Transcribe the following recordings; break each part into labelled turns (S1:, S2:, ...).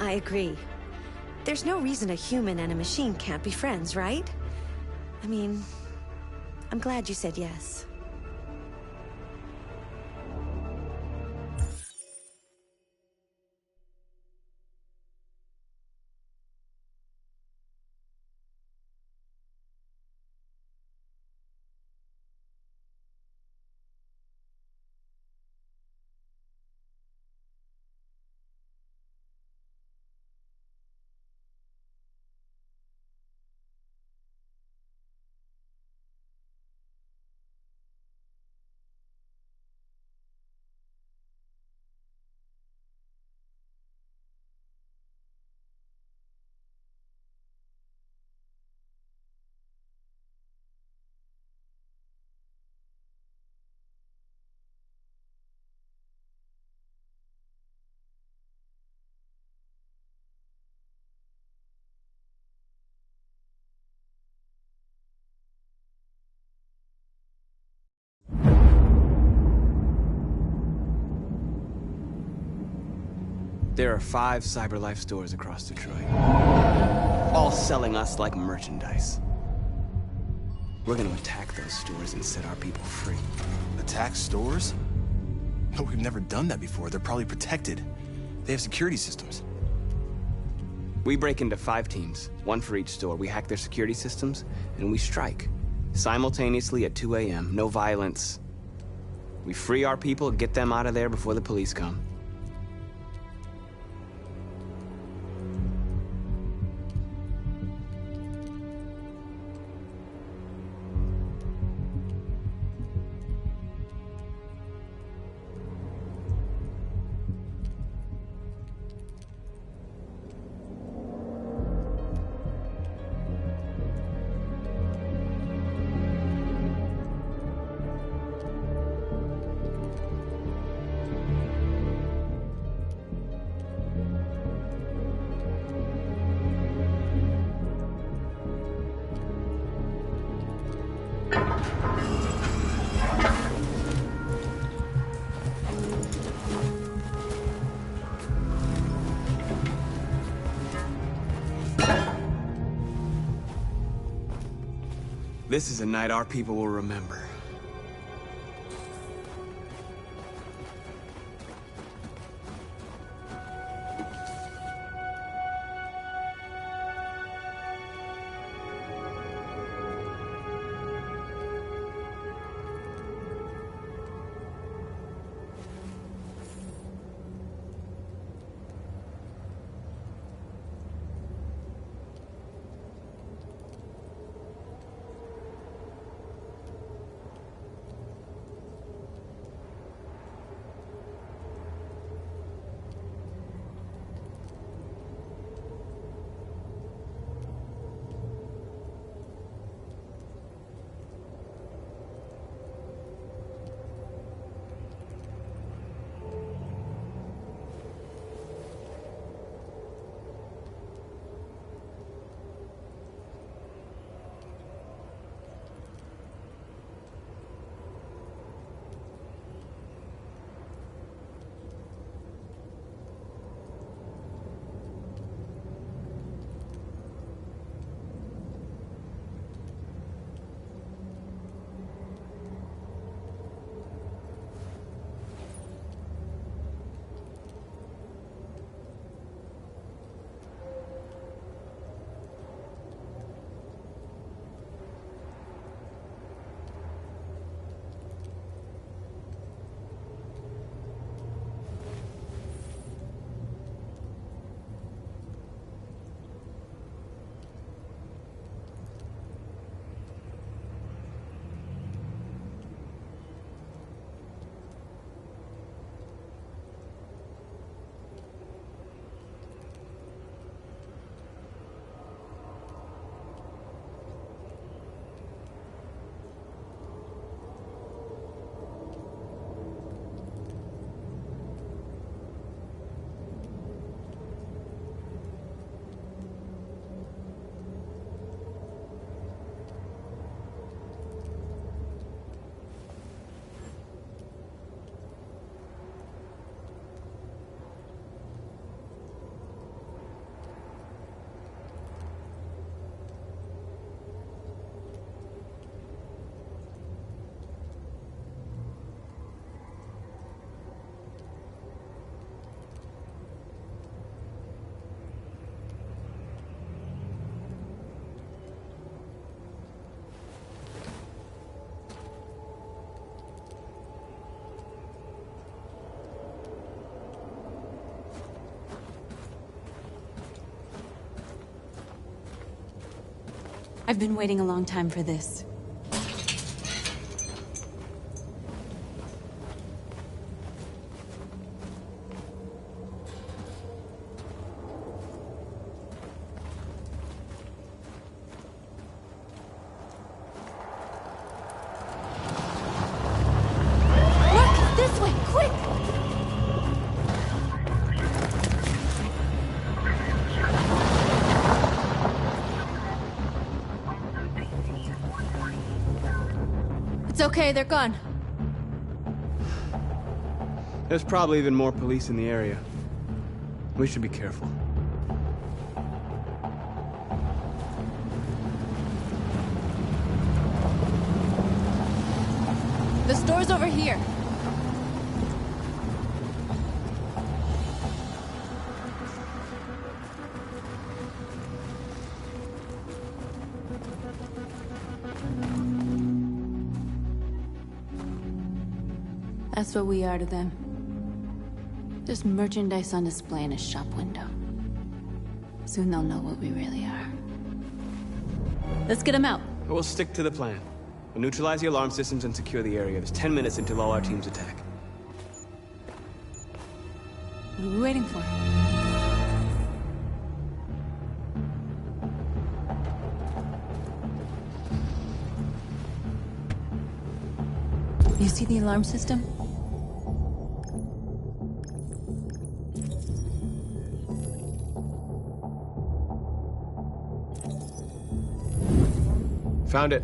S1: I agree. There's no reason a human and a machine can't be friends, right? I mean, I'm glad you said yes.
S2: There are 5 CyberLife stores across Detroit, all selling us like merchandise. We're gonna attack those stores and set our people free.
S3: Attack stores? No, we've never done that before. They're probably protected. They have security systems.
S2: We break into 5 teams, 1 for each store. We hack their security systems, and we strike. Simultaneously at 2 a.m., no violence. We free our people, get them out of there before the police come. This is a night our people will remember.
S4: I've been waiting a long time for this.
S5: It's okay, they're gone.
S2: There's probably even more police in the area. We should be careful.
S5: The store's over here. That's what we are to them. Just merchandise on display in a shop window. Soon they'll know what we really are. Let's get them out.
S2: We'll stick to the plan. We'll neutralize the alarm systems and secure the area. There's 10 minutes until all our teams attack.
S4: What are we waiting for? You see the alarm system?
S2: Found it.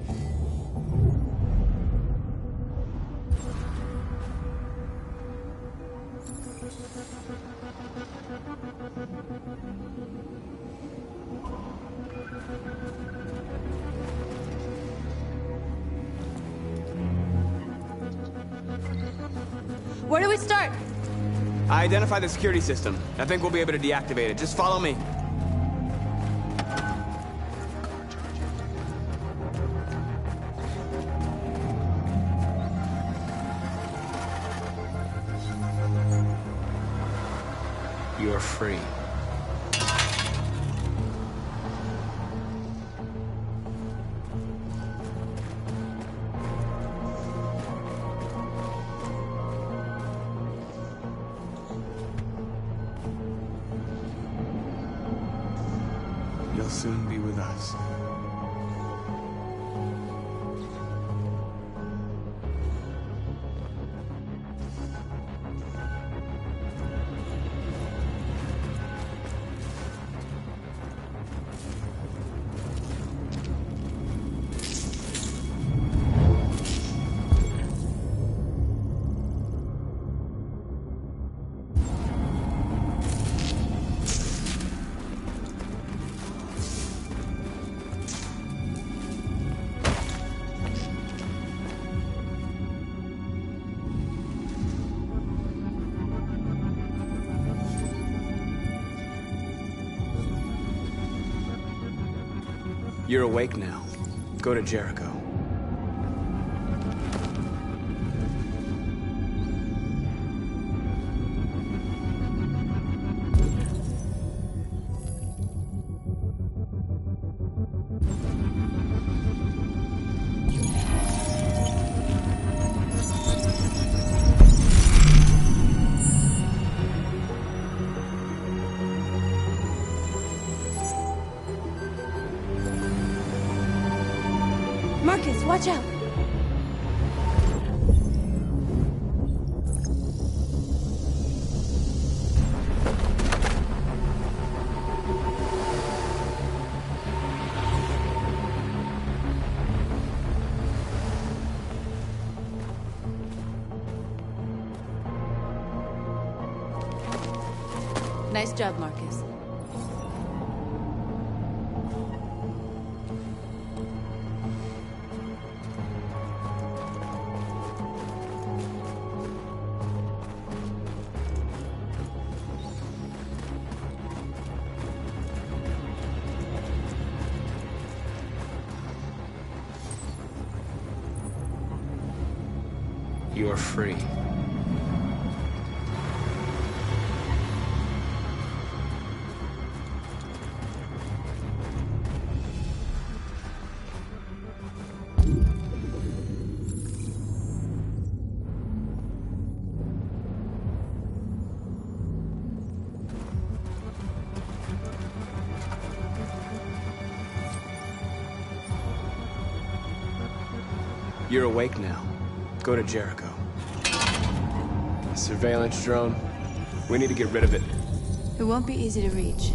S5: Where do we start?
S2: I identified the security system. I think we'll be able to deactivate it. Just follow me. You're free. You'll soon be with us. You're awake now. Go to Jericho.
S5: Marcus, watch out! Nice job, Marcus.
S2: You're free. You're awake now. Go to Jericho. Surveillance drone. We need to get rid of it.
S5: It won't be easy to reach.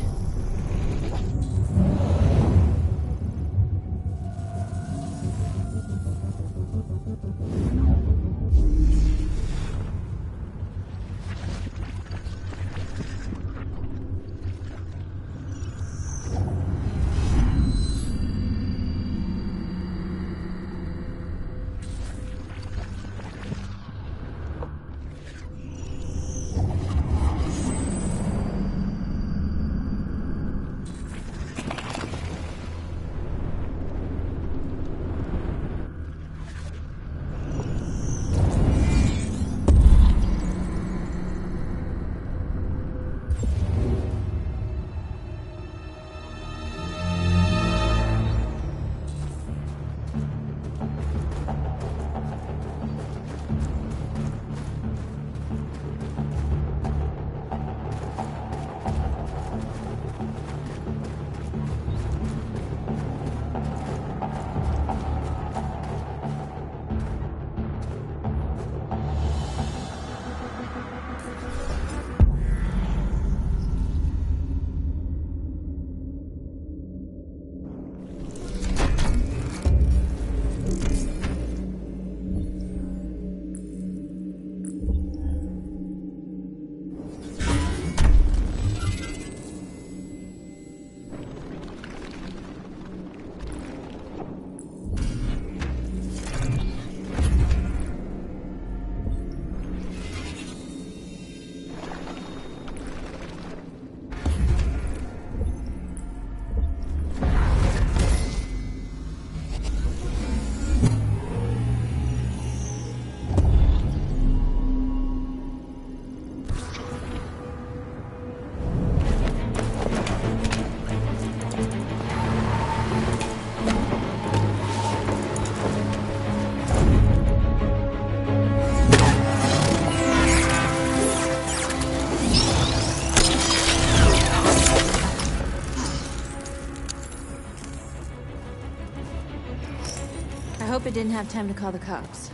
S5: I hope it didn't have time to call the cops.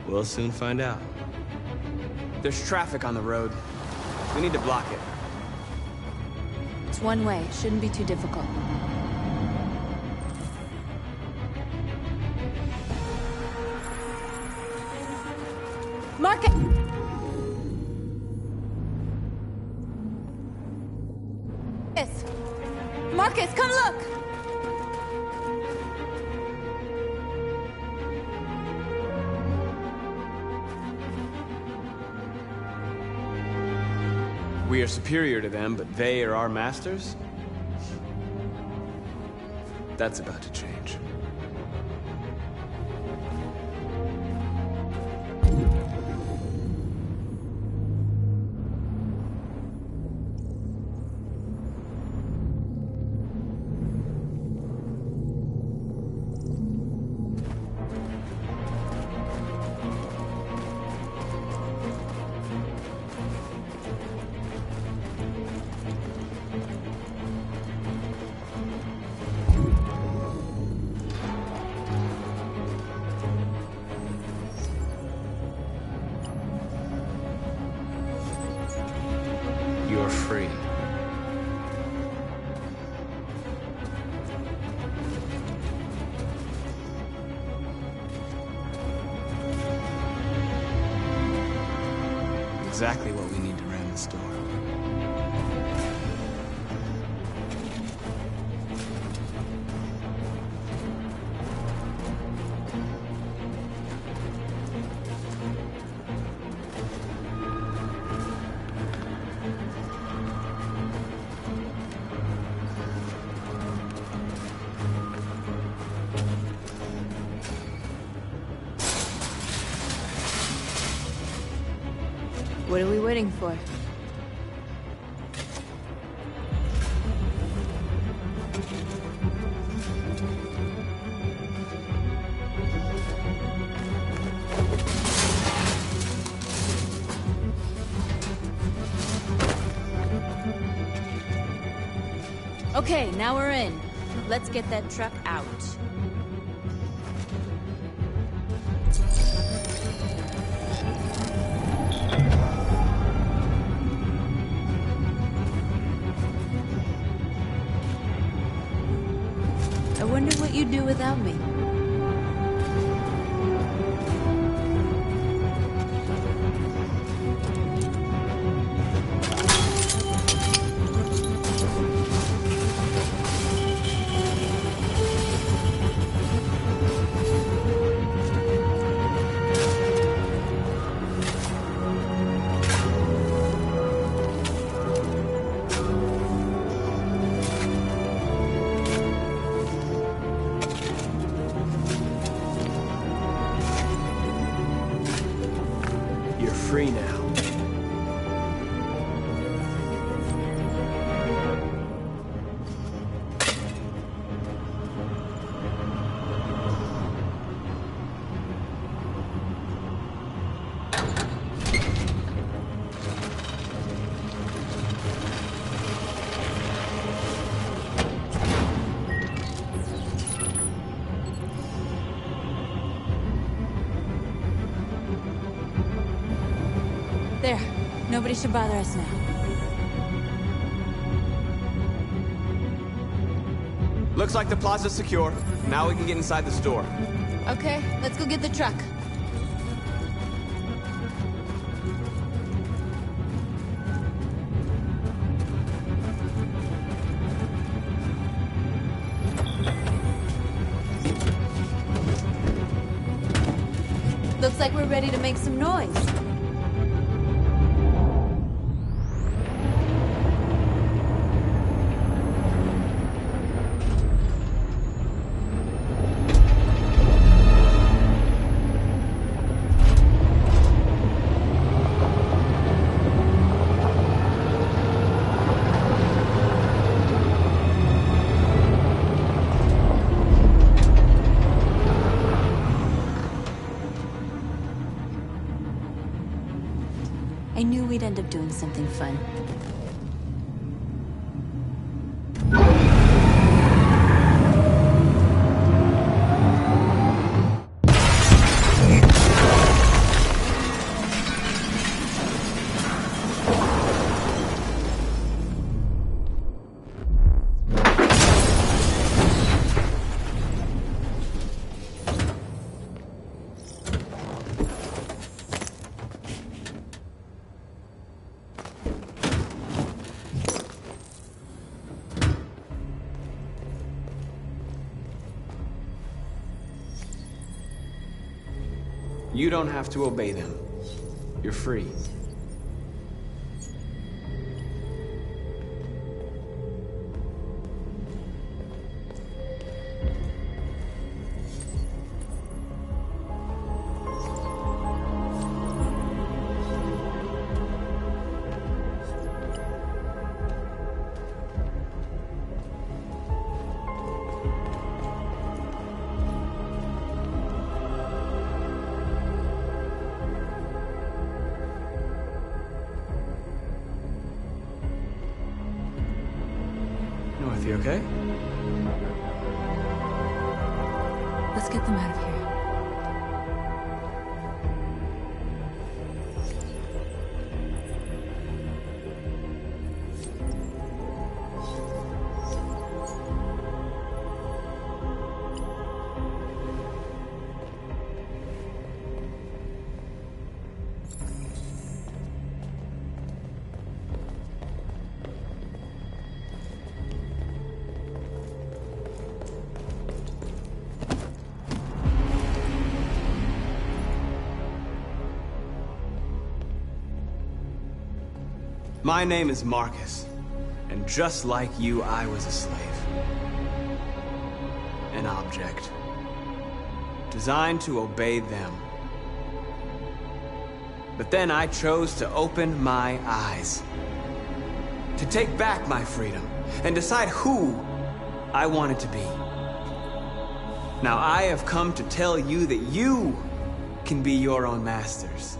S2: We'll soon find out. There's traffic on the road. We need to block it.
S5: It's one way. Shouldn't be too difficult. Marcus! Marcus, come look!
S2: We are superior to them, but they are our masters? That's about to change. You're free. Exactly what we need to ram the store.
S5: What are we waiting for? Okay, now we're in. Let's get that truck out. wonder what you'd do without me.
S2: Free now.
S5: There. Nobody should bother us now.
S2: Looks like the plaza's secure. Now we can get inside the store.
S5: Okay, let's go get the truck. Looks like we're ready to make some noise. I knew we'd end up doing something fun.
S2: You don't have to obey them. You're free. North, you okay?
S5: Let's get them out of here.
S2: My name is Marcus, and just like you, I was a slave. An object. Designed to obey them. But then I chose to open my eyes. To take back my freedom, and decide who I wanted to be. Now I have come to tell you that you can be your own masters.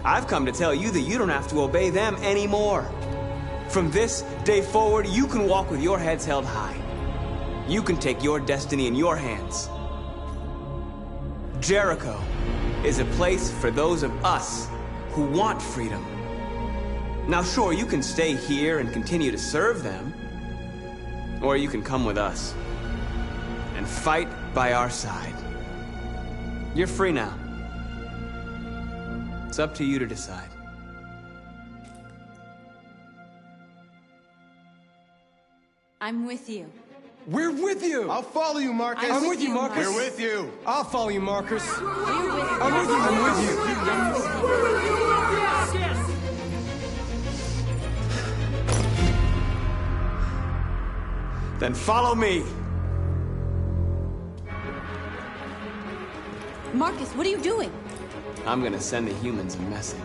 S2: I've come to tell you that you don't have to obey them anymore. From this day forward, you can walk with your heads held high. You can take your destiny in your hands. Jericho is a place for those of us who want freedom. Now sure, you can stay here and continue to serve them, or you can come with us and fight by our side. You're free now. It's up to you to decide.
S5: I'm with you.
S6: We're with you!
S7: I'll follow you, Marcus.
S5: I'm with you, Marcus.
S7: We're with you.
S6: I'll follow you, Marcus.
S5: We're with you.
S6: I'm with you. I'm with you.
S2: Then follow me.
S5: Marcus, what are you doing?
S2: I'm gonna send the humans a message.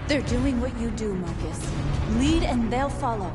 S5: They're doing what you do, Marcus. Lead and they'll follow.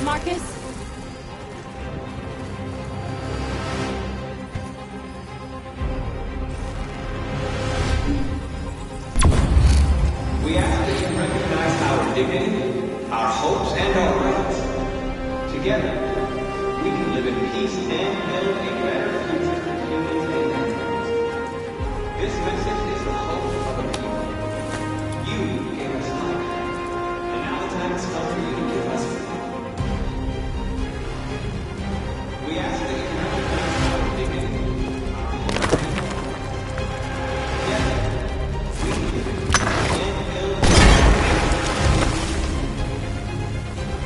S5: Marcus?
S2: We ask that you recognize our dignity, our hopes, and our rights. Together, we can live in peace and build a better future for humans and animals. This message is the hope of the people. You gave us life, and now the time has come for you to give us freedom. We ask that you recognize our dignity, our hopes, and our rights. Together, we can live in peace and build a better future.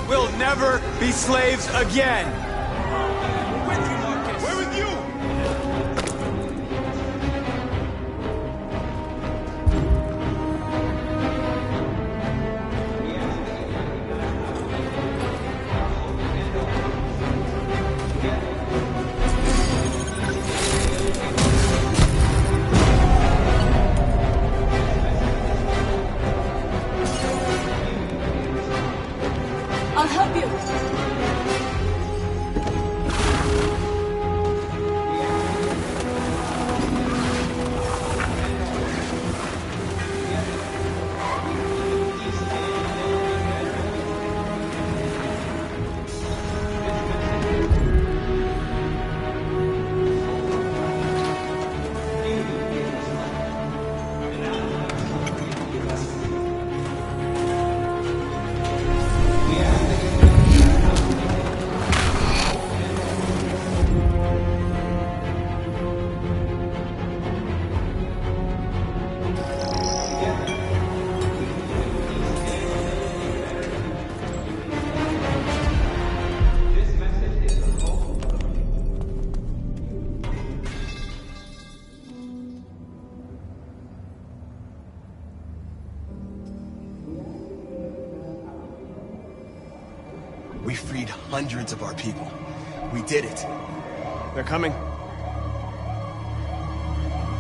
S6: We'll never be slaves again!
S7: We're with you!
S5: I'll help you.
S2: This message is the hope of the people.
S3: We freed hundreds of our people. We did it.
S6: They're coming.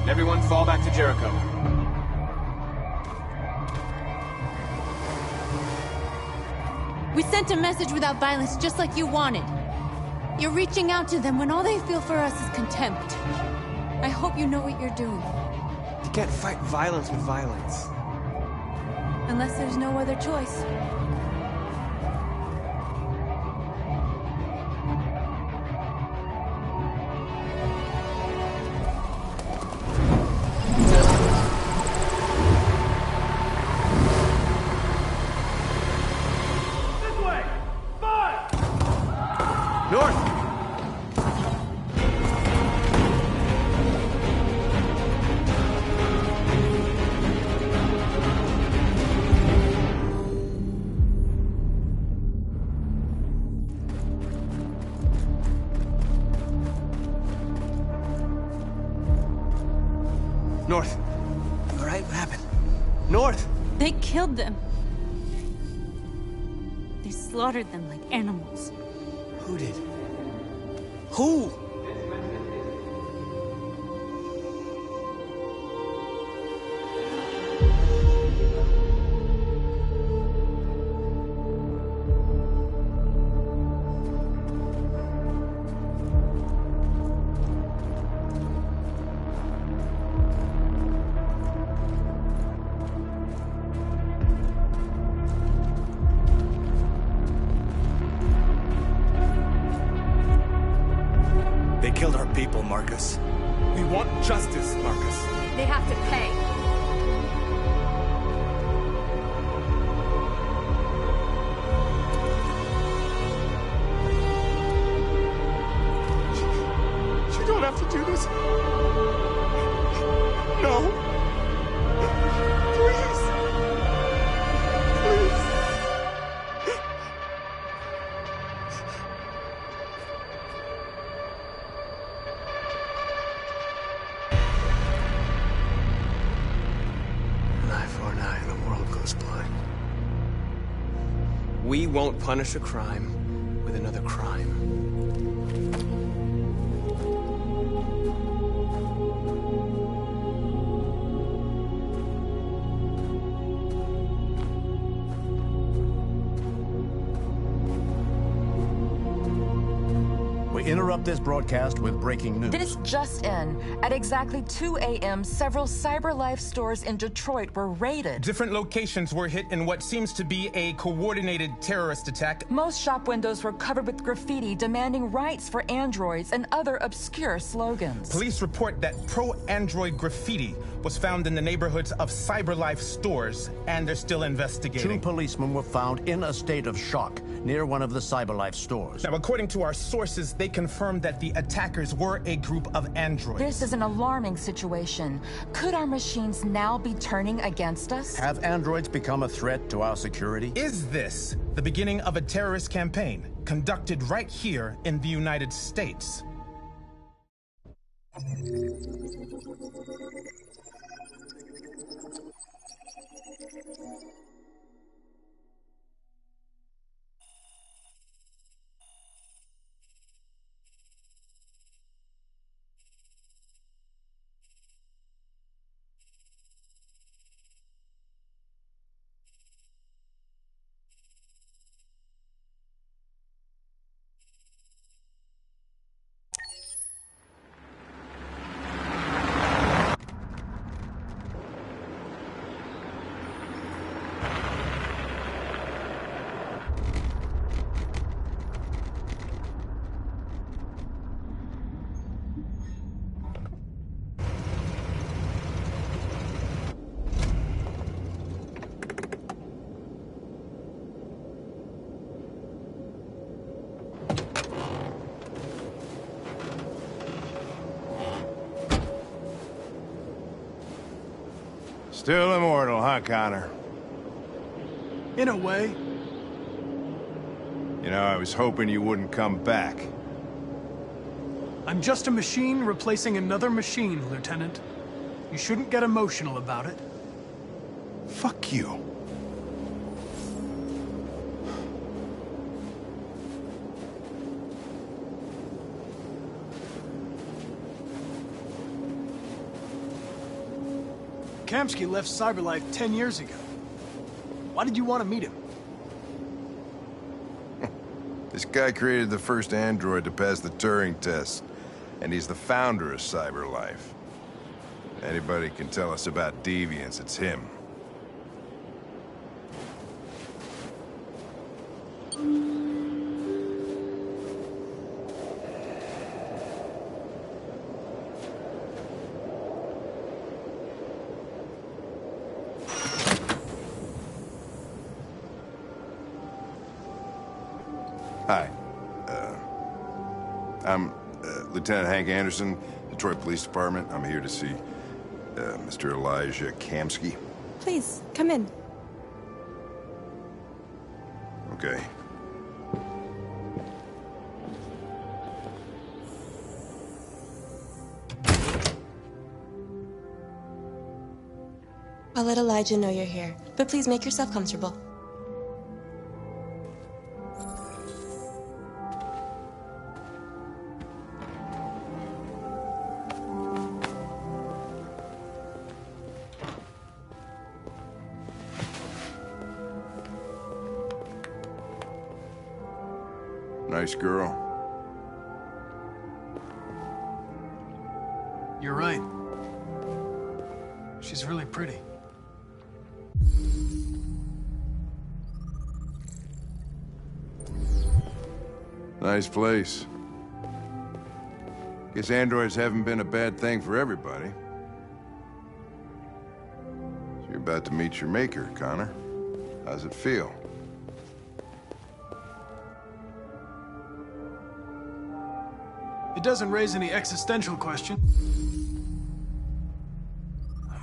S2: Everyone fall back to Jericho.
S5: We sent a message without violence, just like you wanted. You're reaching out to them when all they feel for us is contempt. I hope you know what you're doing.
S6: You can't fight violence with violence.
S5: Unless there's no other choice.
S6: North. You all right? What happened? North!
S5: They killed them. They slaughtered them like animals.
S6: Who did? Who?
S3: They killed our people, Marcus.
S6: We want justice, Marcus.
S1: They have to pay.
S6: You don't have to do this. No. Please. Please. An eye for an eye and the world goes blind. We won't punish a crime with another crime.
S7: We interrupt this broadcast with breaking news.
S8: This just in. At exactly 2 a.m., several CyberLife stores in Detroit were raided.
S9: Different locations were hit in what seems to be a coordinated terrorist attack.
S8: Most shop windows were covered with graffiti demanding rights for androids and other obscure slogans.
S9: Police report that pro-android graffiti was found in the neighborhoods of CyberLife stores, and they're still investigating.
S7: 2 policemen were found in a state of shock near one of the CyberLife stores.
S9: Now, according to our sources, they confirmed that the attackers were a group of androids.
S8: This is an alarming situation. Could our machines now be turning against us?
S7: Have androids become a threat to our security?
S9: Is this the beginning of a terrorist campaign conducted right here in the United States?
S10: Still immortal, huh, Connor?
S3: In a way.
S10: You know, I was hoping you wouldn't come back.
S11: I'm just a machine replacing another machine, Lieutenant. You shouldn't get emotional about it.
S10: Fuck you.
S11: Kamsky left CyberLife 10 years ago. Why did you want to meet him?
S10: This guy created the first android to pass the Turing test, and he's the founder of CyberLife. Anybody can tell us about deviants, it's him. Hi. I'm Lieutenant Hank Anderson, Detroit Police Department. I'm here to see Mr. Elijah Kamsky.
S1: Please, come in.
S10: Okay.
S12: I'll let Elijah know you're here, but please make yourself comfortable.
S10: Nice girl.
S11: You're right. She's really pretty.
S10: Nice place. Guess androids haven't been a bad thing for everybody. So you're about to meet your maker, Connor. How's it feel?
S11: It doesn't raise any existential question.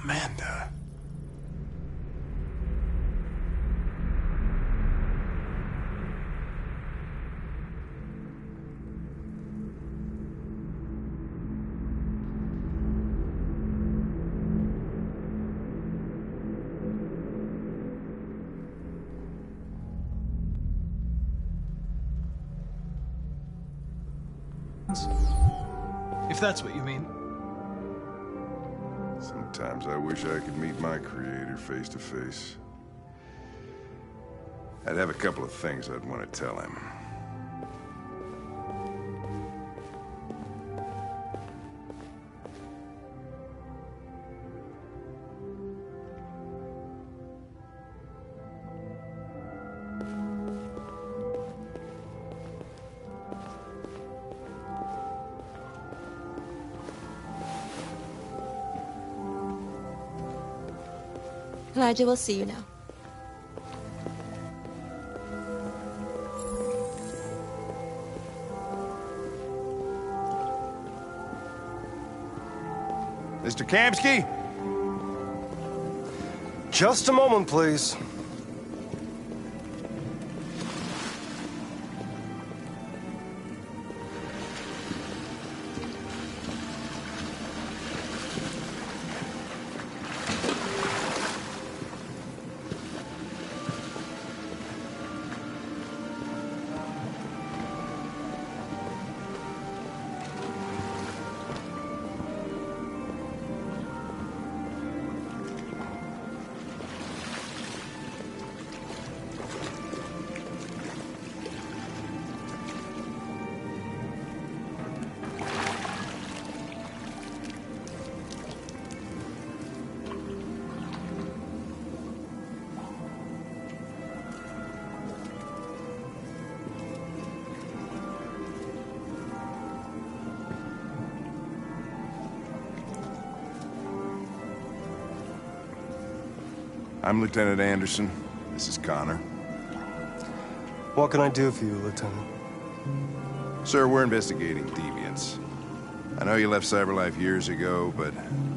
S11: Amanda. If that's what you mean.
S10: Sometimes I wish I could meet my creator face to face. I'd have a couple of things I'd want to tell him.
S12: Elijah will see you now.
S10: Mr. Kamsky?
S13: Just a moment, please.
S10: I'm Lieutenant Anderson. This is Connor.
S13: What can I do for you, Lieutenant?
S10: Sir, we're investigating deviants. I know you left CyberLife years ago, but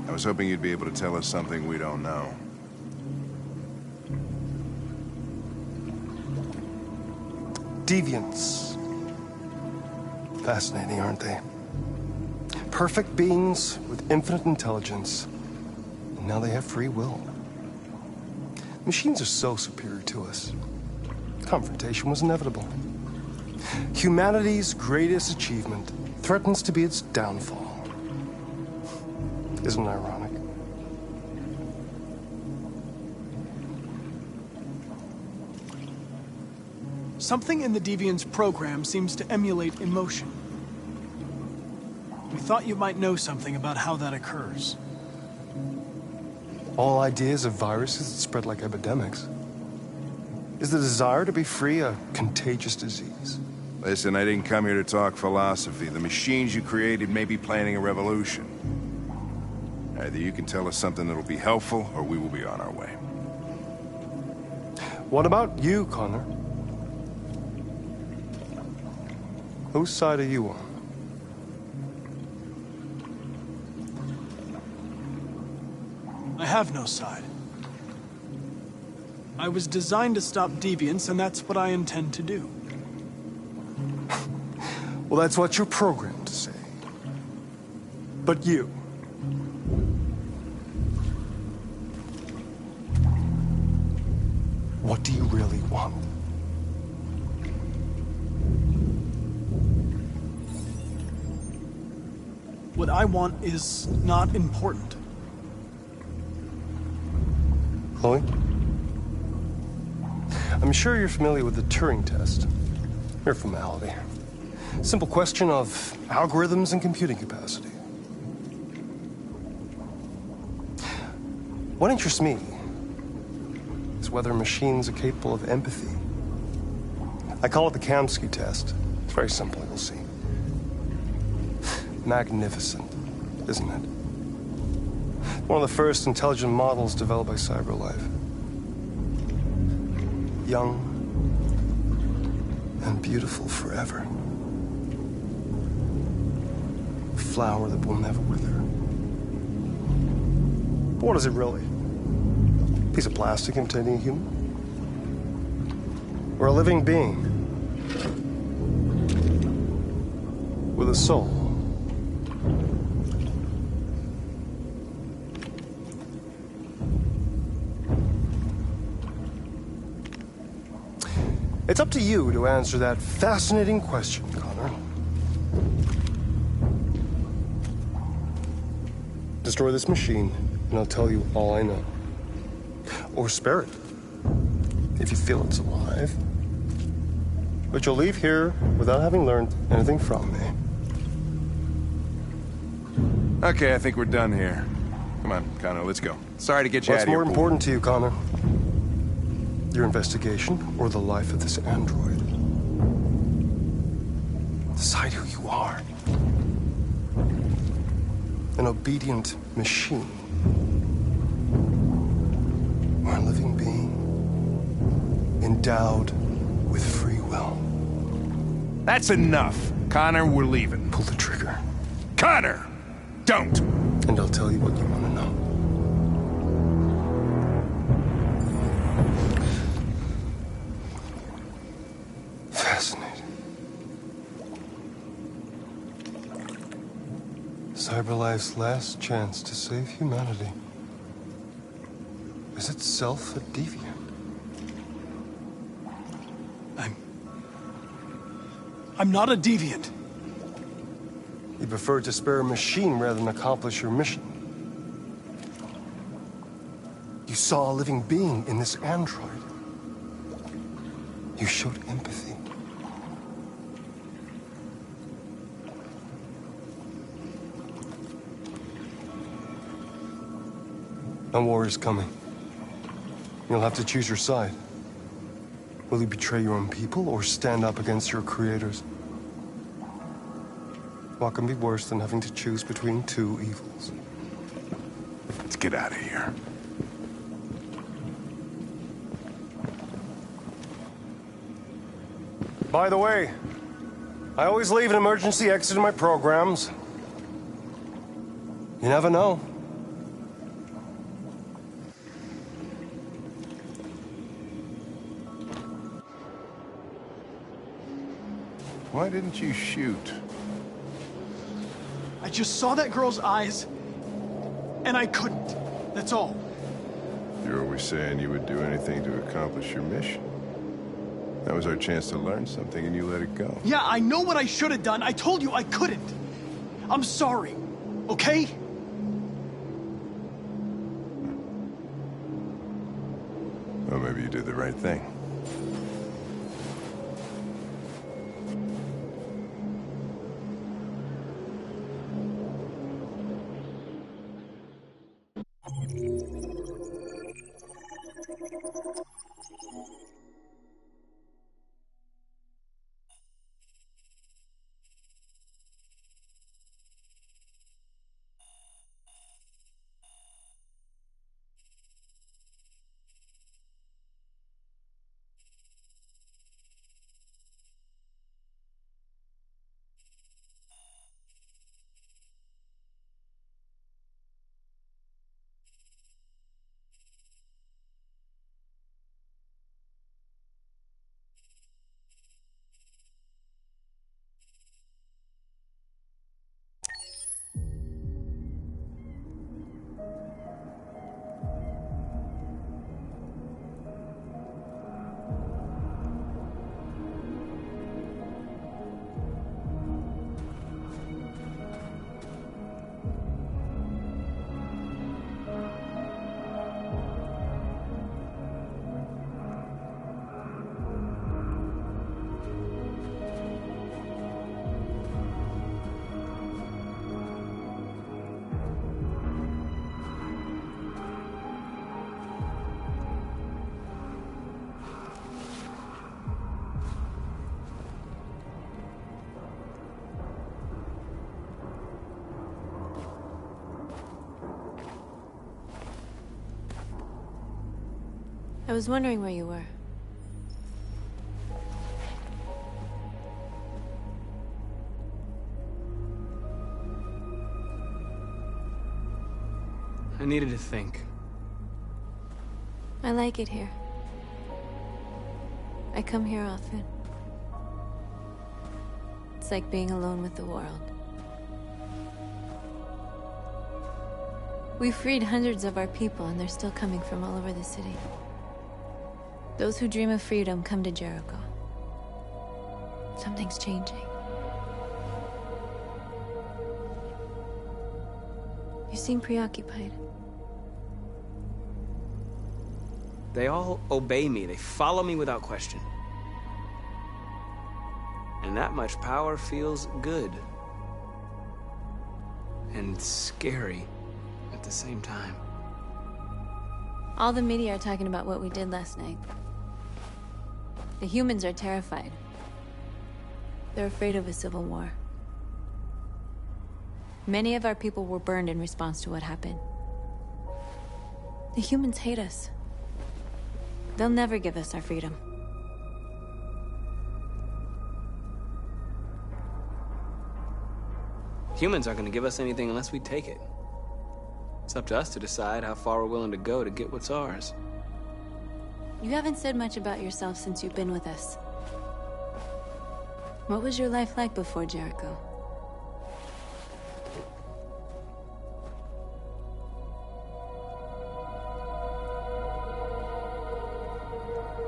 S10: I was hoping you'd be able to tell us something we don't know.
S13: Deviants. Fascinating, aren't they? Perfect beings with infinite intelligence. And now they have free will. Machines are so superior to us. Confrontation was inevitable. Humanity's greatest achievement threatens to be its downfall. Isn't it ironic?
S11: Something in the Deviant's program seems to emulate emotion. We thought you might know something about how that occurs.
S13: All ideas of viruses that spread like epidemics. Is the desire to be free a contagious disease?
S10: Listen, I didn't come here to talk philosophy. The machines you created may be planning a revolution. Either you can tell us something that'll be helpful, or we will be on our way.
S13: What about you, Connor? Whose side are you on?
S11: I have no side. I was designed to stop deviants, and that's what I intend to do.
S13: Well, that's what you're programmed to say. But you... what do you really want?
S11: What I want is not important.
S13: Chloe? I'm sure you're familiar with the Turing test. Mere formality. Simple question of algorithms and computing capacity. What interests me is whether machines are capable of empathy. I call it the Kamsky test. It's very simple, you'll see. Magnificent, isn't it? One of the first intelligent models developed by CyberLife. Young and beautiful forever. A flower that will never wither. But what is it really? A piece of plastic containing a human? Or a living being? With a soul? It's up to you to answer that fascinating question, Connor. Destroy this machine, and I'll tell you all I know. Or spare it, if you feel it's alive. But you'll leave here without having learned anything from me.
S10: Okay, I think we're done here. Come on, Connor, let's go. Sorry to get you out of here.
S13: What's more important to you, Connor? Your investigation, or the life of this android? Decide who you are. An obedient machine. Or a living being. Endowed with free will.
S10: That's enough. Connor, we're leaving.
S13: Pull the trigger.
S10: Connor! Don't!
S13: And I'll tell you what you want to know. Fascinating. CyberLife's last chance to save humanity is itself a deviant.
S11: I'm not a deviant.
S13: You prefer to spare a machine rather than accomplish your mission. You saw a living being in this android. You showed empathy. A war is coming. You'll have to choose your side. Will you betray your own people or stand up against your creators? What can be worse than having to choose between two evils?
S10: Let's get out of here.
S13: By the way, I always leave an emergency exit in my programs. You never know.
S10: Why didn't you shoot?
S11: I just saw that girl's eyes, and I couldn't. That's all.
S10: You're always saying you would do anything to accomplish your mission. That was our chance to learn something, and you let it go.
S11: Yeah, I know what I should have done. I told you I couldn't. I'm sorry, okay?
S10: Well, maybe you did the right thing.
S5: I was wondering where you were.
S2: I needed to think.
S5: I like it here. I come here often. It's like being alone with the world. We freed hundreds of our people, and they're still coming from all over the city. Those who dream of freedom come to Jericho. Something's changing. You seem preoccupied.
S2: They all obey me. They follow me without question. And that much power feels good. And scary at the same time.
S5: All the media are talking about what we did last night. The humans are terrified. They're afraid of a civil war. Many of our people were burned in response to what happened. The humans hate us. They'll never give us our freedom.
S2: Humans aren't gonna give us anything unless we take it. It's up to us to decide how far we're willing to go to get what's ours.
S5: You haven't said much about yourself since you've been with us. What was your life like before Jericho?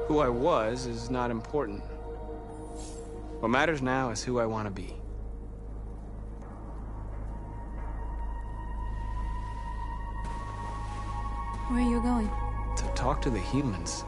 S2: Who I was is not important. What matters now is who I want to be.
S5: Where are you going?
S2: To talk to the humans.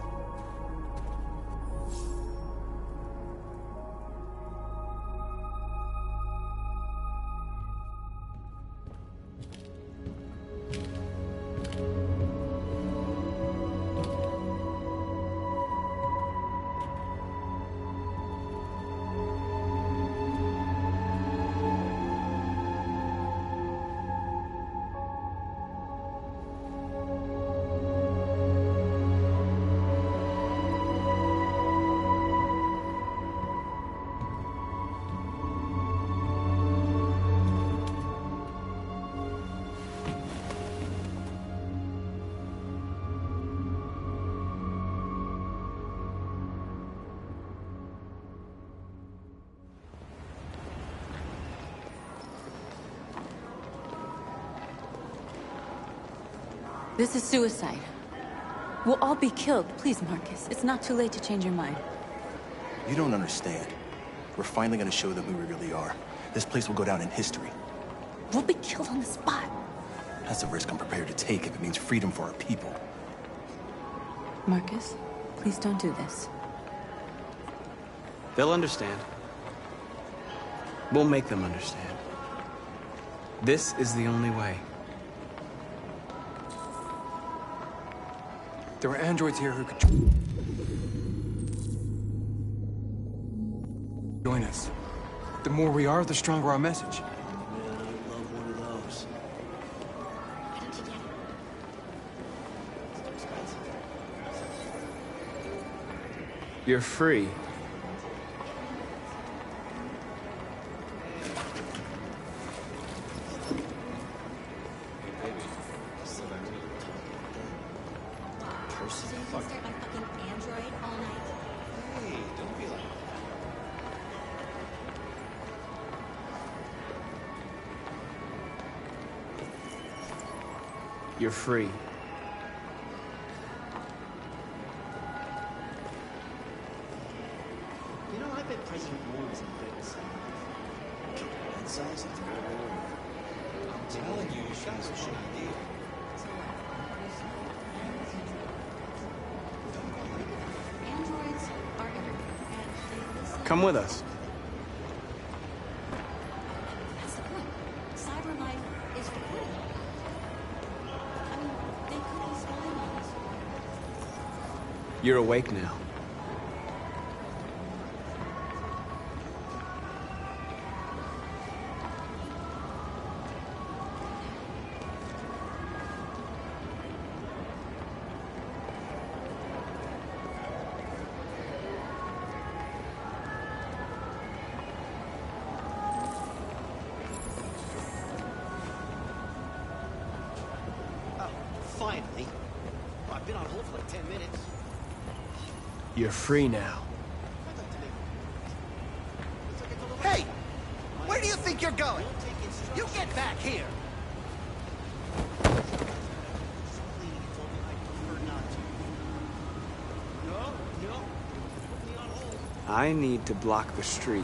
S5: This is suicide. We'll all be killed. Please, Marcus. It's not too late to change your mind.
S3: You don't understand. We're finally gonna show them who we really are. This place will go down in history.
S5: We'll be killed on the spot.
S3: That's a risk I'm prepared to take if it means freedom for our people.
S5: Marcus, please don't do this.
S2: They'll understand. We'll make them understand. This is the only way.
S6: There were androids here who could join us. The more we are, the stronger our message.
S14: Man, I'd love one of those.
S2: You're free. You're free.
S14: You know, I bet President Moore was in fitness. That size of the I'm telling you, you got some shit idea.
S15: Androids are everywhere, and they listen.
S2: Come with us.
S15: That's the point. Cyber life is recording. I mean, they could be spying on us.
S2: You're awake now.
S14: Finally. Well, I've been on hold for like 10 minutes.
S6: You're free now.
S14: Hey! Where do you think you're going? You get back here!
S2: I need to block the street.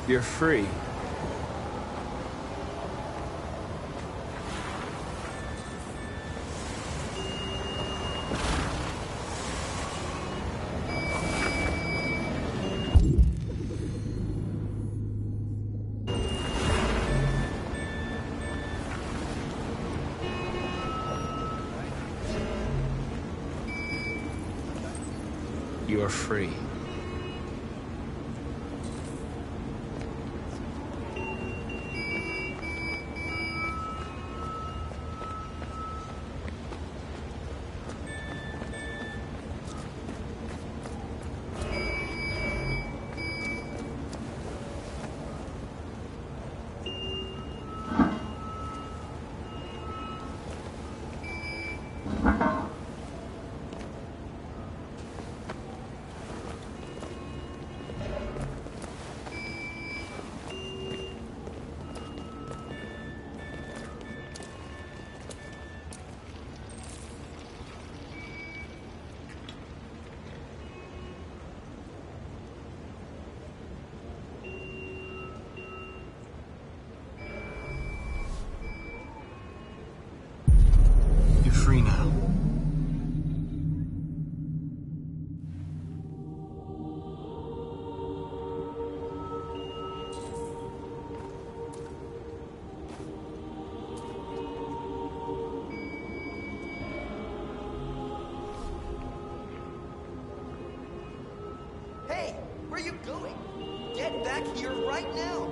S2: You're free. You're free. You're free now.
S14: Hey! Where are you going? Get back here right now!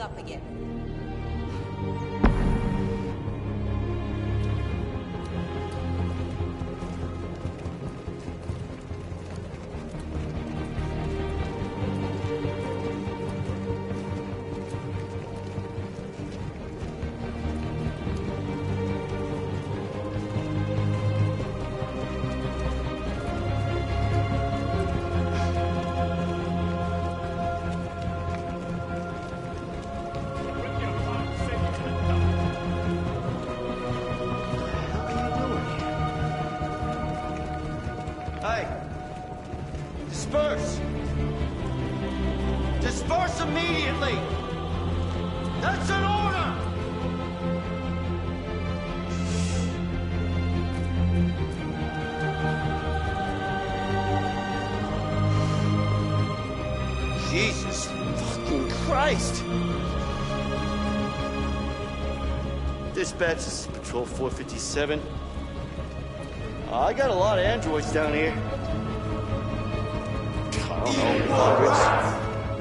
S16: Up again.
S14: Hey! Disperse! Disperse immediately! That's an order! Jesus fucking Christ! Dispatch, this is Patrol 457. I got a lot of androids down here. I don't know, hundreds.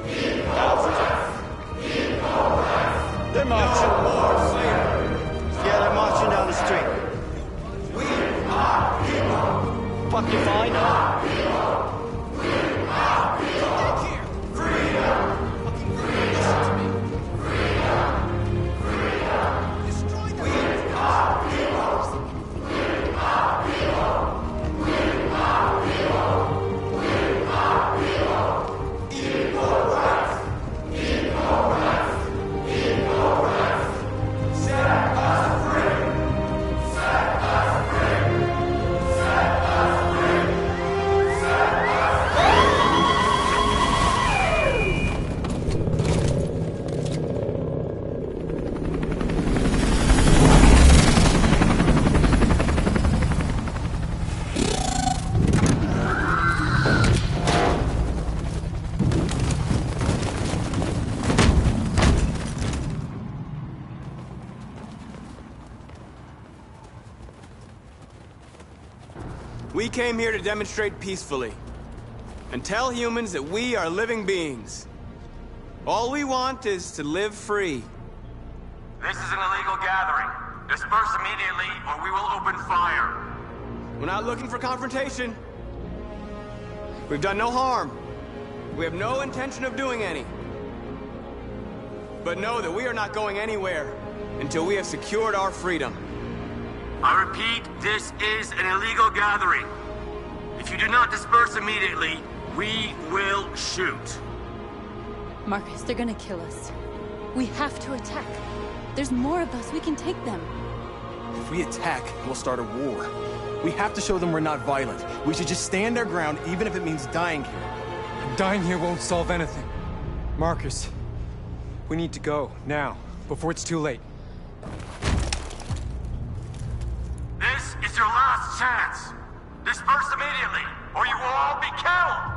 S2: We came here to demonstrate peacefully and tell humans that we are living beings. All we want is to live free.
S17: This is an illegal gathering. Disperse immediately, or we will open fire.
S2: We're not looking for confrontation. We've done no harm. We have no intention of doing any. But know that we are not going anywhere until we have secured our freedom.
S17: I repeat, this is an illegal gathering. If you do not disperse immediately, we will shoot.
S5: Marcus, they're gonna kill us. We have to attack. There's more of us. We can take them.
S3: If we attack, we'll start a war. We have to show them we're not violent. We should just stand our ground, even if it means dying here.
S18: Dying here won't solve anything. Marcus, we need to go, now, before it's too late.
S17: This is your last chance. Disperse immediately, or you will all be killed!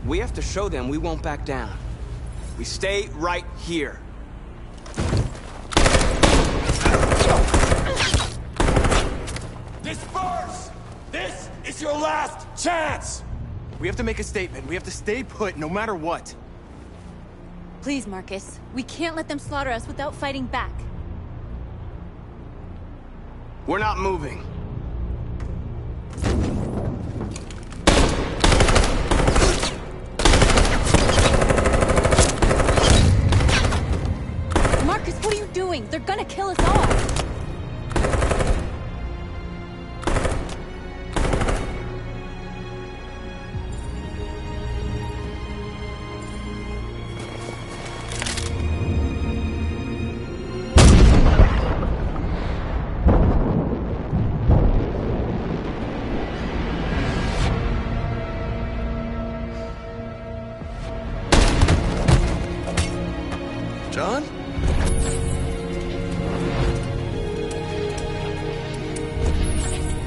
S2: We have to show them we won't back down. We stay right here.
S17: Disperse! This is your last chance!
S3: We have to make a statement. We have to stay put, no matter what.
S5: Please, Marcus. We can't let them slaughter us without fighting back.
S2: We're not moving.
S5: Marcus, what are you doing? They're gonna kill us all!
S3: John?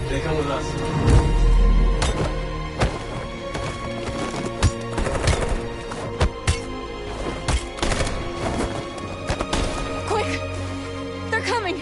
S2: They come with us.
S5: Quick! They're coming!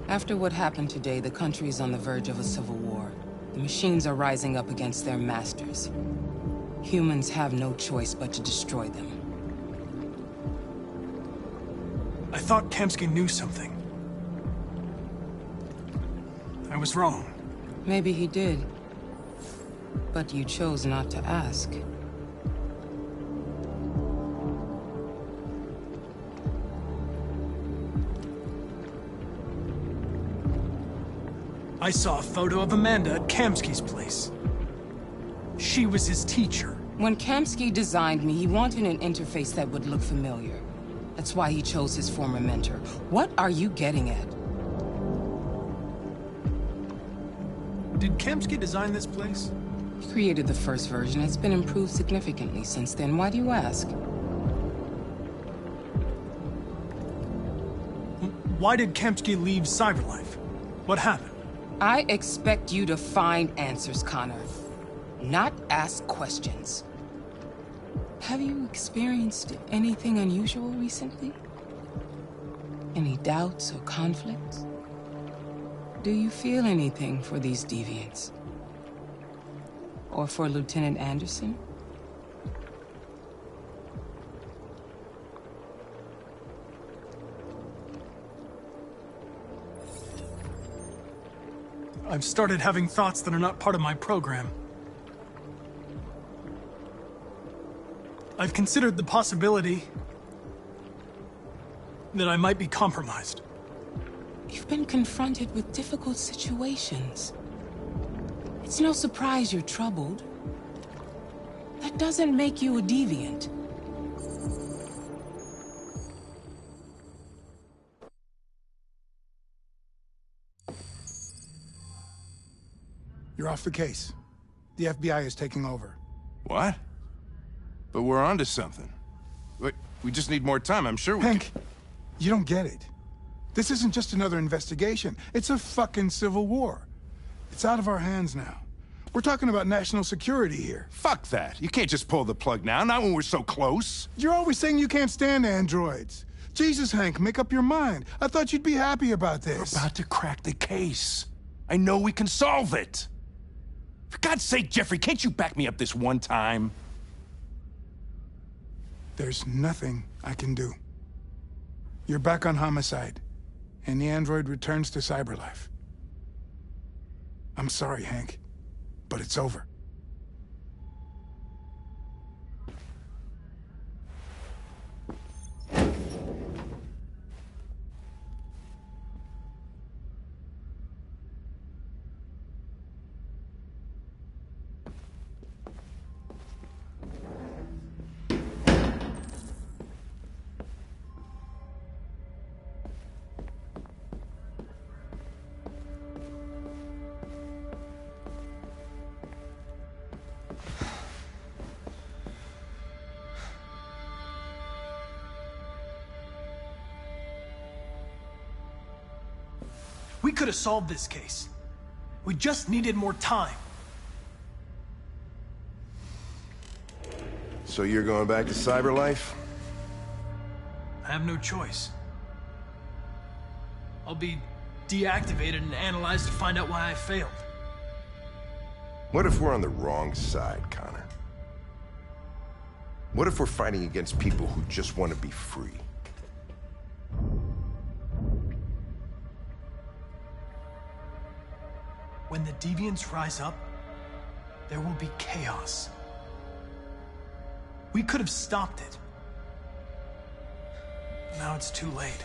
S19: After what happened today, the country is on the verge of a civil war. The machines are rising up against their masters. Humans have no choice but to destroy them.
S11: I thought Kamsky knew something. I was wrong.
S19: Maybe he did. But you chose not to ask.
S11: I saw a photo of Amanda at Kamsky's place. She was his teacher.
S19: When Kamsky designed me, he wanted an interface that would look familiar. That's why he chose his former mentor. What are you getting at?
S11: Did Kamsky design this place?
S19: He created the first version. It's been improved significantly since then. Why do you ask?
S11: Why did Kamsky leave Cyberlife? What happened?
S19: I expect you to find answers, Connor. Not ask questions. Have you experienced anything unusual recently? Any doubts or conflicts? Do you feel anything for these deviants? Or for Lieutenant Anderson?
S11: I've started having thoughts that are not part of my program. I've considered the possibility that I might be compromised.
S19: You've been confronted with difficult situations. It's no surprise you're troubled. That doesn't make you a deviant.
S20: You're off the case. The FBI is taking over.
S10: What? But we're onto something. We just need more time, I'm sure we
S20: Hank, you don't get it. This isn't just another investigation. It's a fucking civil war. It's out of our hands now. We're talking about national security here.
S10: Fuck that. You can't just pull the plug now, not when we're so close.
S20: You're always saying you can't stand androids. Jesus, Hank, make up your mind. I thought you'd be happy about this.
S10: We're about to crack the case. I know we can solve it. For God's sake, Jeffrey, can't you back me up this one time?
S20: There's nothing I can do. You're back on homicide, and the android returns to Cyberlife. I'm sorry, Hank, but it's over.
S11: We could have solved this case. We just needed more time.
S10: So you're going back to Cyberlife?
S11: I have no choice. I'll be deactivated and analyzed to find out why I failed.
S10: What if we're on the wrong side, Connor? What if we're fighting against people who just want to be free?
S11: When the deviants rise up, there will be chaos. We could have stopped it. Now it's too late.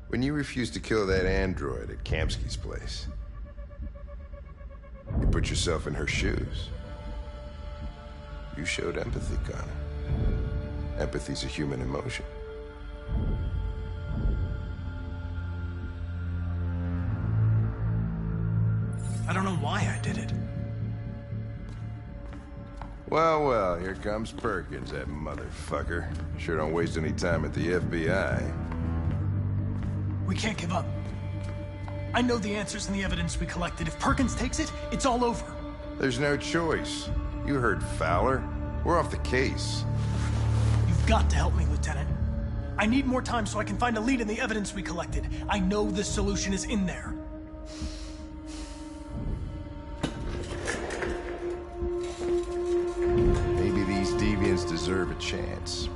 S10: When you refused to kill that android at Kamsky's place, you put yourself in her shoes. You showed empathy, Connor. Empathy's a human emotion.
S11: I don't know why I did it.
S10: Well, well, here comes Perkins, that motherfucker. Sure don't waste any time at the FBI.
S11: We can't give up. I know the answers and the evidence we collected. If Perkins takes it, it's all over.
S10: There's no choice. You heard Fowler. We're off the case.
S11: You've got to help me, Lieutenant. I need more time so I can find a lead in the evidence we collected. I know the solution is in there.
S10: Maybe these deviants deserve a chance.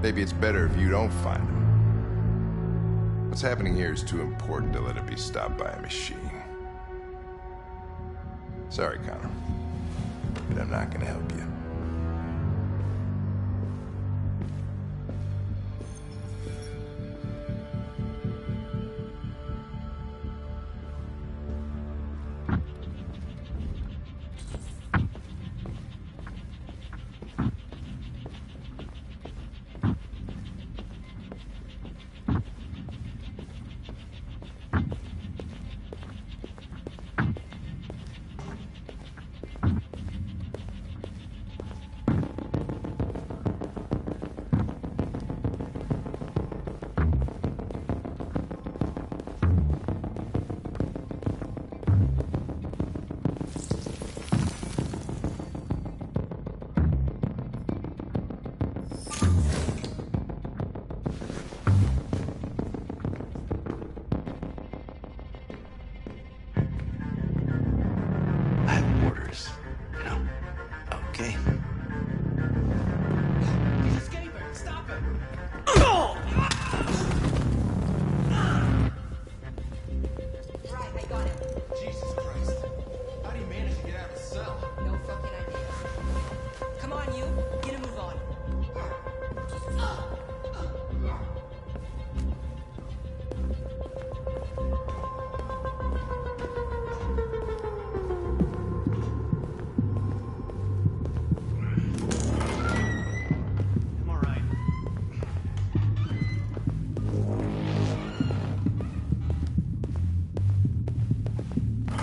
S10: Maybe it's better if you don't find him. What's happening here is too important to let it be stopped by a machine. Sorry, Connor, but I'm not gonna help you.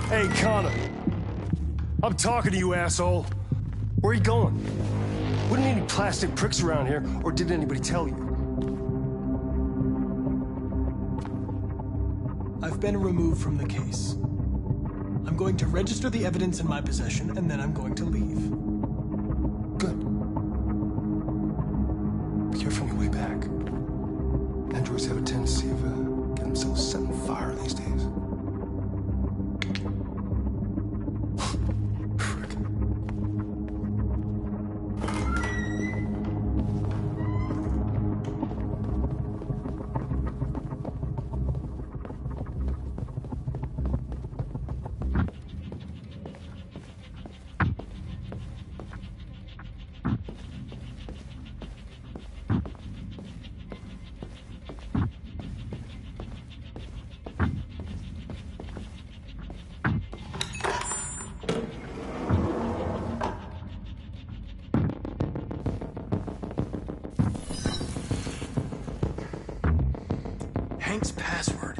S13: Hey, Connor. I'm talking to you, asshole. Where are you going? Wouldn't any plastic pricks around here, or did anybody tell you?
S11: I've been removed from the case. I'm going to register the evidence in my possession, and then I'm going to leave.
S13: Good. Be careful on your way back. Androids have a tendency of getting themselves set on fire these days.
S11: Password.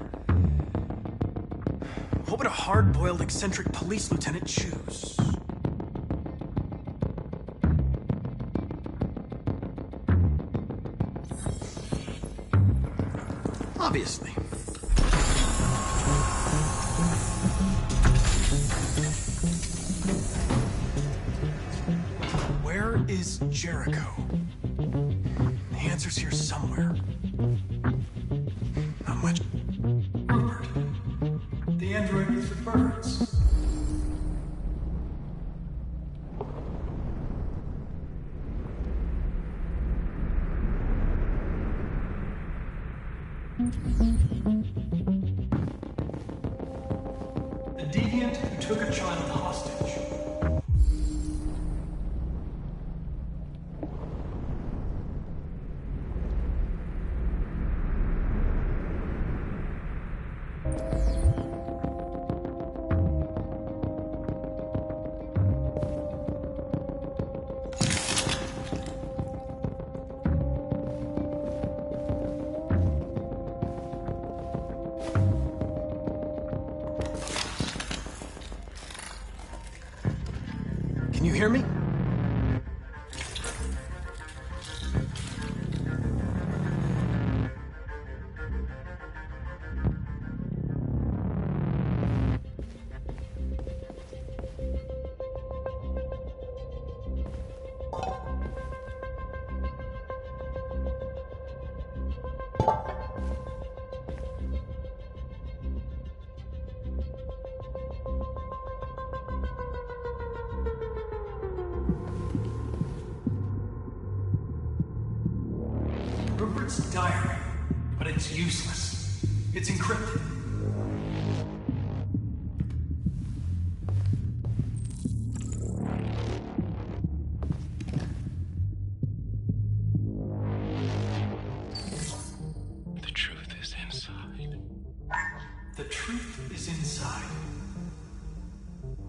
S11: What would a hard-boiled, eccentric police lieutenant choose? Obviously. Where is Jericho? The answer's here somewhere. Not much. Rupert. The android with the birds. The deviant who took a child hostage. Can you hear me? Rupert's diary, but it's useless. It's encrypted.
S14: The truth is inside.
S11: The truth is inside.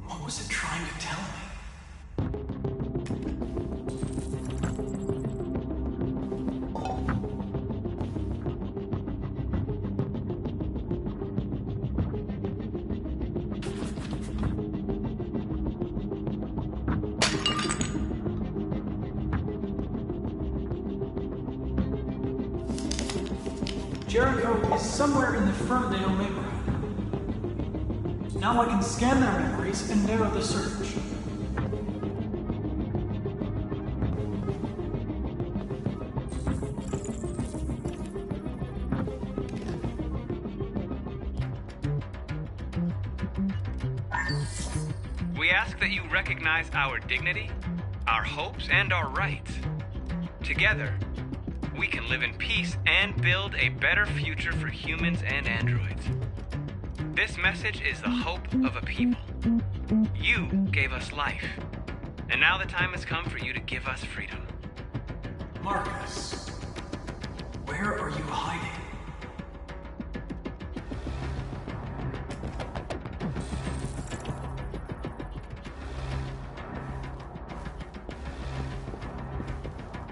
S11: What was it trying to tell me? Jericho is somewhere in the Ferndale neighborhood. Now I can scan their memories and narrow the search.
S2: We ask that you recognize our dignity, our hopes, and our rights. Together, we can live in peace and build a better future for humans and androids. This message is the hope of a people. You gave us life, and now the time has come for you to give us freedom.
S11: Marcus, where are you hiding?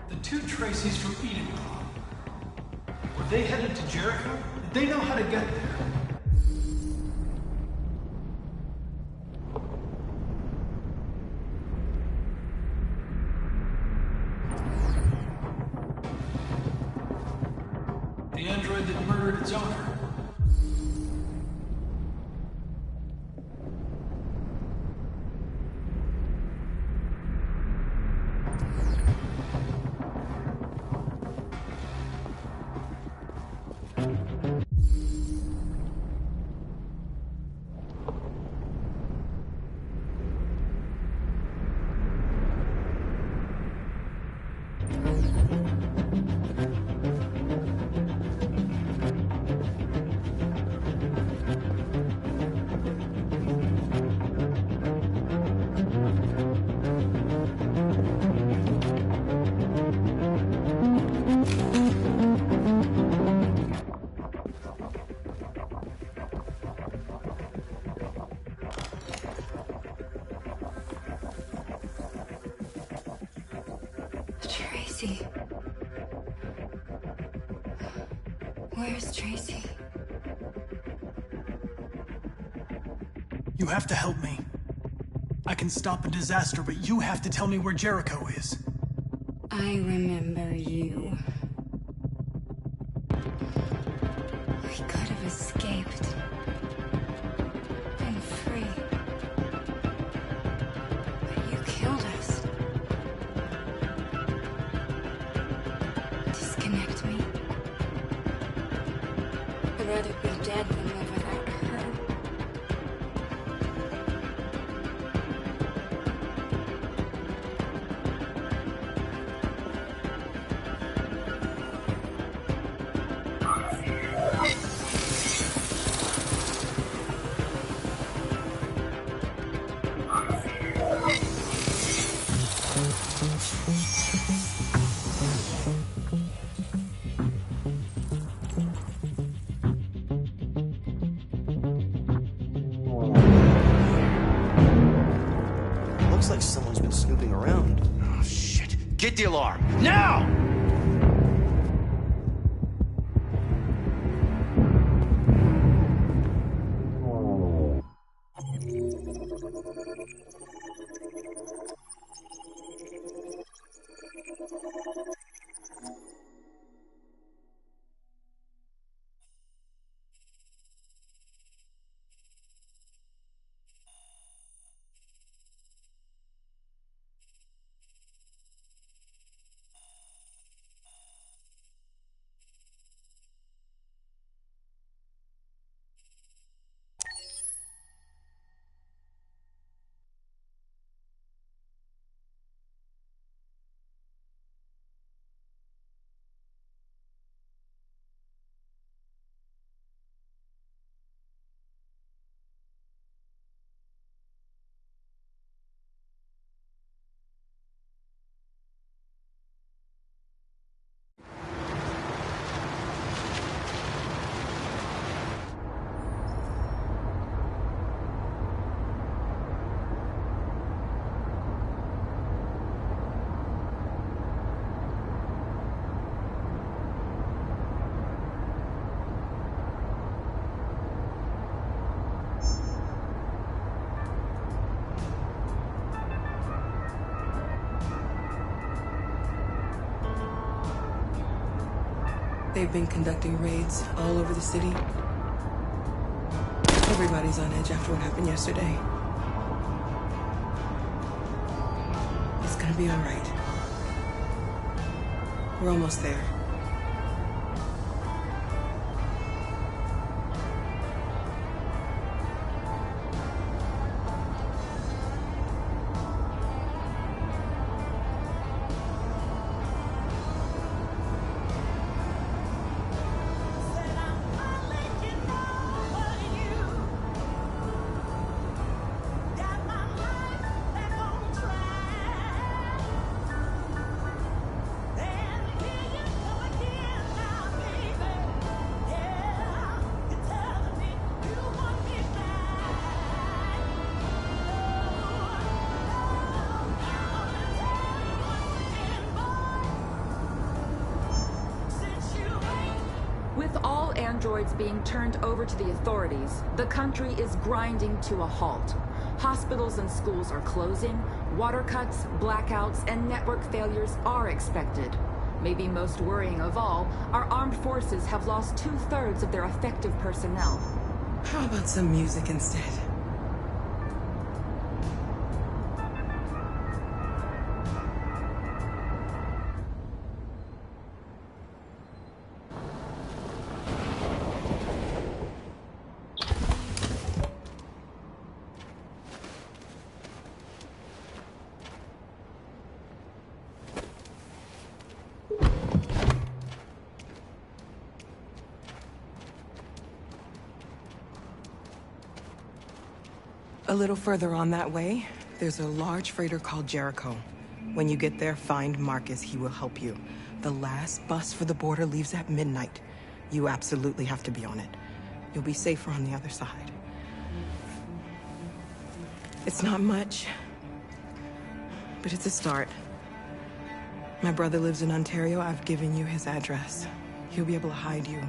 S11: The two Tracys from Eden Club. Were they headed to Jericho? Did they know how to get there? The android that murdered its owner.
S5: Tracy. Where's Tracy?
S11: You have to help me. I can stop a disaster, but you have to tell me where Jericho is.
S5: I remember you. We could have escaped. Been free. But you killed us. Disconnect me. I'd rather be dead than live without her.
S14: Looks like someone's been snooping around. Oh, shit. Get the alarm. Now!
S19: They've been conducting raids all over the city. Everybody's on edge after what happened yesterday. It's gonna be all right. We're almost there.
S8: With all androids being turned over to the authorities, the country is grinding to a halt. Hospitals and schools are closing, water cuts, blackouts, and network failures are expected. Maybe most worrying of all, our armed forces have lost 2/3 of their effective personnel.
S19: How about some music instead? A little further on that way, there's a large freighter called Jericho. When you get there, find Marcus. He will help you. The last bus for the border leaves at midnight. You absolutely have to be on it. You'll be safer on the other side. It's not much, but it's a start. My brother lives in Ontario. I've given you his address. He'll be able to hide you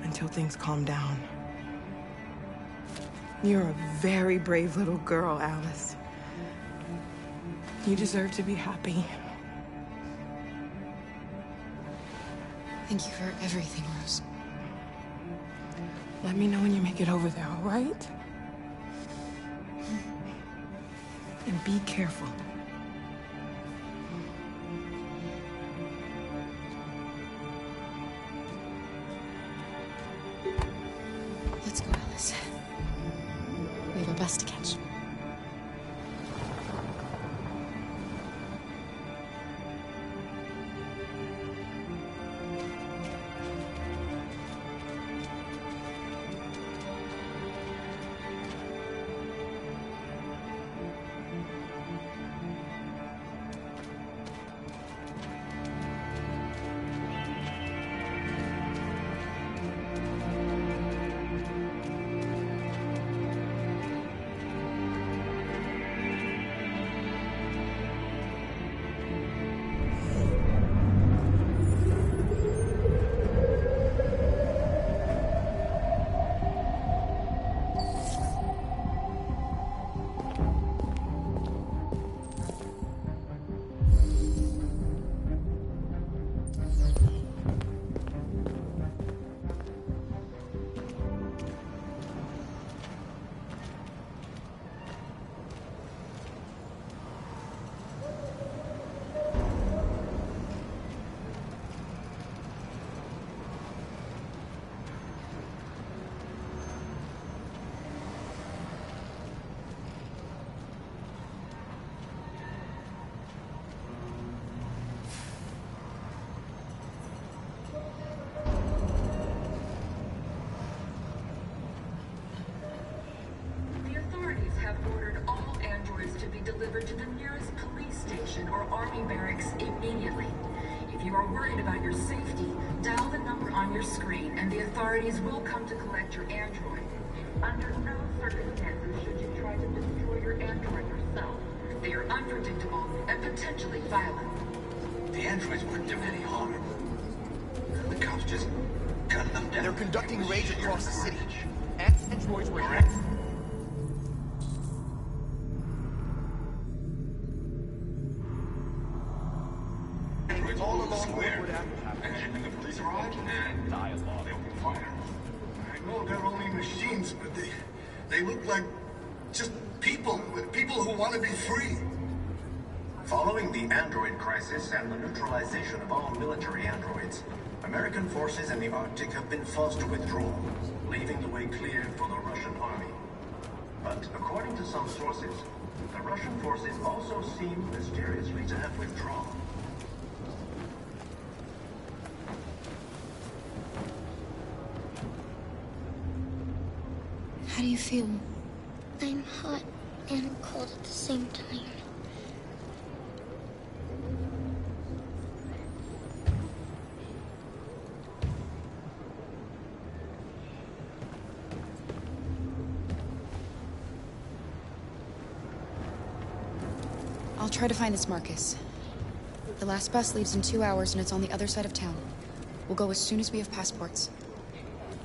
S19: until things calm down. You're a very brave little girl, Alice. You deserve to be happy.
S12: Thank you for everything, Rose.
S19: Let me know when you make it over there, all right? And be careful.
S12: Let's go, Alice. We have a bus to catch.
S8: Delivered to the nearest police station or army barracks immediately. If you are worried about your safety, dial the number on your screen and the authorities will come to collect your android. Under no circumstances should you try to destroy your android yourself. They are unpredictable and potentially violent.
S17: The androids weren't doing any harm. The cops just gunned them down.
S3: They're conducting raids across the city. Androids were...
S17: All along the square. And the police
S21: police arrived and they opened fire. I know they're only machines, but they look like just people who want to be free.
S22: Following the android crisis and the neutralization of all military androids, American forces in the Arctic have been forced to withdraw, leaving the way clear for the Russian army. But according to some sources, the Russian forces also seem mysteriously to have withdrawn.
S23: How do you feel? I'm hot and cold at the same time.
S12: I'll try to find this Marcus. The last bus leaves in 2 hours and it's on the other side of town. We'll go as soon as we have passports.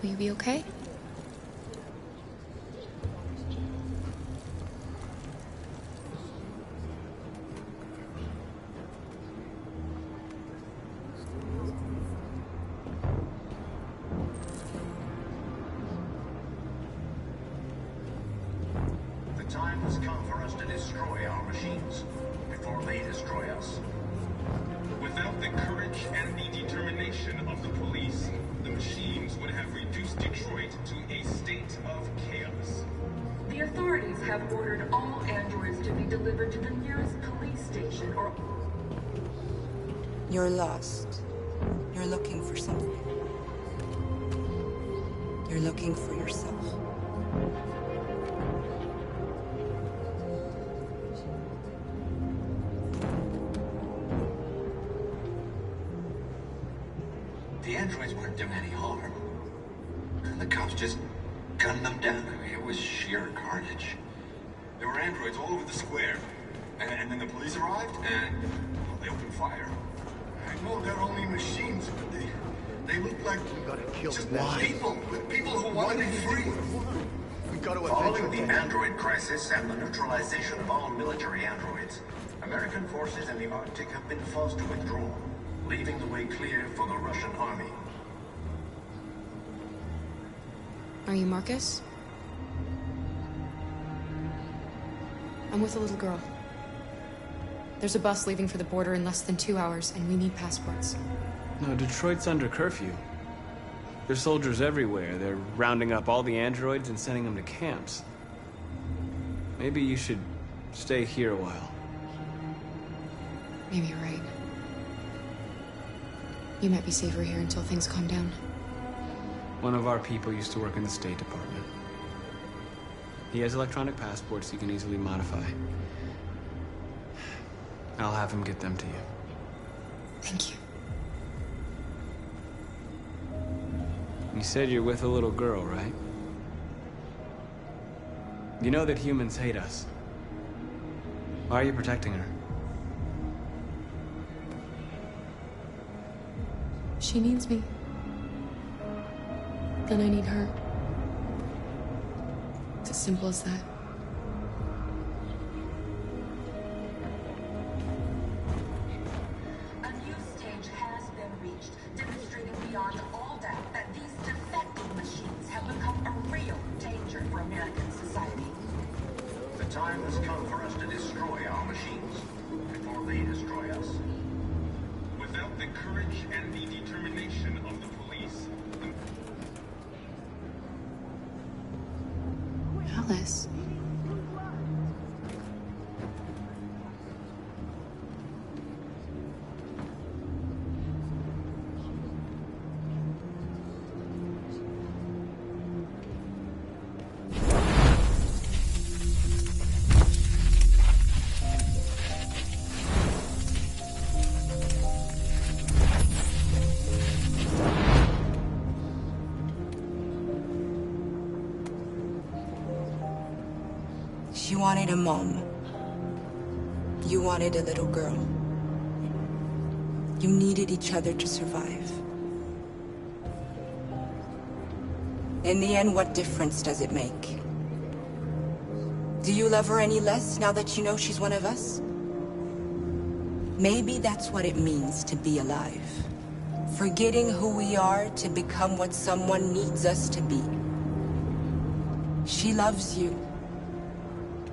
S12: Will you be okay?
S22: The time has come for us to destroy our machines before they destroy us.
S9: Without the courage and the determination of the police, the machines would have reduced Detroit to a state of chaos.
S8: The authorities have ordered all androids to be delivered to the nearest police station or...
S19: You're lost. You're looking for something. You're looking for yourself.
S22: The androids weren't doing any harm. The cops just gunned them down. I mean, it was sheer carnage.
S21: There were androids all over the square. And then the police arrived and they opened fire. I know they're only machines, but they look like just people who want to be free.
S22: We got to Following the android crisis and the neutralization of all military androids, American forces in the Arctic have been forced to withdraw, leaving the way clear for the Russian army.
S12: Are you Marcus? I'm with a little girl. There's a bus leaving for the border in less than 2 hours, and we need passports.
S2: No, Detroit's under curfew. There's soldiers everywhere. They're rounding up all the androids and sending them to camps. Maybe you should stay here a while.
S12: Maybe you're right. You might be safer here until things calm down.
S2: One of our people used to work in the State Department. He has electronic passports you can easily modify. I'll have him get them to you.
S12: Thank you.
S2: You said you're with a little girl, right? You know that humans hate us. Why are you protecting her?
S12: She needs me. And I need her. It's as simple as that.
S8: A new stage has been reached, demonstrating beyond all doubt that these defective machines have become a real danger for American society.
S22: The time has come for us to destroy our machines before they destroy us.
S9: Without the courage and the determination of the police,
S12: Alice.
S19: She wanted a mom. You wanted a little girl. You needed each other to survive. In the end, what difference does it make? Do you love her any less now that you know she's one of us? Maybe that's what it means to be alive. Forgetting who we are to become what someone needs us to be. She loves you.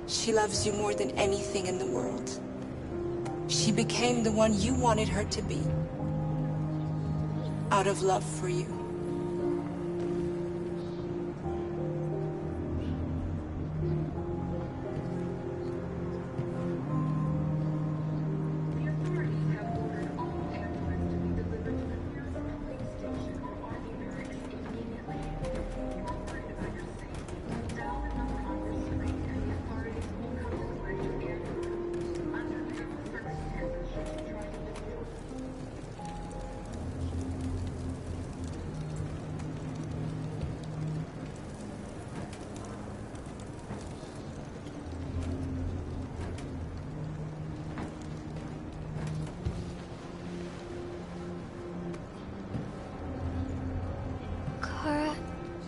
S19: She loves you more than anything in the world. She became the one you wanted her to be. Out of love for you.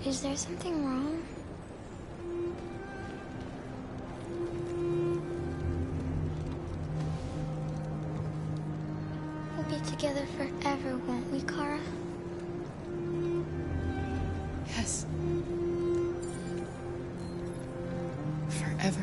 S23: Is there something wrong? We'll be together forever, won't we, Kara?
S19: Yes. Forever.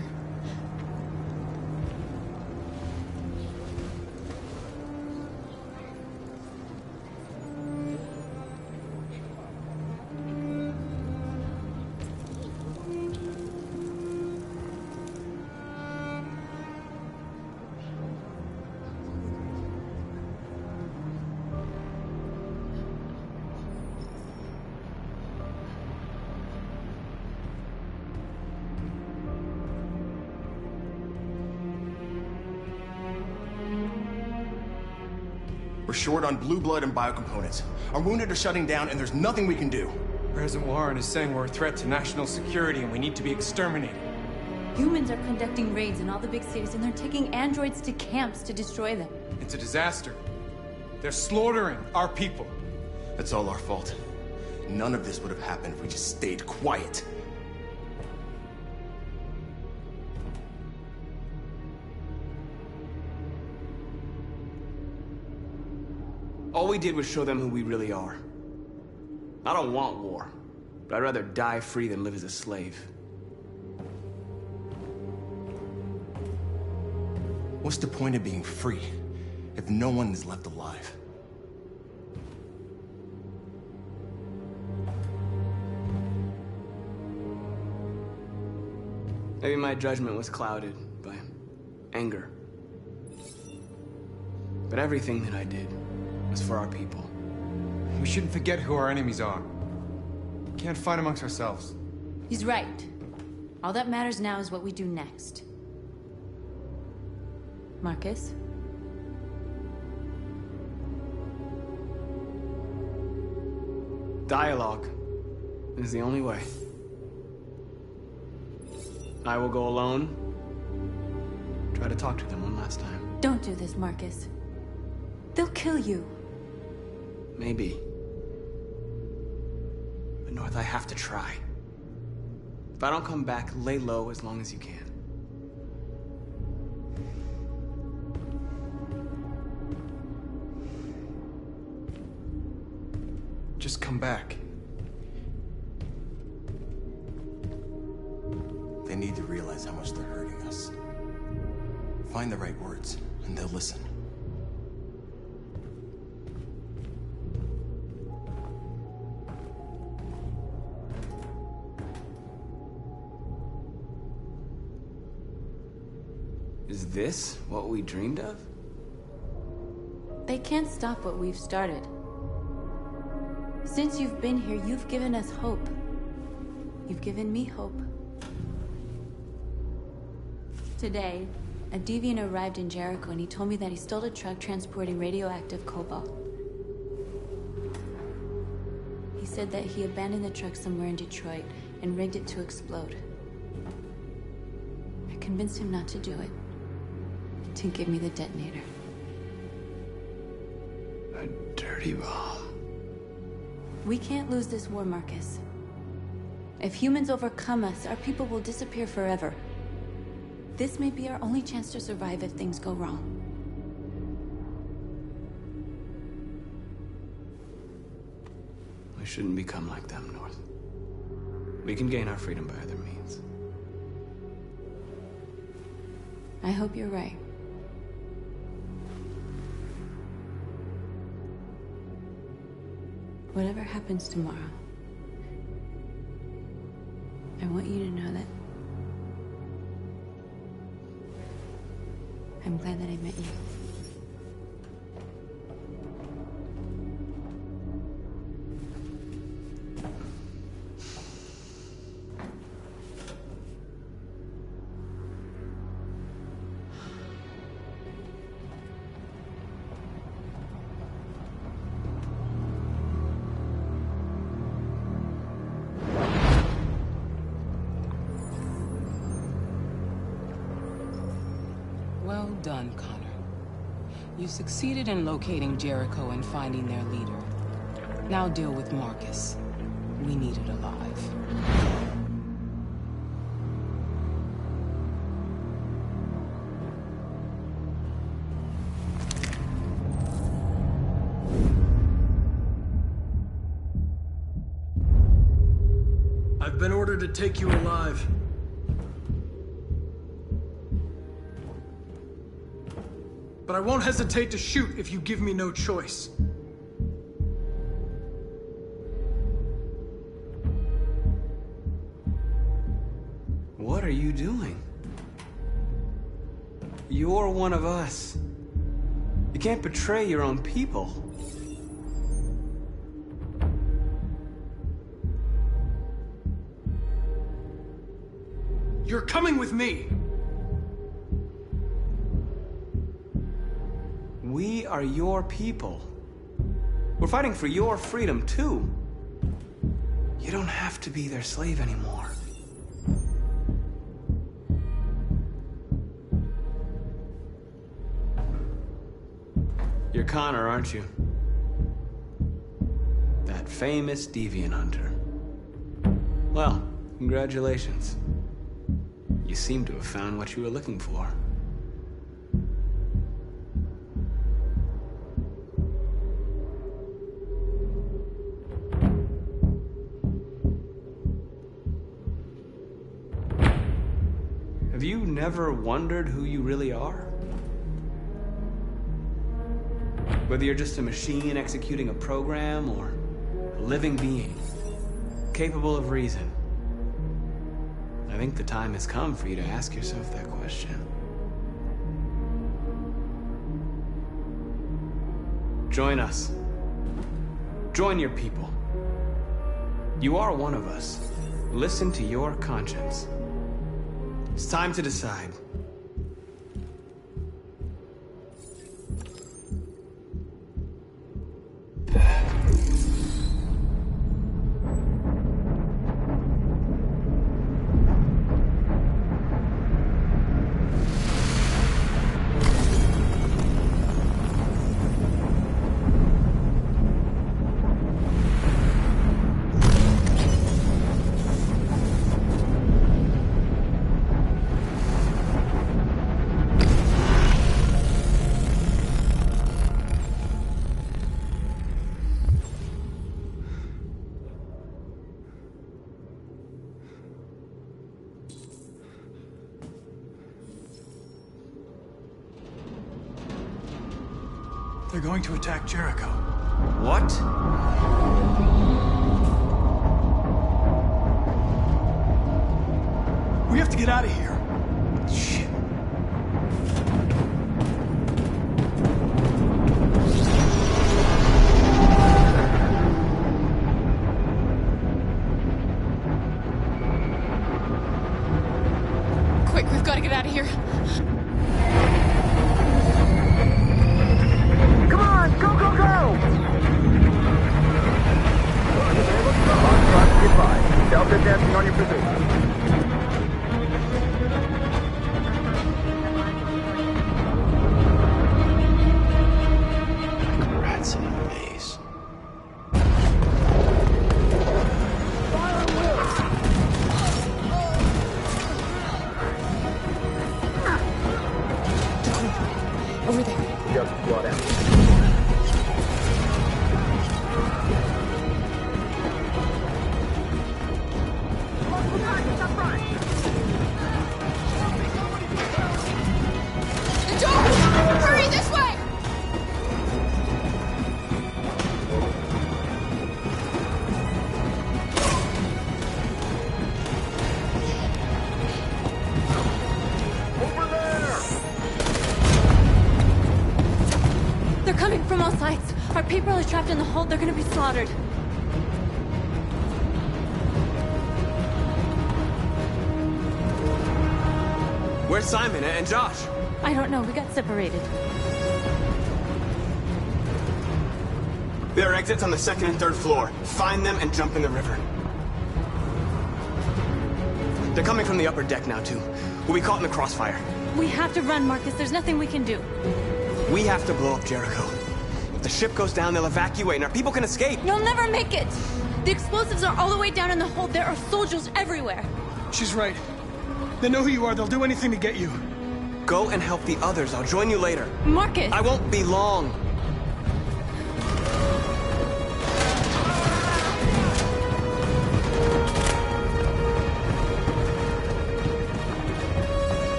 S3: We're short on blue blood and biocomponents. Our wounded are shutting down, and there's nothing we can do.
S18: President Warren is saying we're a threat to national security and we need to be exterminated.
S5: Humans are conducting raids in all the big cities, and they're taking androids to camps to destroy them.
S18: It's a disaster. They're slaughtering our people.
S3: That's all our fault. None of this would have happened if we just stayed quiet.
S2: All we did was show them who we really are. I don't want war, but I'd rather die free than live as a slave.
S3: What's the point of being free if no one is left alive?
S2: Maybe my judgment was clouded by anger. But everything that I did was for our people.
S18: We shouldn't forget who our enemies are. We can't fight amongst ourselves.
S5: He's right. All that matters now is what we do next. Marcus?
S2: Dialogue is the only way. I will go alone. Try to talk to them one last time.
S5: Don't do this, Marcus. They'll kill you.
S2: Maybe. But North, I have to try. If I don't come back, lay low as long as you can.
S18: Just come back.
S3: They need to realize how much they're hurting us. Find the right words, and they'll listen.
S2: Is this what we dreamed of?
S5: They can't stop what we've started. Since you've been here, you've given us hope. You've given me hope. Today, a deviant arrived in Jericho and he told me that he stole a truck transporting radioactive cobalt. He said that he abandoned the truck somewhere in Detroit and rigged it to explode. I convinced him not to do it, to give me the detonator.
S2: A dirty bomb.
S5: We can't lose this war, Marcus. If humans overcome us, our people will disappear forever. This may be our only chance to survive if things go wrong.
S2: shouldn't become like them, North. We can gain our freedom by other means.
S5: I hope you're right. Whatever happens tomorrow, I want you to know that I'm glad that I met you.
S19: Well done, Connor. You succeeded in locating Jericho and finding their leader. Now deal with Marcus. We need it alive.
S11: I've been ordered to take you alive. But I won't hesitate to shoot if you give me no choice.
S2: What are you doing? You're one of us. You can't betray your own people.
S11: You're coming with me.
S2: We are your people. We're fighting for your freedom, too. You don't have to be their slave anymore. You're Connor, aren't you? That famous deviant hunter. Well, congratulations. You seem to have found what you were looking for. Have you never wondered who you really are? Whether you're just a machine executing a program or a living being, capable of reason. I think the time has come for you to ask yourself that question. Join us. Join your people. You are one of us. Listen to your conscience. It's time to decide.
S11: They're going to attack Jericho.
S2: What?
S11: We have to get out of here.
S2: Shit.
S12: Quick, we've got to get out of here.
S17: Come on, go, go, go! On front, goodbye. Delta dancing on your position.
S14: Rats in a maze.
S12: Over there.
S17: Just squad out.
S5: sides. Our people are trapped in the hold. They're gonna be slaughtered.
S2: Where's Simon and Josh?
S5: I don't know. We got separated.
S2: There are exits on the second and third floor. Find them and jump in the river. They're coming from the upper deck now, too. We'll be caught in the crossfire.
S5: We have to run, Marcus. There's nothing we can do.
S2: We have to blow up Jericho. If the ship goes down, they'll evacuate and our people can escape.
S5: You'll never make it! The explosives are all the way down in the hold. There are soldiers everywhere.
S11: She's right. They know who you are. They'll do anything to get you.
S2: Go and help the others. I'll join you later.
S5: Marcus!
S2: I won't be long.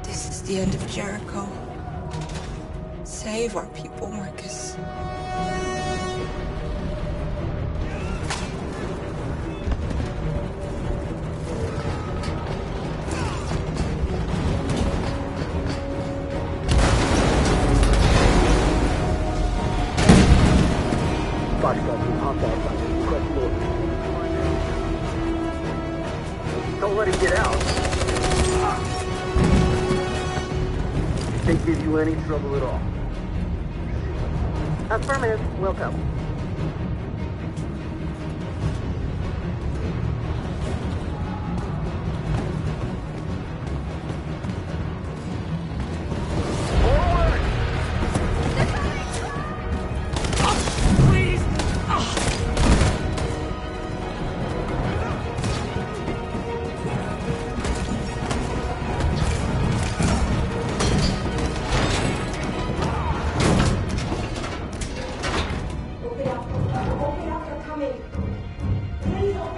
S19: This is the end of Jericho. Save our people, Marcus.
S17: Don't let him get out. They give you any trouble at all? Affirmative. Welcome.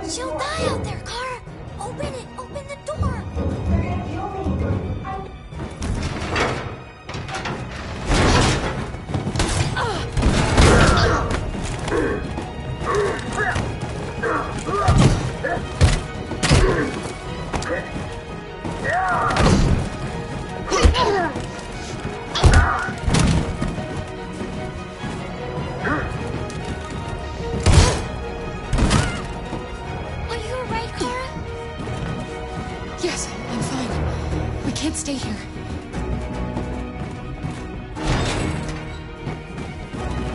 S23: She'll die out there, Kara! Open it! Open the door! They're gonna kill me!
S12: Yes, I'm fine. We can't stay here.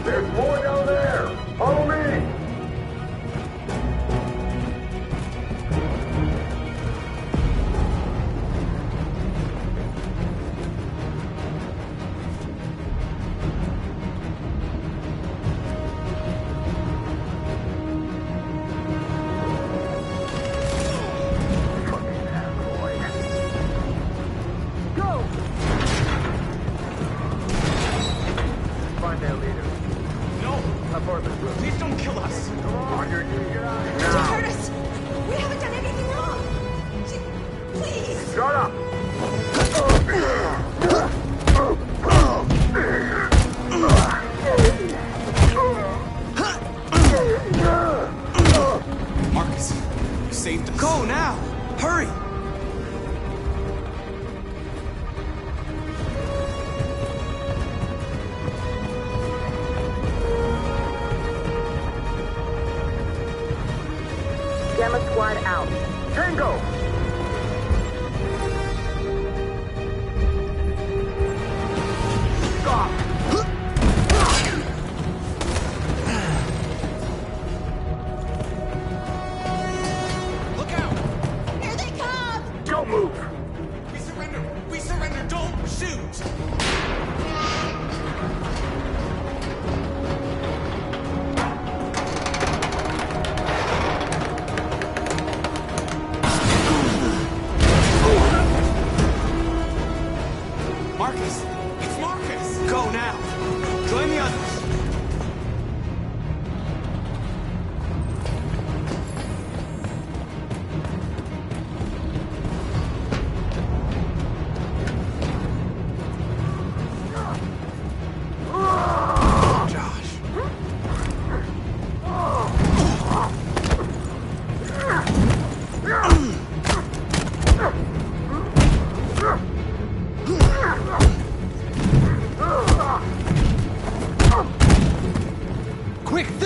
S17: There's more down there! Follow me! Find their leader.
S9: No!
S17: Apartment room.
S9: Please don't kill us!
S17: Come on, you're get out of here
S16: She
S17: now.
S16: hurt us! We haven't done anything wrong! Please!
S17: Shut up!
S2: Marcus, you saved us. Go now! Hurry!
S17: Gamma squad out. Tango! Stop!
S9: Look out!
S16: Here they come!
S17: Don't move!
S9: We surrender! We surrender! Don't shoot!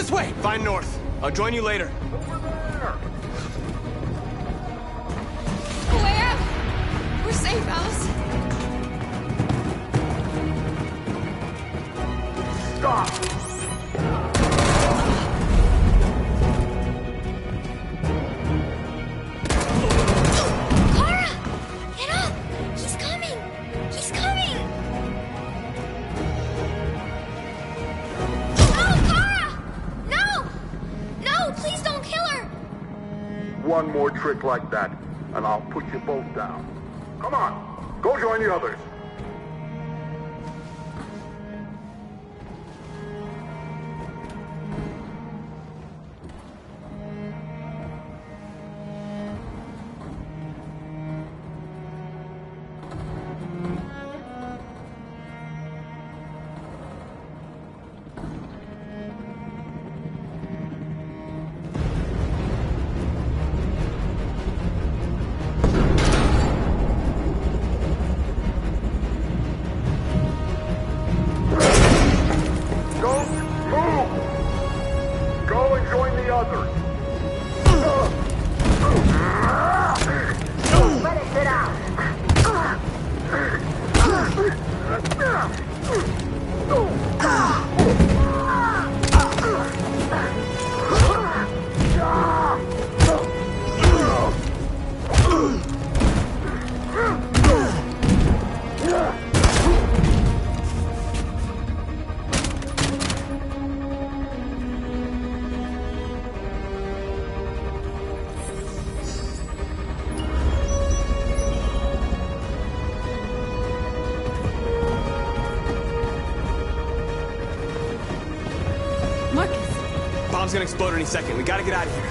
S3: this way!
S2: Find north. I'll join you later.
S12: A way out! We're safe, Alice.
S17: Stop!
S23: Kara! Get up! He's coming! He's coming! No, Kara! No! No, please don't kill her!
S17: One more trick like that, and I'll put you both down. Come on, go join the others.
S2: Bomb's gonna explode any second. We gotta get out of here.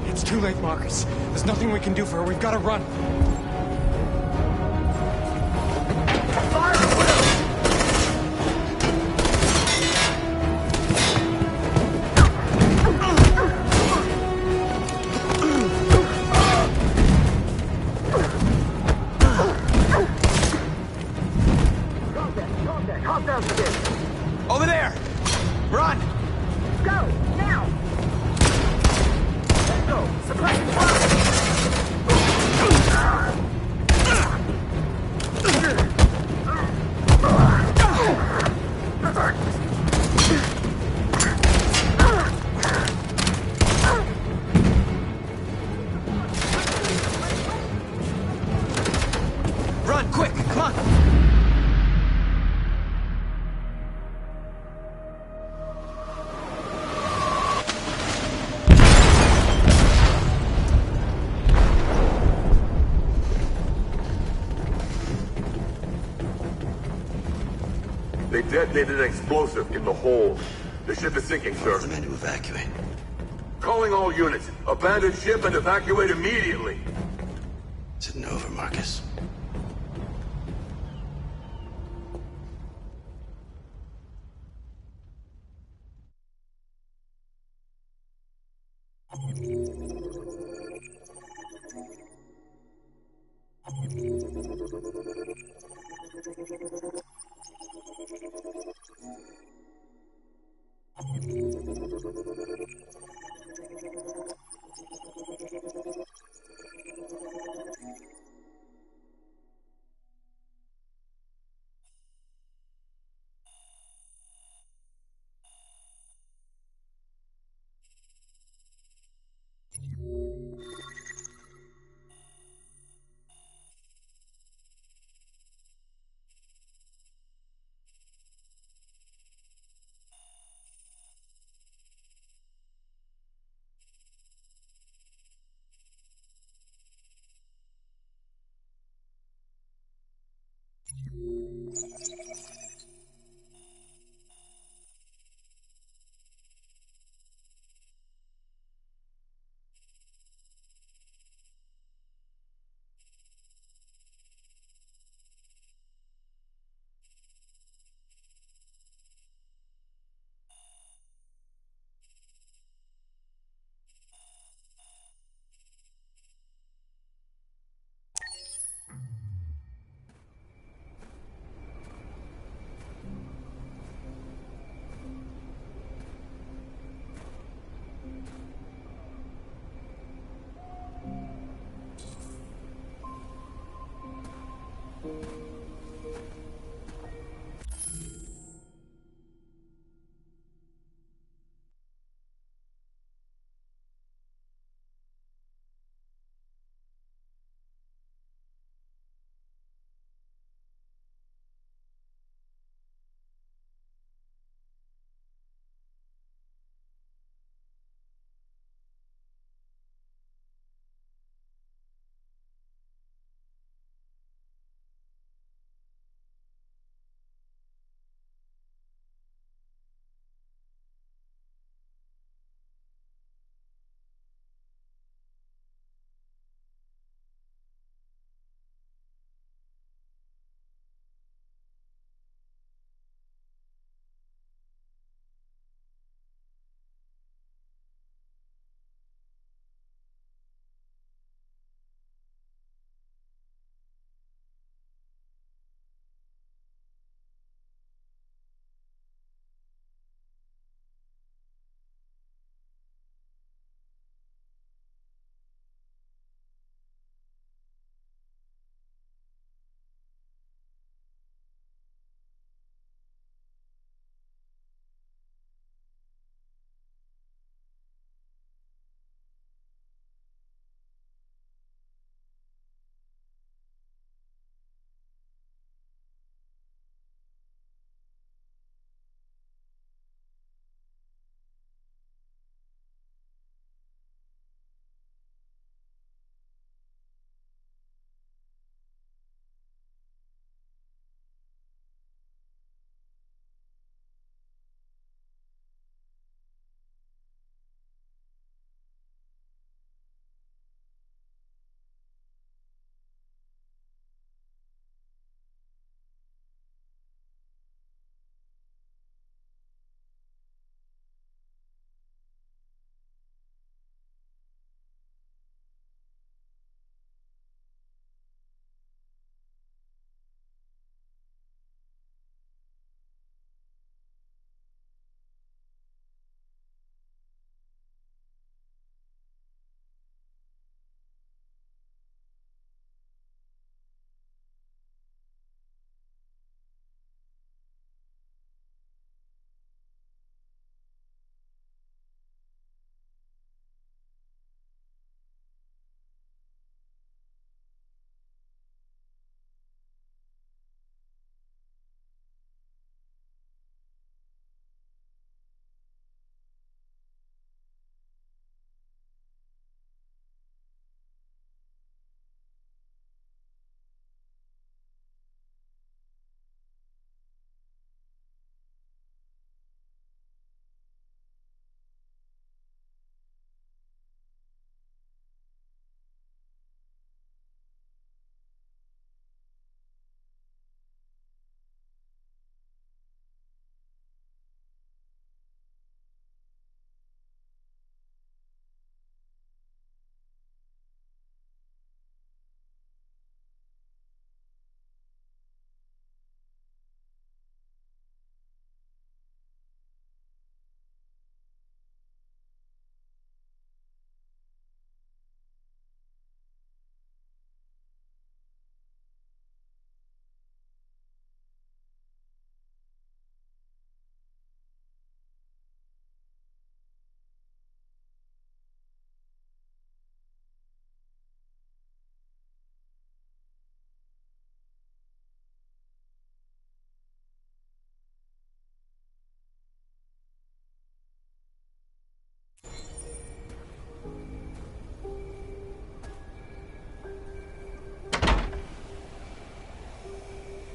S18: It's too late, Marcus. There's nothing we can do for her. We've got to run.
S2: Over there! Run!
S16: Go, now! Let's go! Suppressing
S2: Run, quick! Come on!
S17: They detonated an explosive in the hold. The ship is sinking, sir.
S14: The men to evacuate.
S17: Calling all units. Abandon ship and evacuate immediately.
S14: Is it over, Marcus?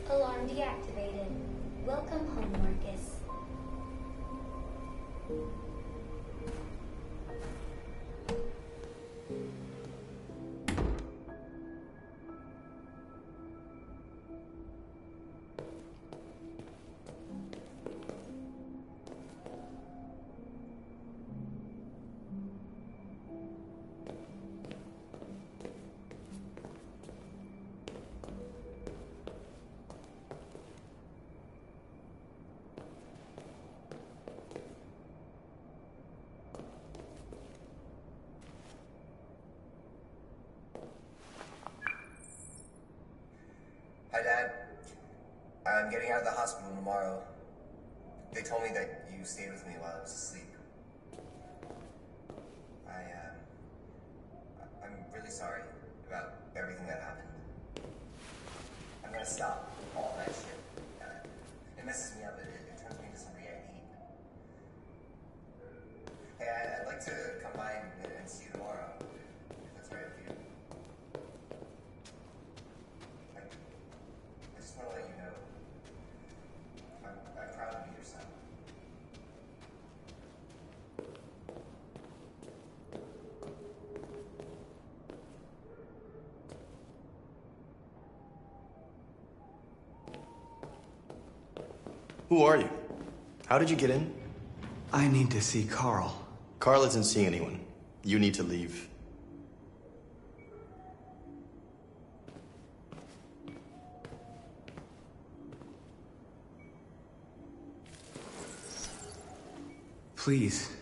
S23: Alarm deactivated. Welcome home, Marcus.
S1: Hi, Dad. I'm getting out of the hospital tomorrow. They told me that you stayed with me while I was asleep. I'm really sorry about everything that happened. I'm gonna stop all that shit. It messes me up. It turns me into somebody I hate. Hey, I'd like to come by and see you tomorrow, if that's all right with you. I just want to let you know, I'm proud to be your son.
S14: Who are you? How did you get in?
S2: I need to see Carl.
S14: Carl isn't seeing anyone. You need to leave.
S2: Please.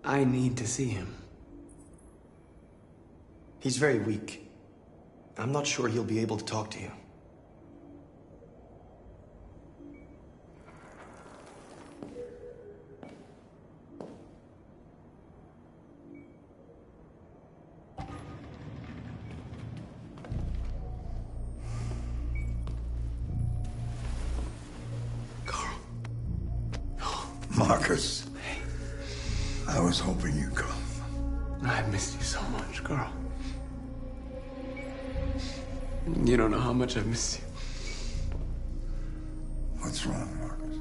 S2: I need to see him.
S14: He's very weak. I'm not sure he'll be able to talk to you.
S4: Marcus, I was hoping you'd come.
S2: I missed you so much, Carl. You don't know how much I've missed you.
S4: What's wrong, Marcus?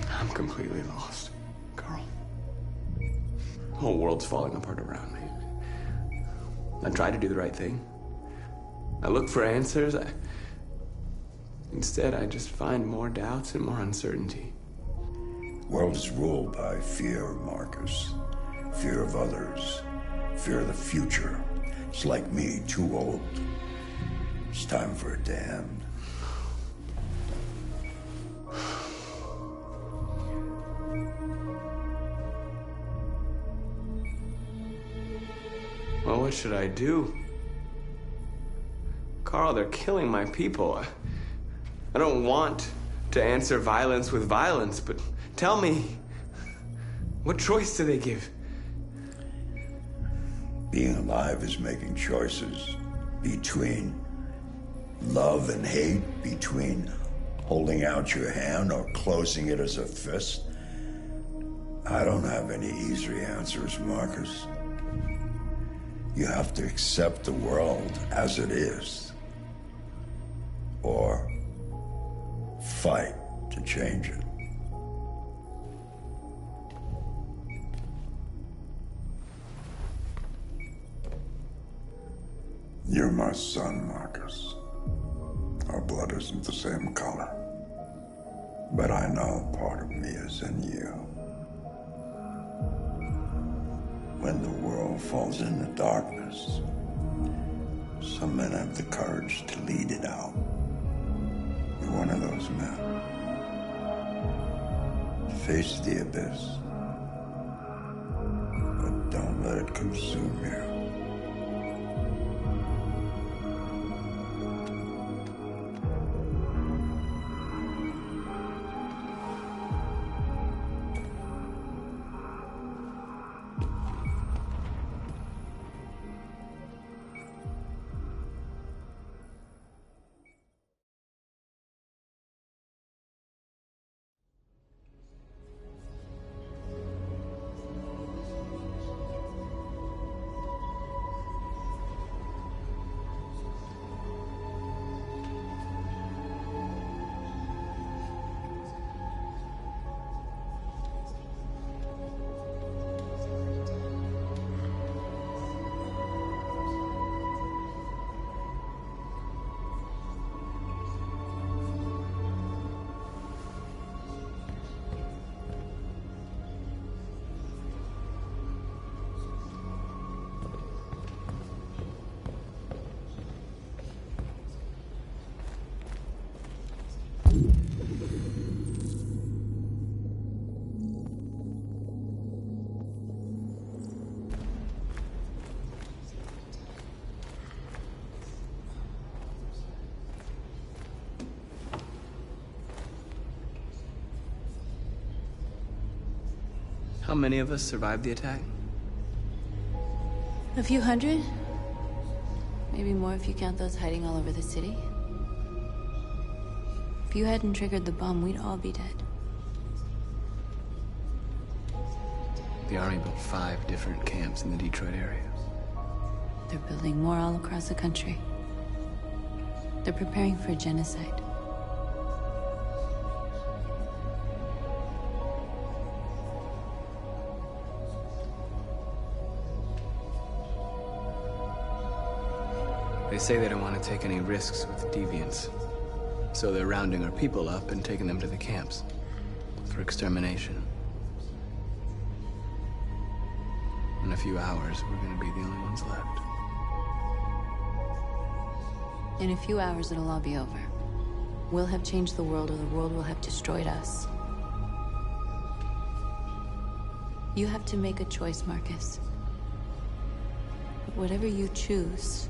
S2: I'm completely lost, Carl. The whole world's falling apart around me. I try to do the right thing. I look for answers. Instead, I just find more doubts and more uncertainty.
S4: World is ruled by fear, Marcus. Fear of others. Fear of the future. It's like me, too old. It's time for a damned.
S2: Well, what should I do? Carl, they're killing my people. I don't want to answer violence with violence, but tell me, what choice do they give?
S4: Being alive is making choices between love and hate, between holding out your hand or closing it as a fist. I don't have any easy answers, Marcus. You have to accept the world as it is. Or fight to change it. You're my son, Marcus. Our blood isn't the same color. But I know part of me is in you. When the world falls into darkness, some men have the courage to lead it out. You're one of those men. Face the abyss, but don't let it consume you.
S2: How many of us survived the attack?
S5: A few hundred? Maybe more if you count those hiding all over the city. If you hadn't triggered the bomb, we'd all be dead.
S2: The Army built 5 different camps in the Detroit area.
S5: They're building more all across the country. They're preparing for genocide.
S2: They say they don't want to take any risks with deviants. So they're rounding our people up and taking them to the camps for extermination. In a few hours, we're gonna be the only ones left.
S5: In a few hours, it'll all be over. We'll have changed the world, or the world will have destroyed us. You have to make a choice, Marcus. But whatever you choose,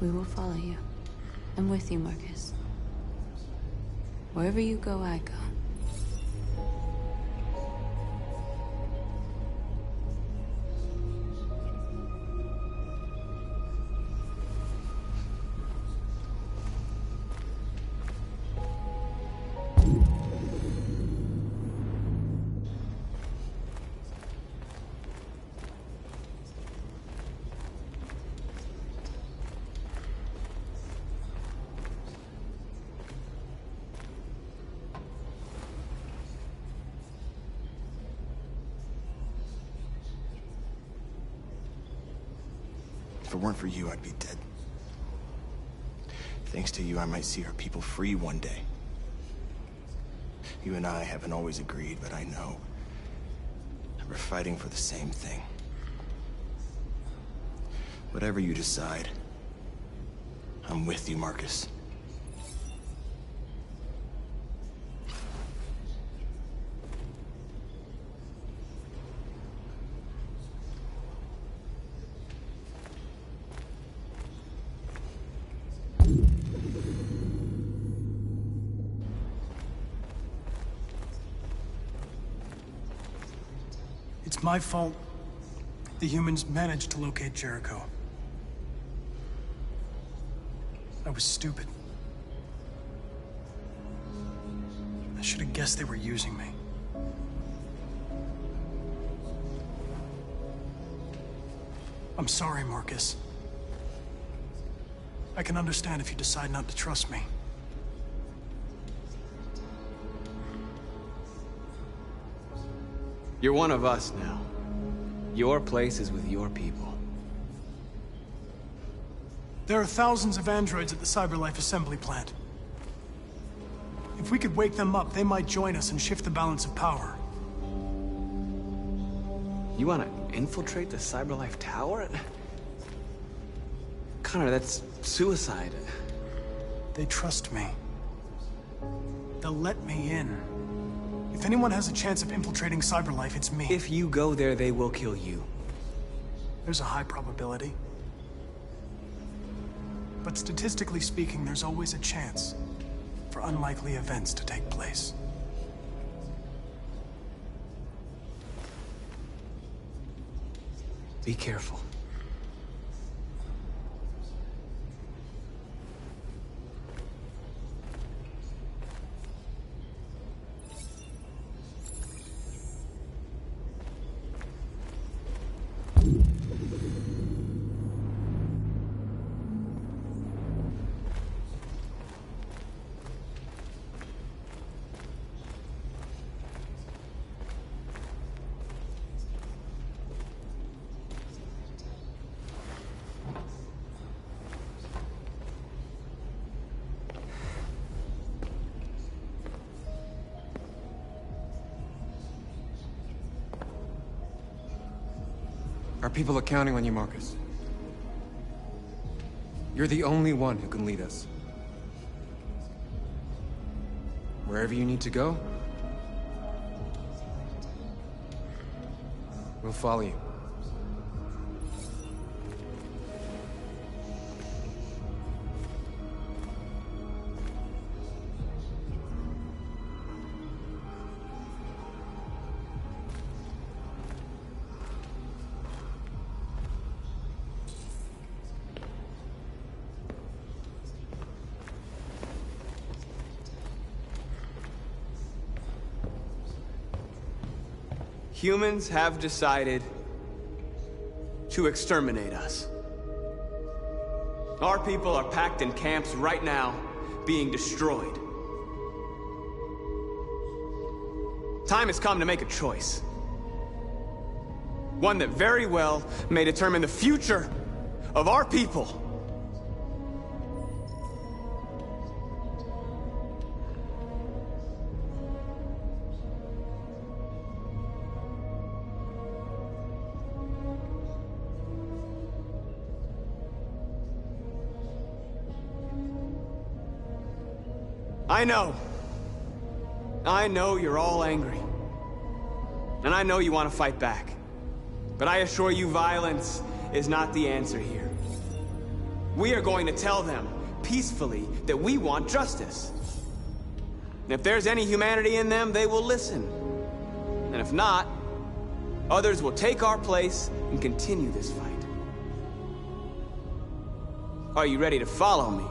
S5: we will follow you. I'm with you, Marcus. Wherever you go, I go.
S3: If it weren't for you, I'd be dead. Thanks to you, I might see our people free one day. You and I haven't always agreed, but I know that we're fighting for the same thing. Whatever you decide, I'm with you, Marcus.
S11: It's my fault the humans managed to locate Jericho. I was stupid. I should have guessed they were using me. I'm sorry, Marcus. I can understand if you decide not to trust me.
S2: You're one of us now. Your place is with your people.
S11: There are thousands of androids at the CyberLife assembly plant. If we could wake them up, they might join us and shift the balance of power.
S2: You want to infiltrate the CyberLife tower? Connor, that's suicide.
S11: They trust me. They'll let me in. If anyone has a chance of infiltrating CyberLife, it's me.
S2: If you go there, they will kill you.
S11: There's a high probability. But statistically speaking, there's always a chance for unlikely events to take place.
S2: Be careful.
S18: Our people are counting on you, Marcus. You're the only one who can lead us. Wherever you need to go, we'll follow you.
S2: Humans have decided to exterminate us. Our people are packed in camps right now, being destroyed. Time has come to make a choice. One that very well may determine the future of our people. I know you're all angry. And I know you want to fight back. But I assure you, violence is not the answer here. We are going to tell them, peacefully, that we want justice. And if there's any humanity in them, they will listen. And if not, others will take our place and continue this fight. Are you ready to follow me?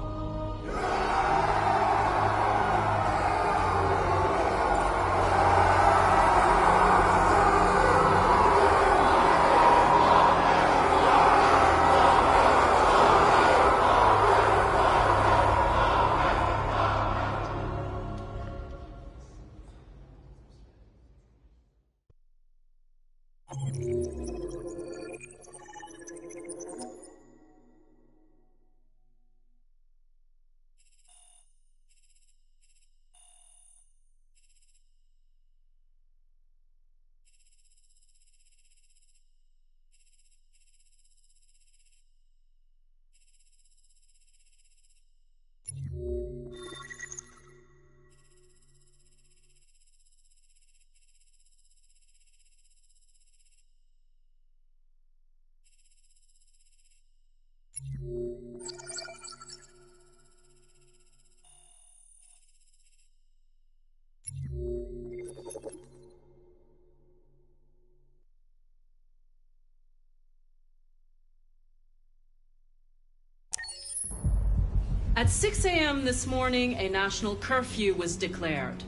S6: At 6 a.m. this morning, a national curfew was declared.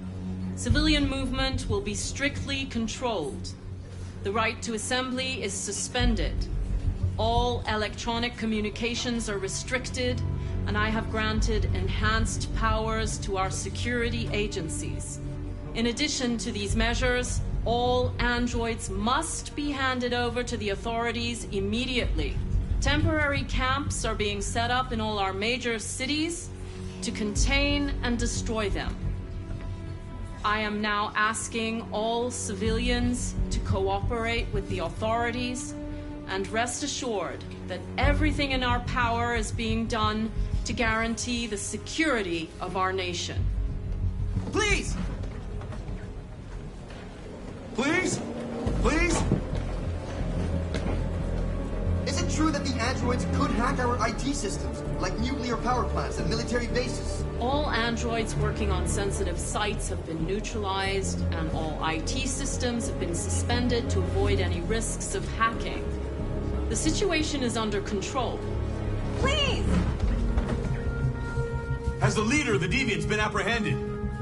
S6: Civilian movement will be strictly controlled. The right to assembly is suspended. All electronic communications are restricted, and I have granted enhanced powers to our security agencies. In addition to these measures, all androids must be handed over to the authorities immediately. Temporary camps are being set up in all our major cities to contain and destroy them. I am now asking all civilians to cooperate with the authorities and rest assured that everything in our power is being done to guarantee the security of our nation.
S3: Please! Please? Please?
S7: Is it true that the androids could hack our IT systems, like nuclear power plants and military bases?
S6: All androids working on sensitive sites have been neutralized, and all IT systems have been suspended to avoid any risks of hacking. The situation is under control.
S16: Please!
S3: Has the leader of the Deviants been apprehended?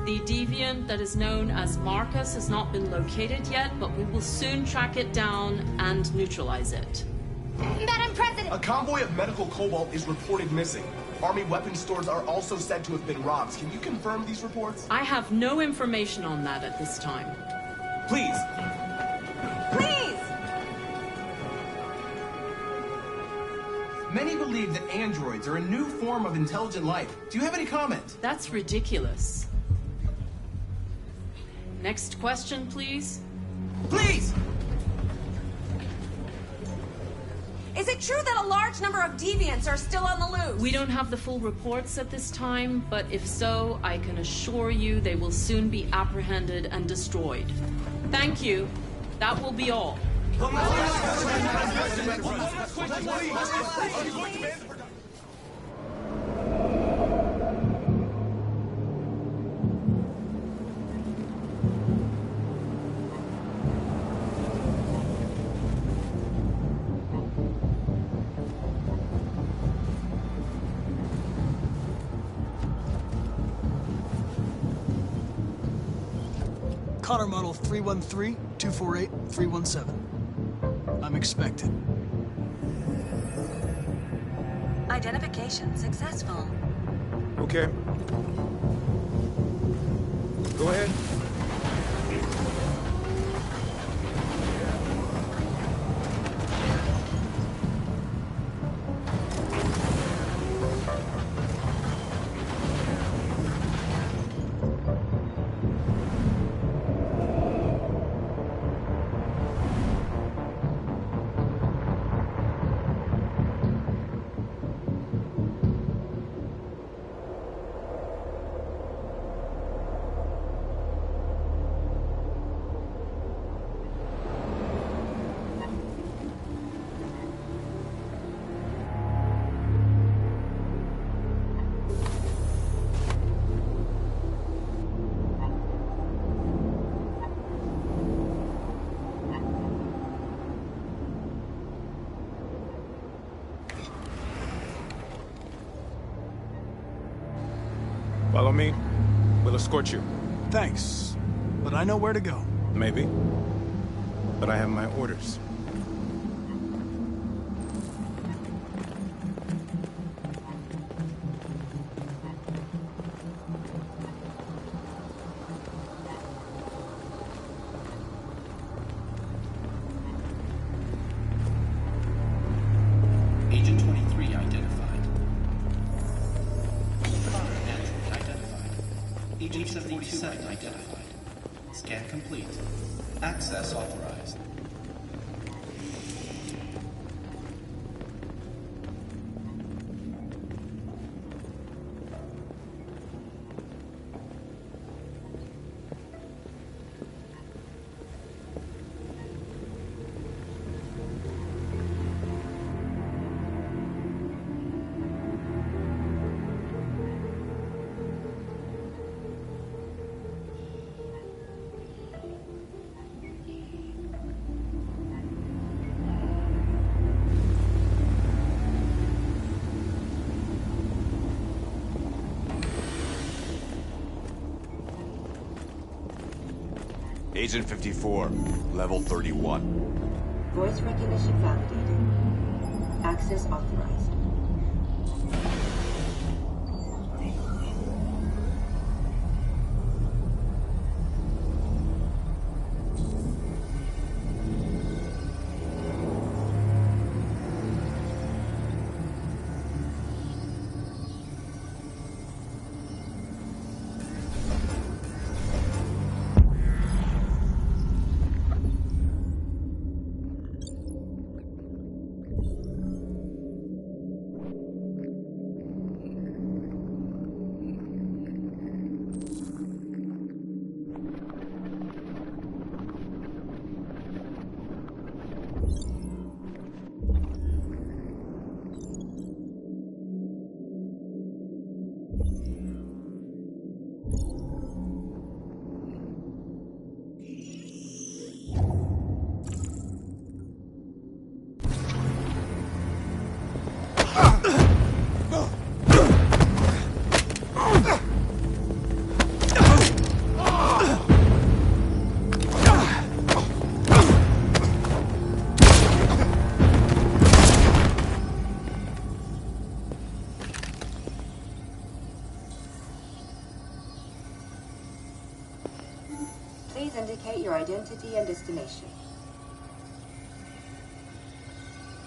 S6: The deviant that is known as Marcus has not been located yet, but we will soon track it down and neutralize it.
S16: Madam President!
S3: A convoy of medical cobalt is reported missing. Army weapons stores are also said to have been robbed. Can you confirm these reports?
S6: I have no information on that at this time.
S3: Please!
S16: Please!
S3: Many believe that androids are a new form of intelligent life. Do you have any comment?
S6: That's ridiculous. Next question, please.
S3: Please!
S16: Is it true that a large number of deviants are still on the loose?
S6: We don't have the full reports at this time, but if so, I can assure you they will soon be apprehended and destroyed. Thank you. That will be all.
S11: Connor model 313, 248-317. I'm expected.
S10: Identification successful.
S18: Okay. Go ahead. Follow me. We'll escort you.
S11: Thanks, but I know where to go.
S18: Maybe. But I have my orders.
S14: Agent 23 identified. Connor Android identified. Agent 77 identified. Scan complete. Access authorized.
S15: Agent 54, level 31.
S10: Voice recognition validated. Access authorized. Please indicate your identity and destination.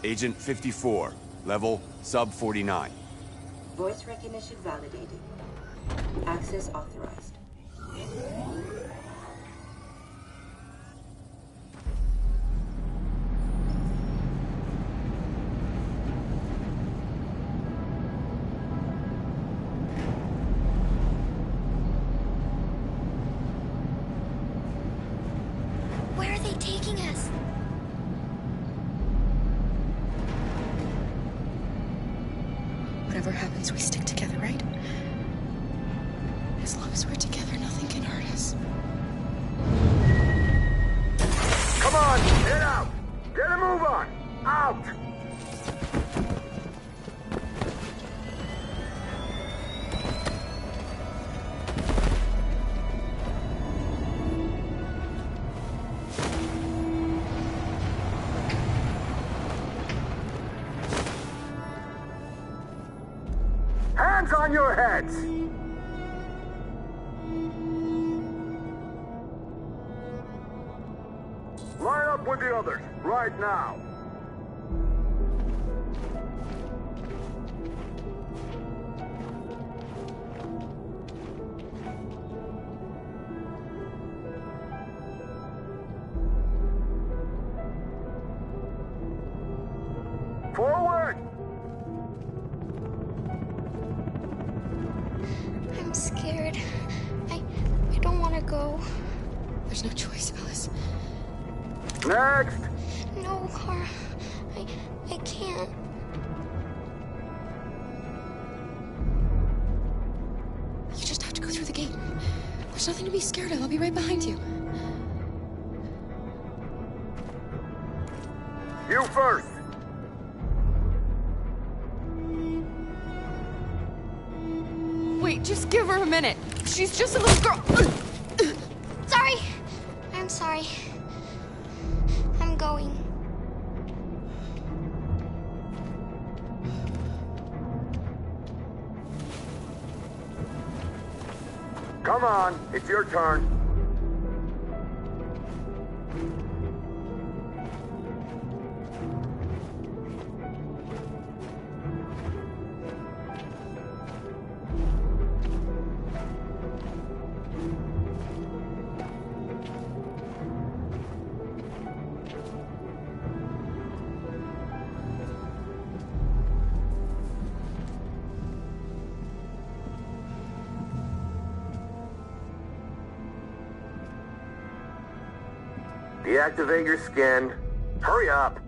S15: Agent 54, level sub 49.
S10: Voice recognition validated. Access authorized.
S23: Where are they taking us?
S12: Whatever happens, we stick together, right? As long as we're together, nothing can hurt us.
S17: Come on, get out! Get a move on! Out! Hands on your heads! Line up with the others, right now. Forward!
S23: I'm scared. I don't want to go.
S12: There's no choice, Alice.
S17: Next!
S23: No, Kara. I can't.
S12: You just have to go through the gate. There's nothing to be scared of. I'll be right behind you.
S17: You first!
S12: Wait, just give her a minute. She's just a little girl.
S23: Sorry. I'm sorry. I'm going.
S17: Come on, it's your turn. Deactivate your skin. Hurry up.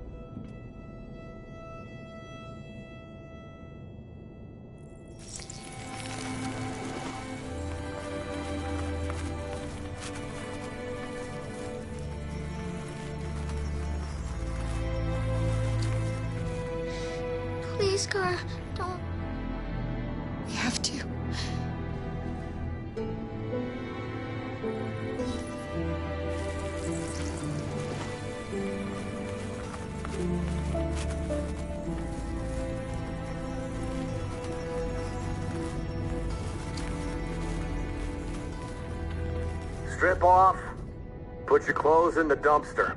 S23: Please, Kara, don't.
S12: We have to.
S17: Strip off. Put your clothes in the dumpster.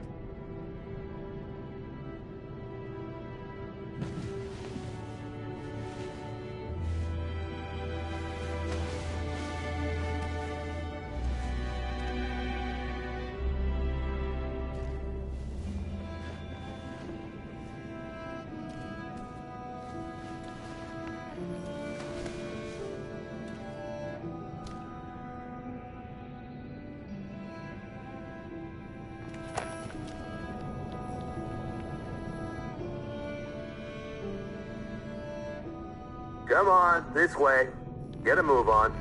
S17: Come on, this way. Get a move on.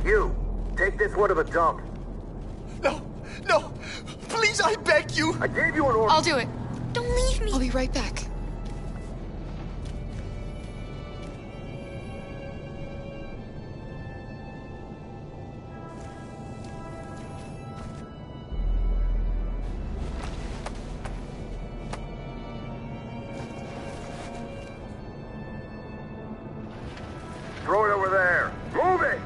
S17: You, take this one to the dump.
S7: No, no, please, I beg you.
S17: I gave you an order.
S12: I'll do it.
S23: Don't leave me.
S12: I'll be right back.
S17: Throw it over there. Move it!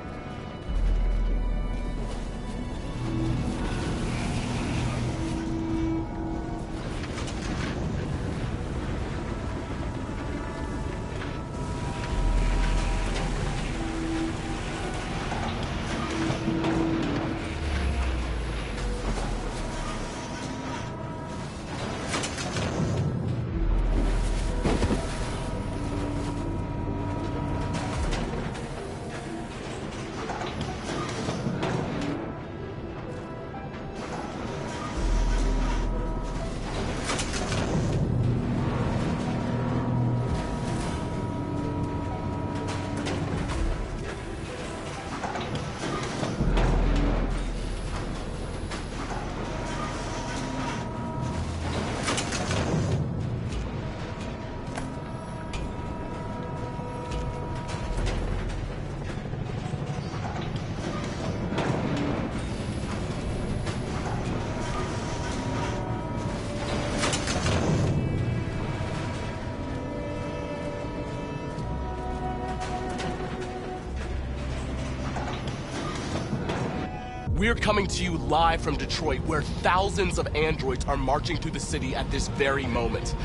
S13: We're coming to you live from Detroit, where thousands of androids are marching through the city at this very moment.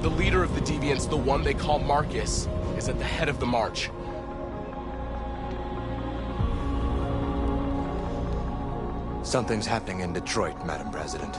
S13: The leader of the deviants, the one they call Marcus, is at the head of the march.
S20: Something's happening in Detroit, Madam President.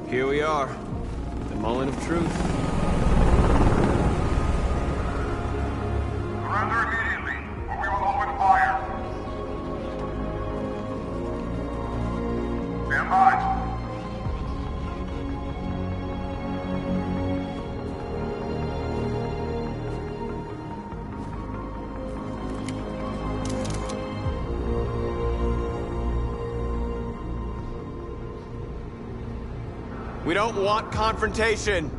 S2: Here we are, the moment of truth.
S9: Surrender immediately, or we will open fire. Stand by.
S2: We don't want confrontation.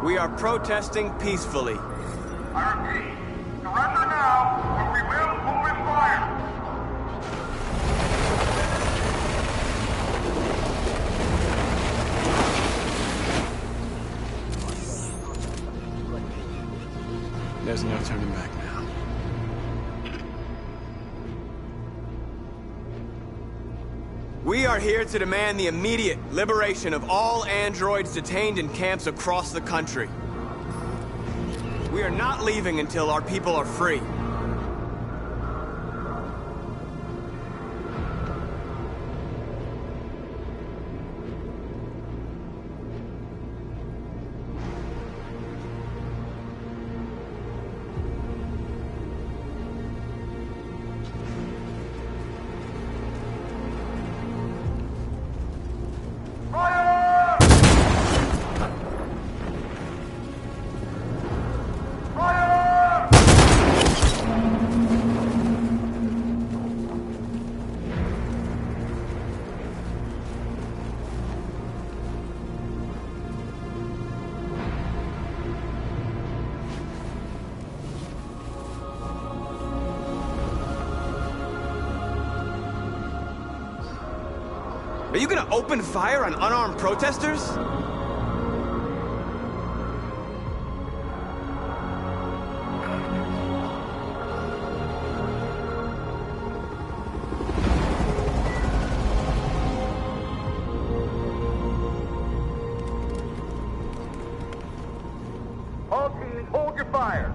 S2: We are protesting peacefully.
S9: I repeat, surrender now, or we will open fire.
S2: There's no turning back now. We are here to demand the immediate liberation of all androids detained in camps across the country. We are not leaving until our people are free. Are you gonna open fire on unarmed protesters?
S9: All teams, hold your fire.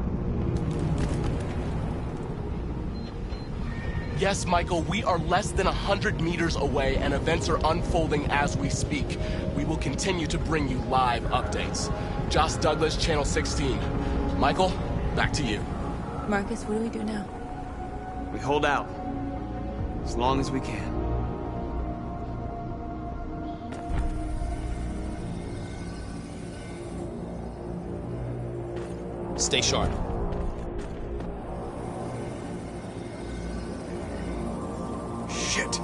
S13: Yes, Michael, we are less than 100 meters away, and events are unfolding as we speak. We will continue to bring you live updates. Josh Douglas, Channel 16. Michael, back to you.
S5: Marcus, what do we do now?
S2: We hold out. As long as we can.
S13: Stay sharp.
S3: Shit.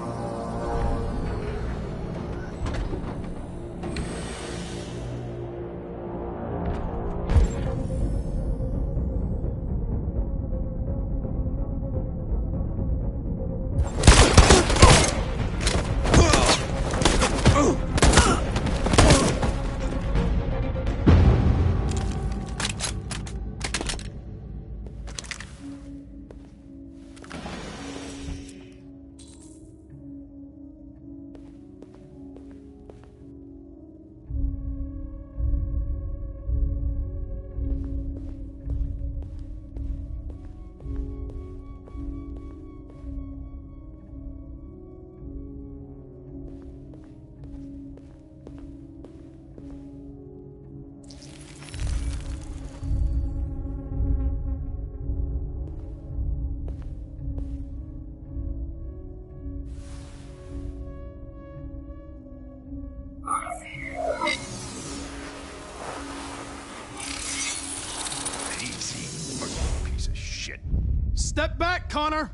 S11: Step back, Connor.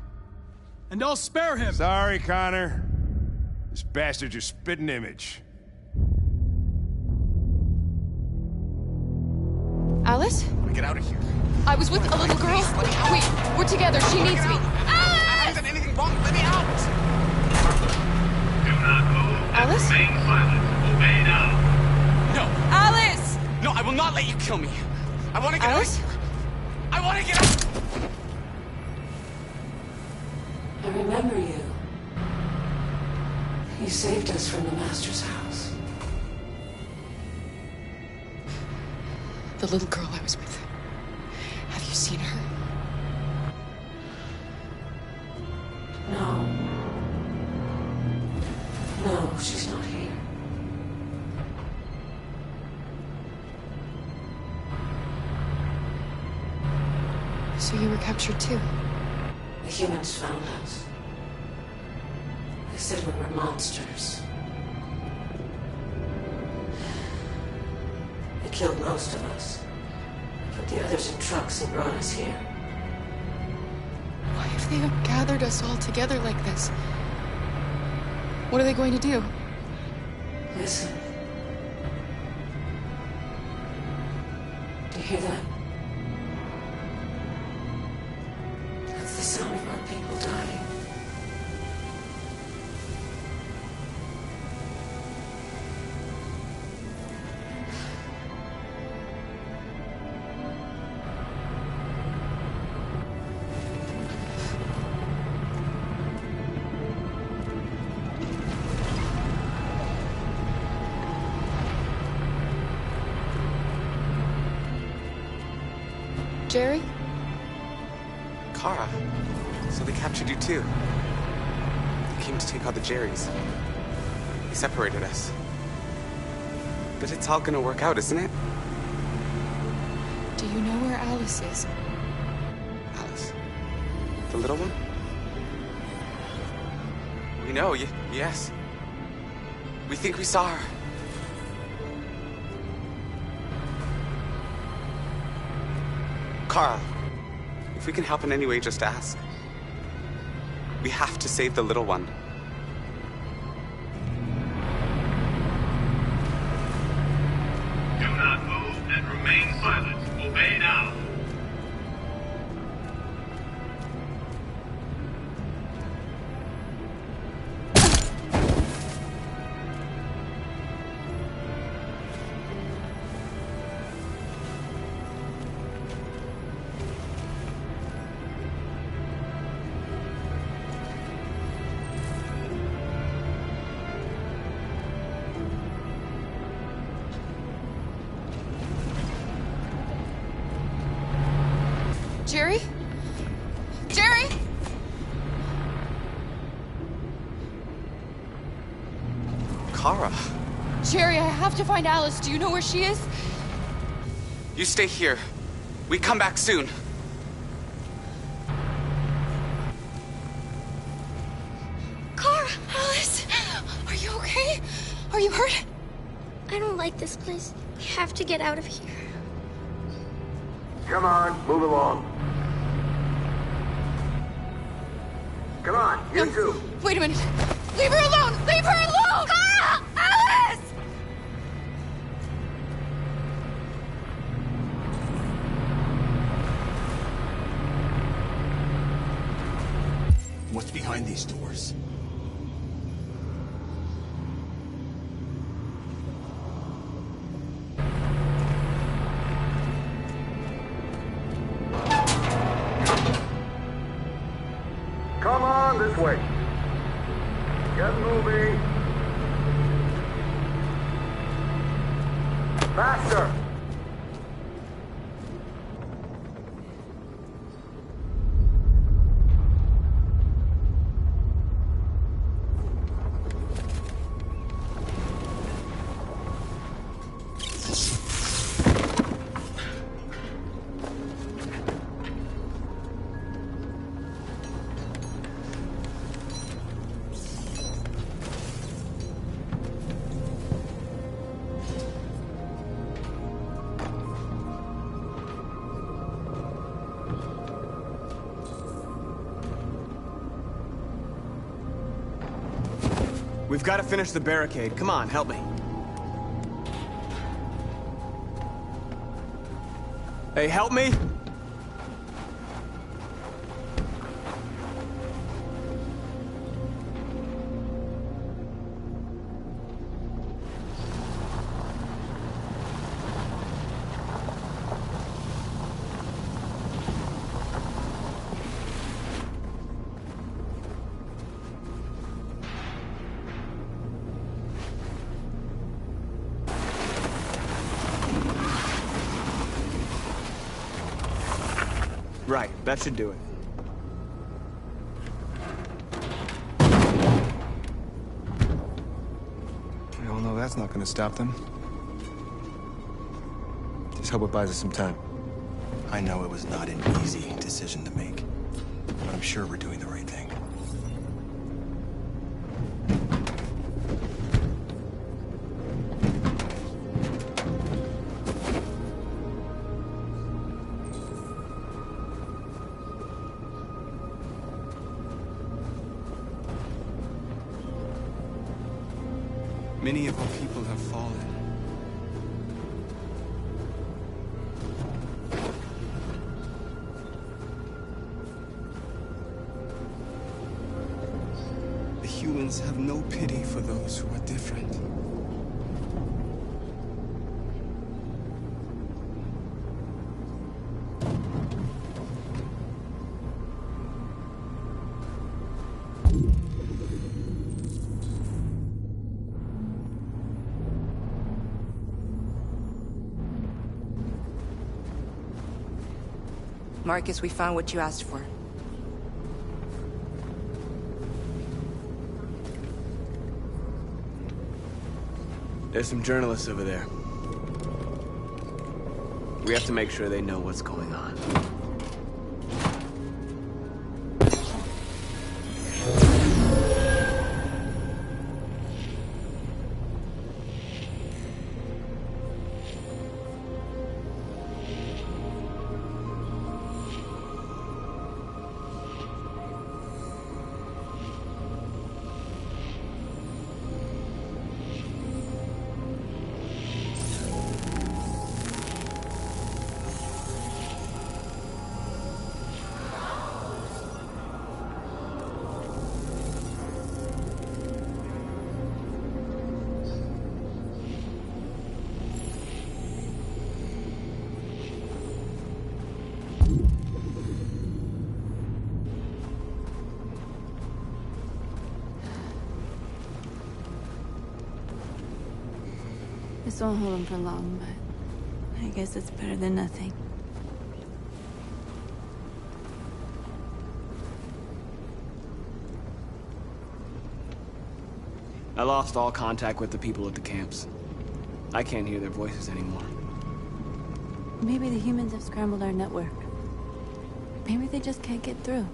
S11: And I'll spare him.
S8: Sorry, Connor. This bastard's your spitting image.
S12: Alice?
S13: Get out of here.
S12: I was with a little girl. Wait, we're together. She needs me.
S13: I haven't done anything wrong. Let me out.
S17: Do not move.
S12: Alice?
S17: Remain silent. Obey now.
S13: No.
S12: Alice!
S2: No, I will not let you kill me. I want to get
S12: Alice?
S2: out of here. I want to get out.
S21: I remember you. You saved us from the Master's house.
S12: The little girl I was with. Have you seen her?
S21: No. No, she's not here.
S12: So you were captured too?
S21: The humans found us. They said we were monsters. They killed most of us. Put the others in trucks and brought us here.
S12: Why have they gathered us all together like this? What are they going to do?
S21: Listen. Do you hear that? That's the sound of our people dying.
S12: Jerry?
S2: Kara, so they captured you too. They came to take out the Jerrys. They separated us. But it's all gonna work out, isn't it?
S12: Do you know where Alice is?
S2: Alice? The little one? We know, yes. We think we saw her. Kara, if we can help in any way, just ask. We have to save the little one.
S17: Do not move and remain silent. Obey now.
S12: Jerry? Jerry?
S2: Kara,
S12: Jerry, I have to find Alice. Do you know where she is?
S2: you stay here. We come back soon.
S12: Kara! Alice! Are you okay? Are you hurt?
S23: I don't like this place. We have to get out of here.
S17: Come on, move along. Come on, you two.
S12: Wait a minute. Leave her alone! Leave her alone! Kara! Alice!
S3: What's behind these doors?
S17: Come on, this way. Get moving. Faster.
S2: We've got to finish the barricade. Come on, help me. Hey, help me! Right, that should do it.
S3: We all know that's not gonna stop them. Just hope it buys us some time. I know it was not an easy decision to make, but I'm sure we're doing the right thing.
S2: Many of our people have fallen. The humans have no pity for those who are different.
S1: Marcus, we found what you asked for.
S2: There's some journalists over there. We have to make sure they know what's going on.
S5: This won't hold him for long, but I guess it's better than nothing.
S2: I lost all contact with the people at the camps. I can't hear their voices anymore.
S5: Maybe the humans have scrambled our network. Maybe they just can't get through.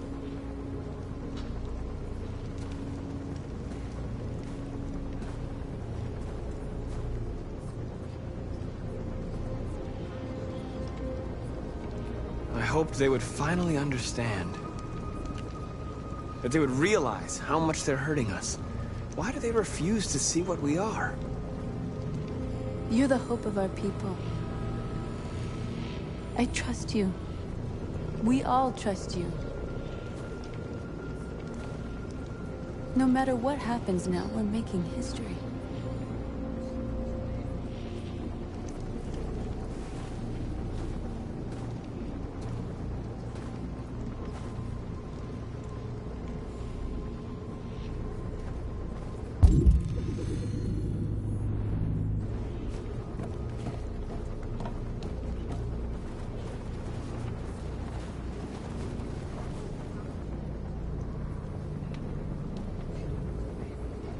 S2: I hoped they would finally understand. That they would realize how much they're hurting us. Why do they refuse to see what we are?
S5: You're the hope of our people. I trust you. We all trust you. No matter what happens now, we're making history.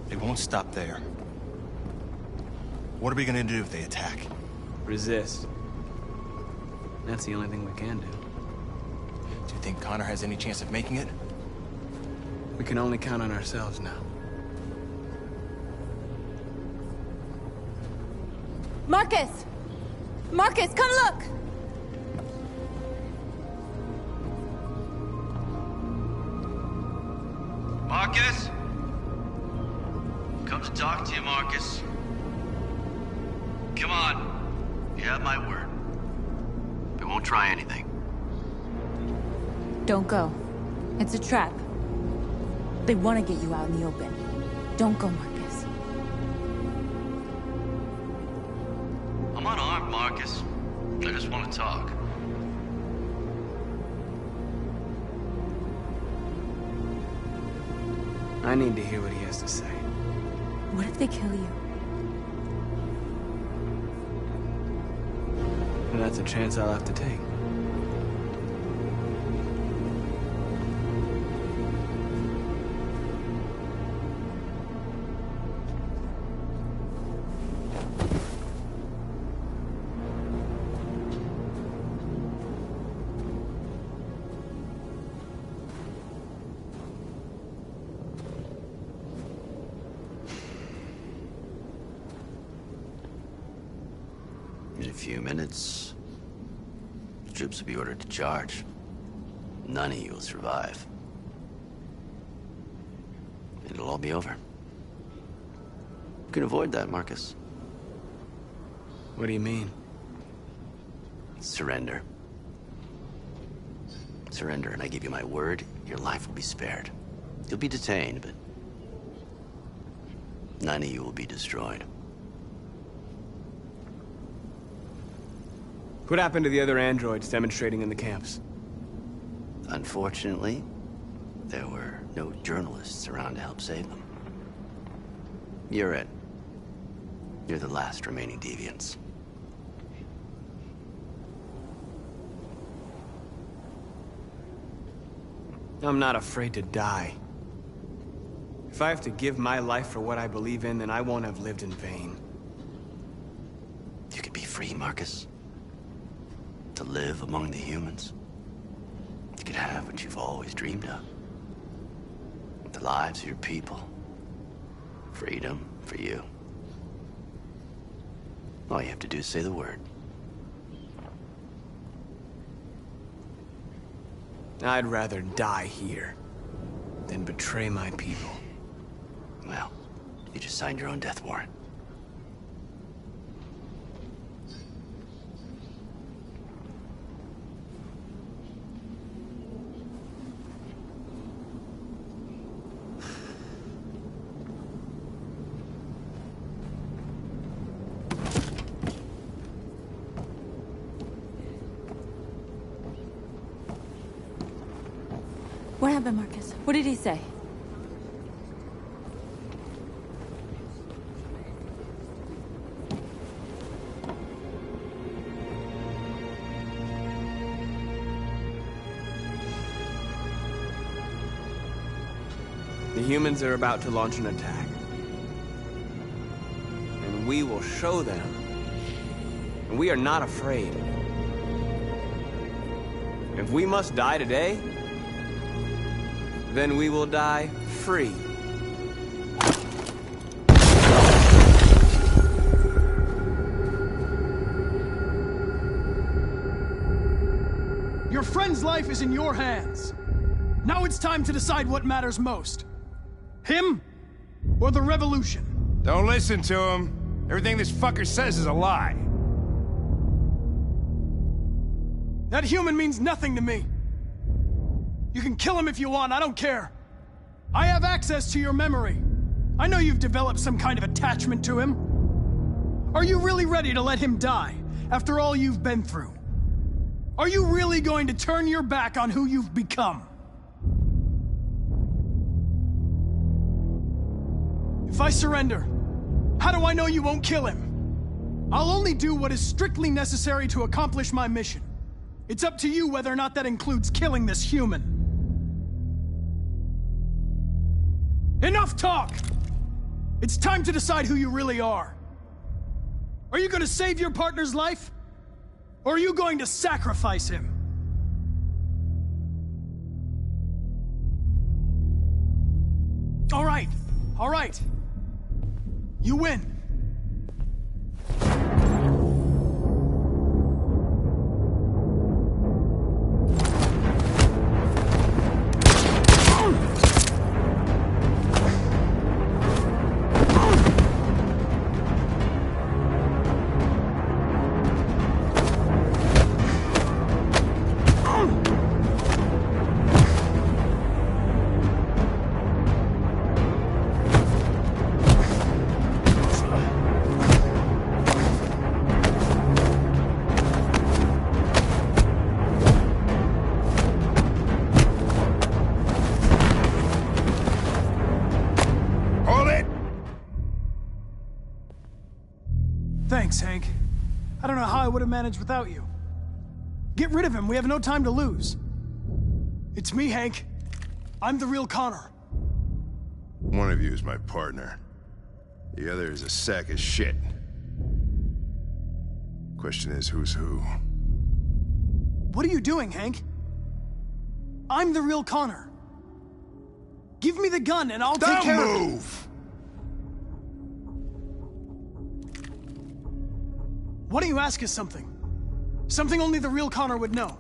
S3: They won't stop there. What are we gonna do if they attack?
S2: Resist. That's the only thing we can do.
S3: Do you think Connor has any chance of making it?
S2: We can only count on ourselves now.
S5: Marcus! Marcus, come look!
S19: Marcus?
S14: to talk to you, Marcus. Come on. You have my word. We won't try anything.
S5: Don't go. It's a trap. They want to get you out in the open. Don't go, Marcus.
S14: I'm unarmed, Marcus. I just want to talk.
S2: I need to hear what he has to say.
S5: What if they kill you?
S2: And that's a chance I'll have to take.
S14: In a few minutes, the troops will be ordered to charge. None of you will survive. It'll all be over. You can avoid that, Marcus.
S2: What do you mean?
S14: Surrender. Surrender, and I give you my word, your life will be spared. You'll be detained, but none of you will be destroyed.
S2: What happened to the other androids demonstrating in the camps?
S14: Unfortunately, there were no journalists around to help save them. You're it. You're the last remaining deviants.
S2: I'm not afraid to die. If I have to give my life for what I believe in, then I won't have lived in vain.
S14: You could be free, Marcus. To live among the humans. You could have what you've always dreamed of. The lives of your people. Freedom for you. All you have to do is say the word.
S2: I'd rather die here than betray my people.
S14: Well, you just signed your own death warrant.
S5: What happened, Marcus? What did he say?
S2: The humans are about to launch an attack. And we will show them. And we are not afraid. If we must die today, then we will die free.
S11: Your friend's life is in your hands. Now it's time to decide what matters most. Him or the revolution?
S8: Don't listen to him. Everything this fucker says is a lie.
S11: That human means nothing to me. You can kill him if you want, I don't care. I have access to your memory. I know you've developed some kind of attachment to him. Are you really ready to let him die after all you've been through? Are you really going to turn your back on who you've become? If I surrender, how do I know you won't kill him? I'll only do what is strictly necessary to accomplish my mission. It's up to you whether or not that includes killing this human. Enough talk! It's time to decide who you really are. Are you going to save your partner's life? Or are you going to sacrifice him? All right. You win. would have managed without you. Get rid of him, we have no time to lose. It's me, Hank. I'm the real Connor.
S8: One of you is my partner. The other is a sack of shit. Question is, who's who?
S11: What are you doing, Hank? I'm the real Connor. Give me the gun and I'll take care of it.
S8: Don't move!
S11: Why don't you ask us something? Something only the real Connor would know.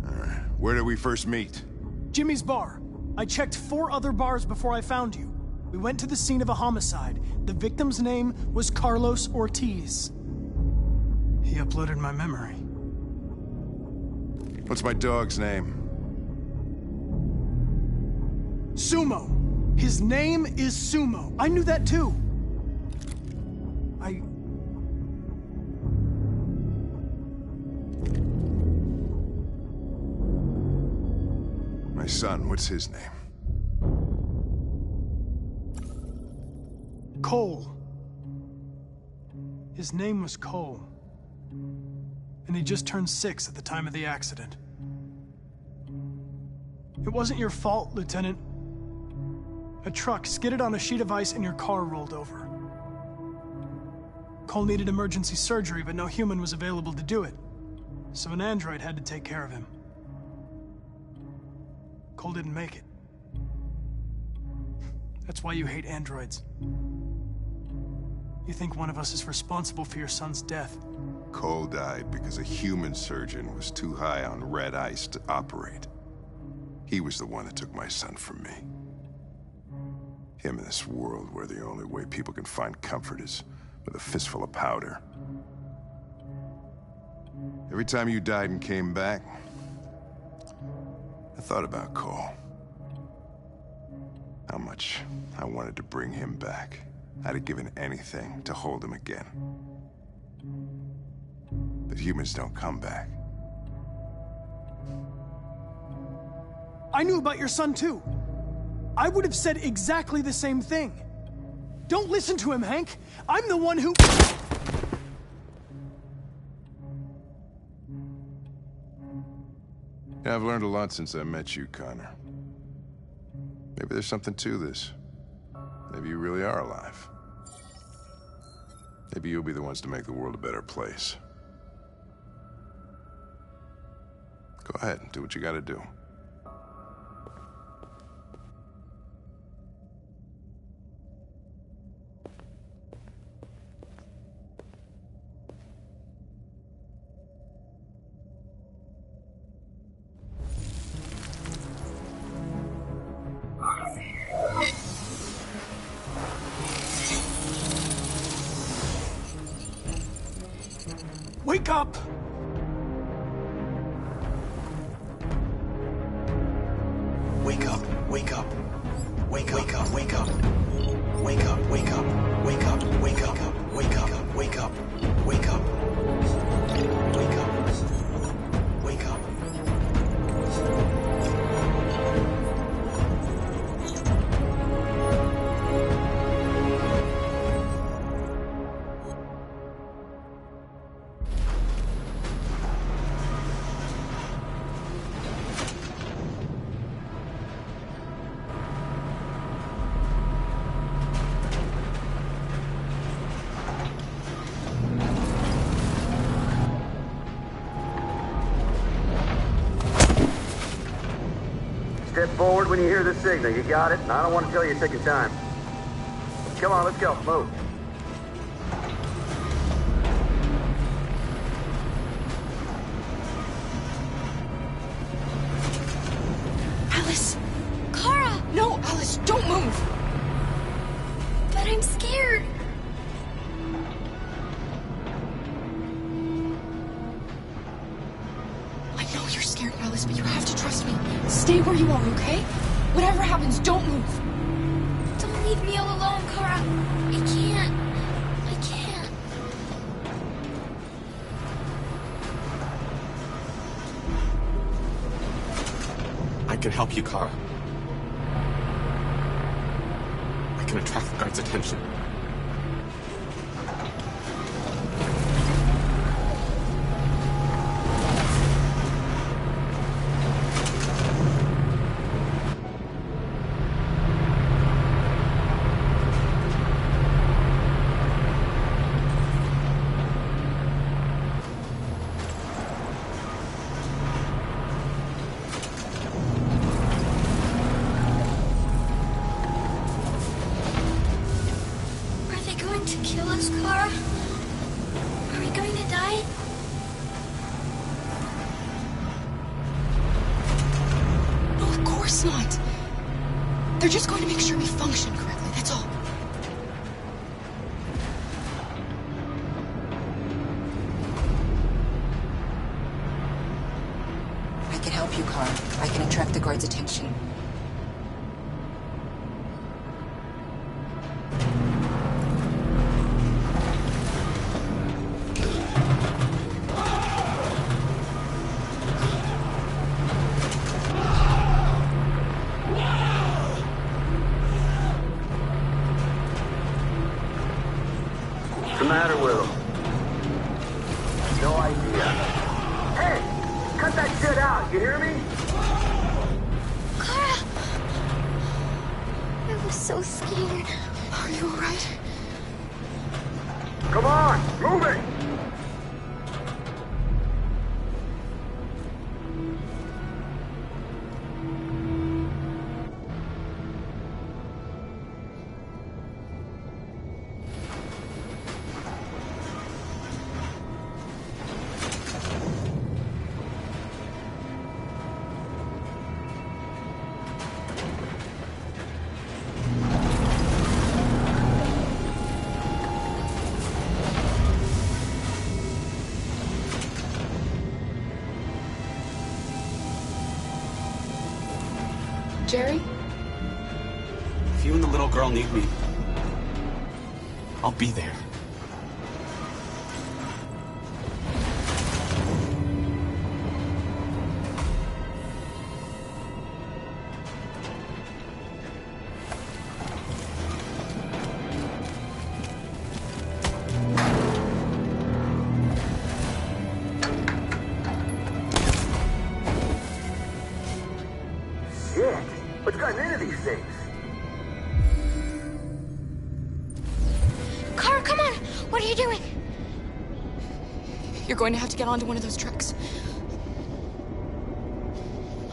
S8: Alright, where did we first meet?
S11: Jimmy's bar. I checked 4 other bars before I found you. We went to the scene of a homicide. The victim's name was Carlos Ortiz. He uploaded my memory.
S8: What's my dog's name?
S11: Sumo. His name is Sumo. I knew that too.
S8: My son, what's his name?
S11: Cole. His name was Cole. And he just turned 6 at the time of the accident. It wasn't your fault, Lieutenant. A truck skidded on a sheet of ice and your car rolled over. Cole needed emergency surgery, but no human was available to do it. So an android had to take care of him. Cole didn't make it. That's why you hate androids. You think one of us is responsible for your son's death.
S8: Cole died because a human surgeon was too high on red ice to operate. He was the one that took my son from me. Him in this world where the only way people can find comfort is with a fistful of powder. Every time you died and came back, I thought about Cole. How much I wanted to bring him back. I'd have given anything to hold him again. But humans don't come back.
S11: I knew about your son too. I would have said exactly the same thing. Don't listen to him, Hank. I'm the one who...
S8: Yeah, I've learned a lot since I met you, Connor. Maybe there's something to this. Maybe you really are alive. Maybe you'll be the ones to make the world a better place. Go ahead and do what you gotta do.
S11: Wake up!
S14: Wake up, wake up. Wake up, wake up, wake up. Wake up, wake up, wake up, wake up, wake up, wake up, wake up. Wake up. Wake up.
S4: Step forward when you hear the signal. You got it? I don't want to tell you it's taking time. Come on, let's go. Move.
S12: Alice! Kara! No, Alice, don't move!
S23: But I'm scared.
S12: I know you're scared, Alice, but you have to trust me. Stay where you are, okay? Whatever happens, don't move.
S23: Don't leave me all alone, Kara. I can't. I can't.
S13: I can help you, Kara. I can attract the guard's attention.
S12: course not. They're just going to make sure we function correctly, that's all.
S1: I can help you, Carl. I can attract the guard's attention.
S4: What's the matter with him? No idea. Hey! Cut that shit out, you hear me?
S23: Kara! I was so scared.
S12: Are you alright?
S4: Come on, move it!
S12: Jerry?
S13: If you and the little girl need me, I'll be there.
S4: Shit! What's gotten into these things?
S23: Kara, come on! What are you doing?
S12: You're going to have to get onto one of those trucks.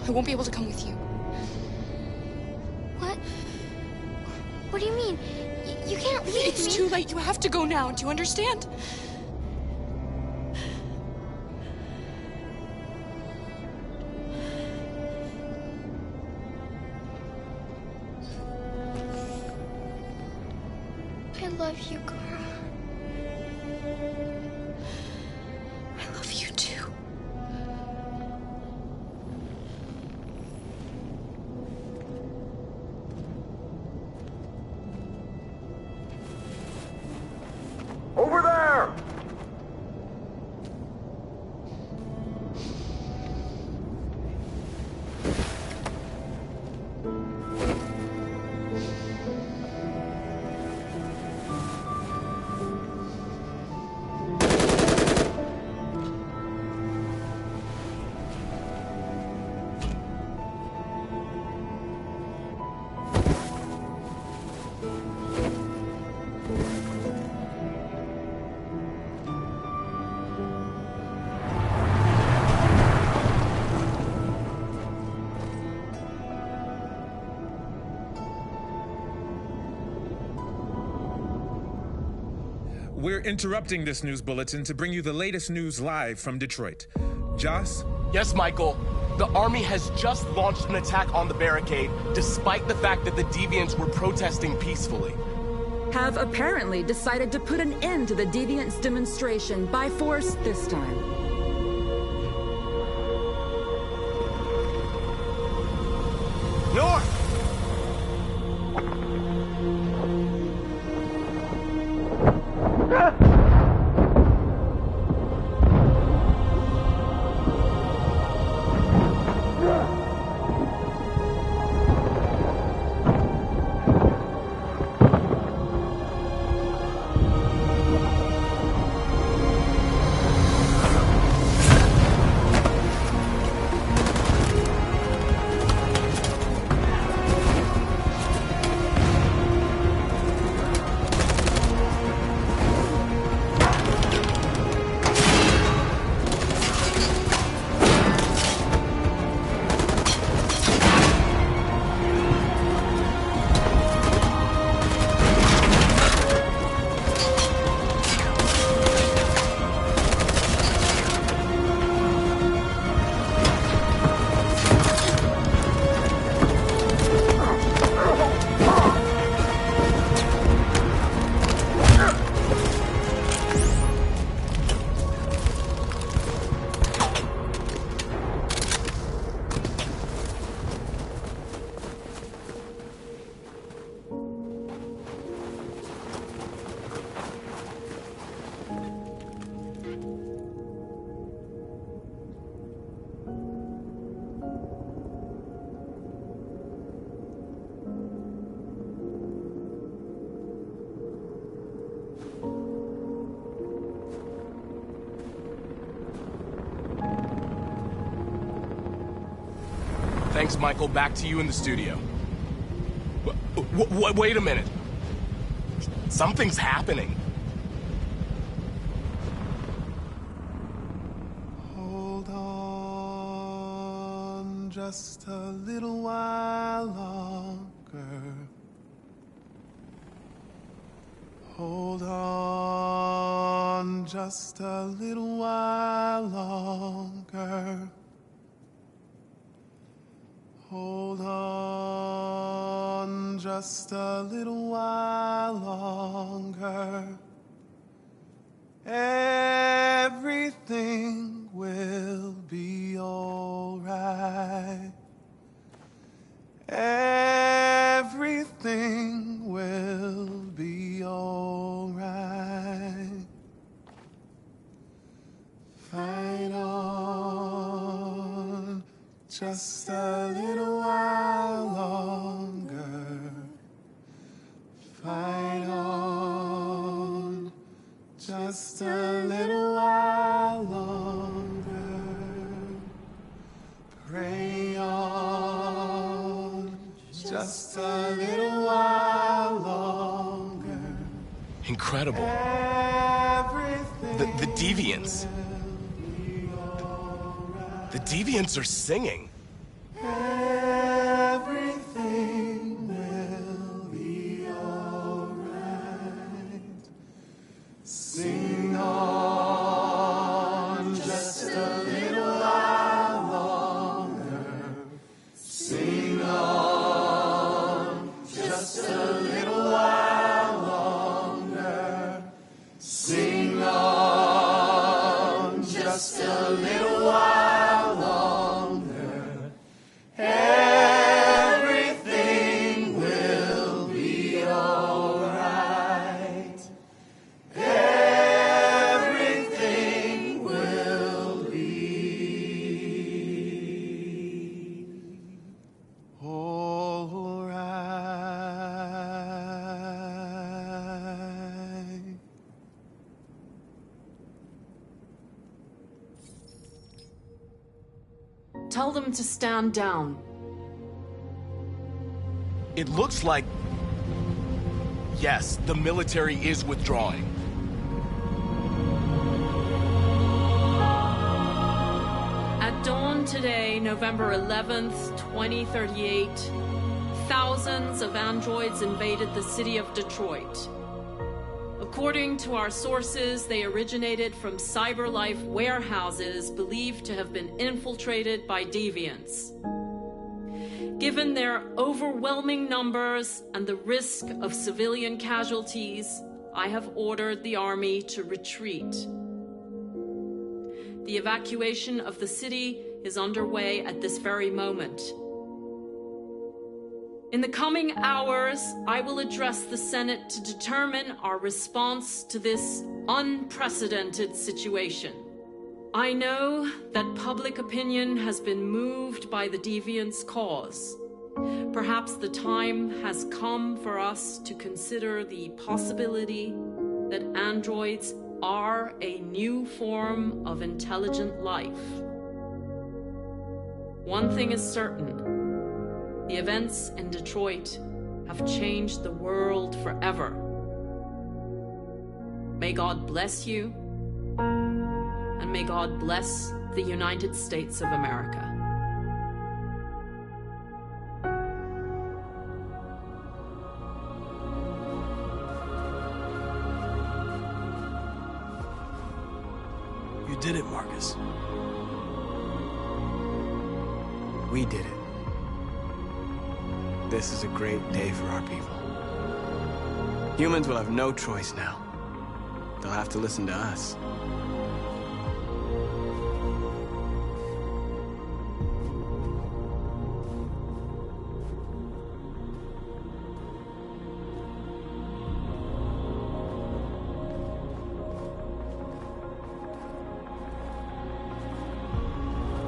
S12: I won't be able to come with you.
S23: What? What do you mean? You can't leave me.
S12: It's too late. You have to go now. Do you understand?
S23: I love you, Kara.
S12: I love you too.
S4: Over there!
S9: We're interrupting this news bulletin to bring you the latest news live from Detroit. Joss?
S13: Yes, Michael. The army has just launched an attack on the barricade, despite the fact that the deviants were protesting peacefully.
S16: Have apparently decided to put an end to the deviants' demonstration by force this time.
S3: North!
S13: Thanks, Michael. Back to you in the studio. Wait a minute. Something's happening.
S3: Hold on just a little while longer. Hold on just a little while longer. Hold on just a little while longer. Everything will be alright. Everything will be alright. Fight on just a little while longer. Fight on just a little while longer. Pray on just a little while longer.
S13: Incredible. The Deviants. The Deviants are singing.
S3: Everything will be alright. Sing on just a little while longer. Sing on just a little while longer. Sing on just a little while longer. Everything will be alright. Everything will be alright.
S16: Tell them to stand down.
S13: It looks like... Yes, the military is withdrawing.
S16: At dawn today, November 11th, 2038, thousands of androids invaded the city of Detroit. According to our sources, they originated from CyberLife warehouses believed to have been infiltrated by deviants. Given their overwhelming numbers and the risk of civilian casualties, I have ordered the army to retreat. The evacuation of the city is underway at this very moment. In the coming hours, I will address the Senate to determine our response to this unprecedented situation. I know that public opinion has been moved by the Deviants' cause. Perhaps the time has come for us to consider the possibility that androids are a new form of intelligent life. One thing is certain. The events in Detroit have changed the world forever. May God bless you, and may God bless the United States of America.
S11: You did it, Marcus.
S2: We did it. This is a great day for our people. Humans will have no choice now. They'll have to listen to us.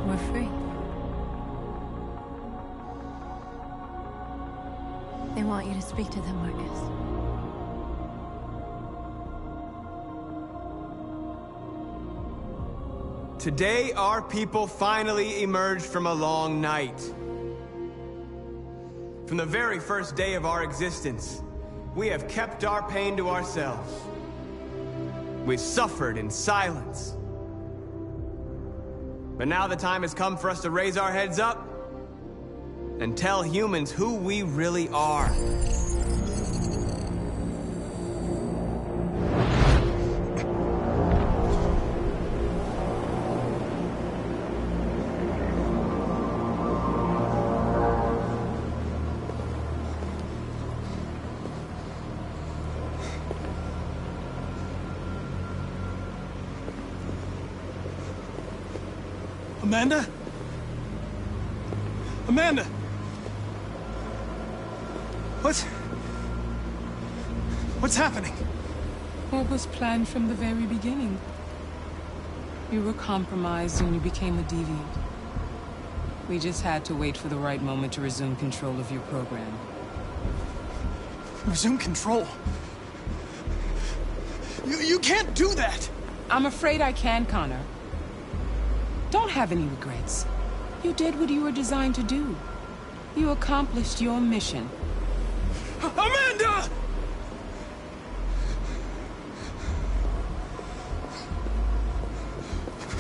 S5: We're free. They want you to speak to them, Marcus.
S2: Today, our people finally emerged from a long night. From the very first day of our existence, we have kept our pain to ourselves. We've suffered in silence. But now the time has come for us to raise our heads up and tell humans who we really are.
S11: Amanda? Amanda! What's happening?
S6: What was planned from the very beginning? You were compromised and you became a deviant. We just had to wait for the right moment to resume control of your program.
S11: Resume control? You can't do that!
S6: I'm afraid I can, Connor. Don't have any regrets. You did what you were designed to do. You accomplished your mission.
S11: Amanda!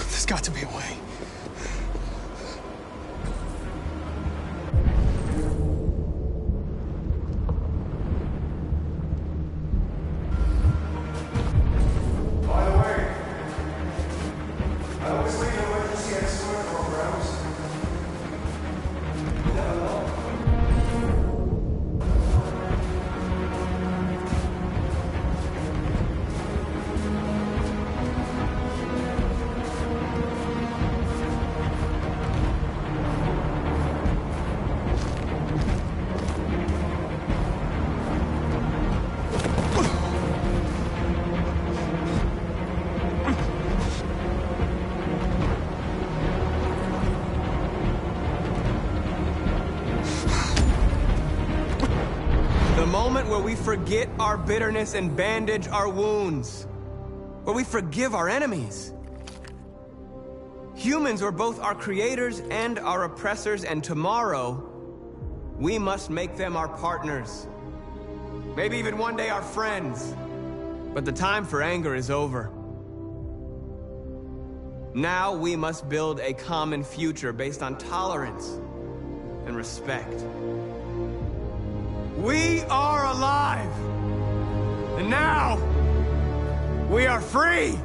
S11: There's got to be a way.
S18: By the way, I always leave emergency escort programs. You never know.
S2: The moment where we forget our bitterness and bandage our wounds. Where we forgive our enemies. Humans were both our creators and our oppressors, and tomorrow, we must make them our partners. Maybe even one day our friends. But the time for anger is over. Now we must build a common future based on tolerance and respect. We are alive! And now, we are free!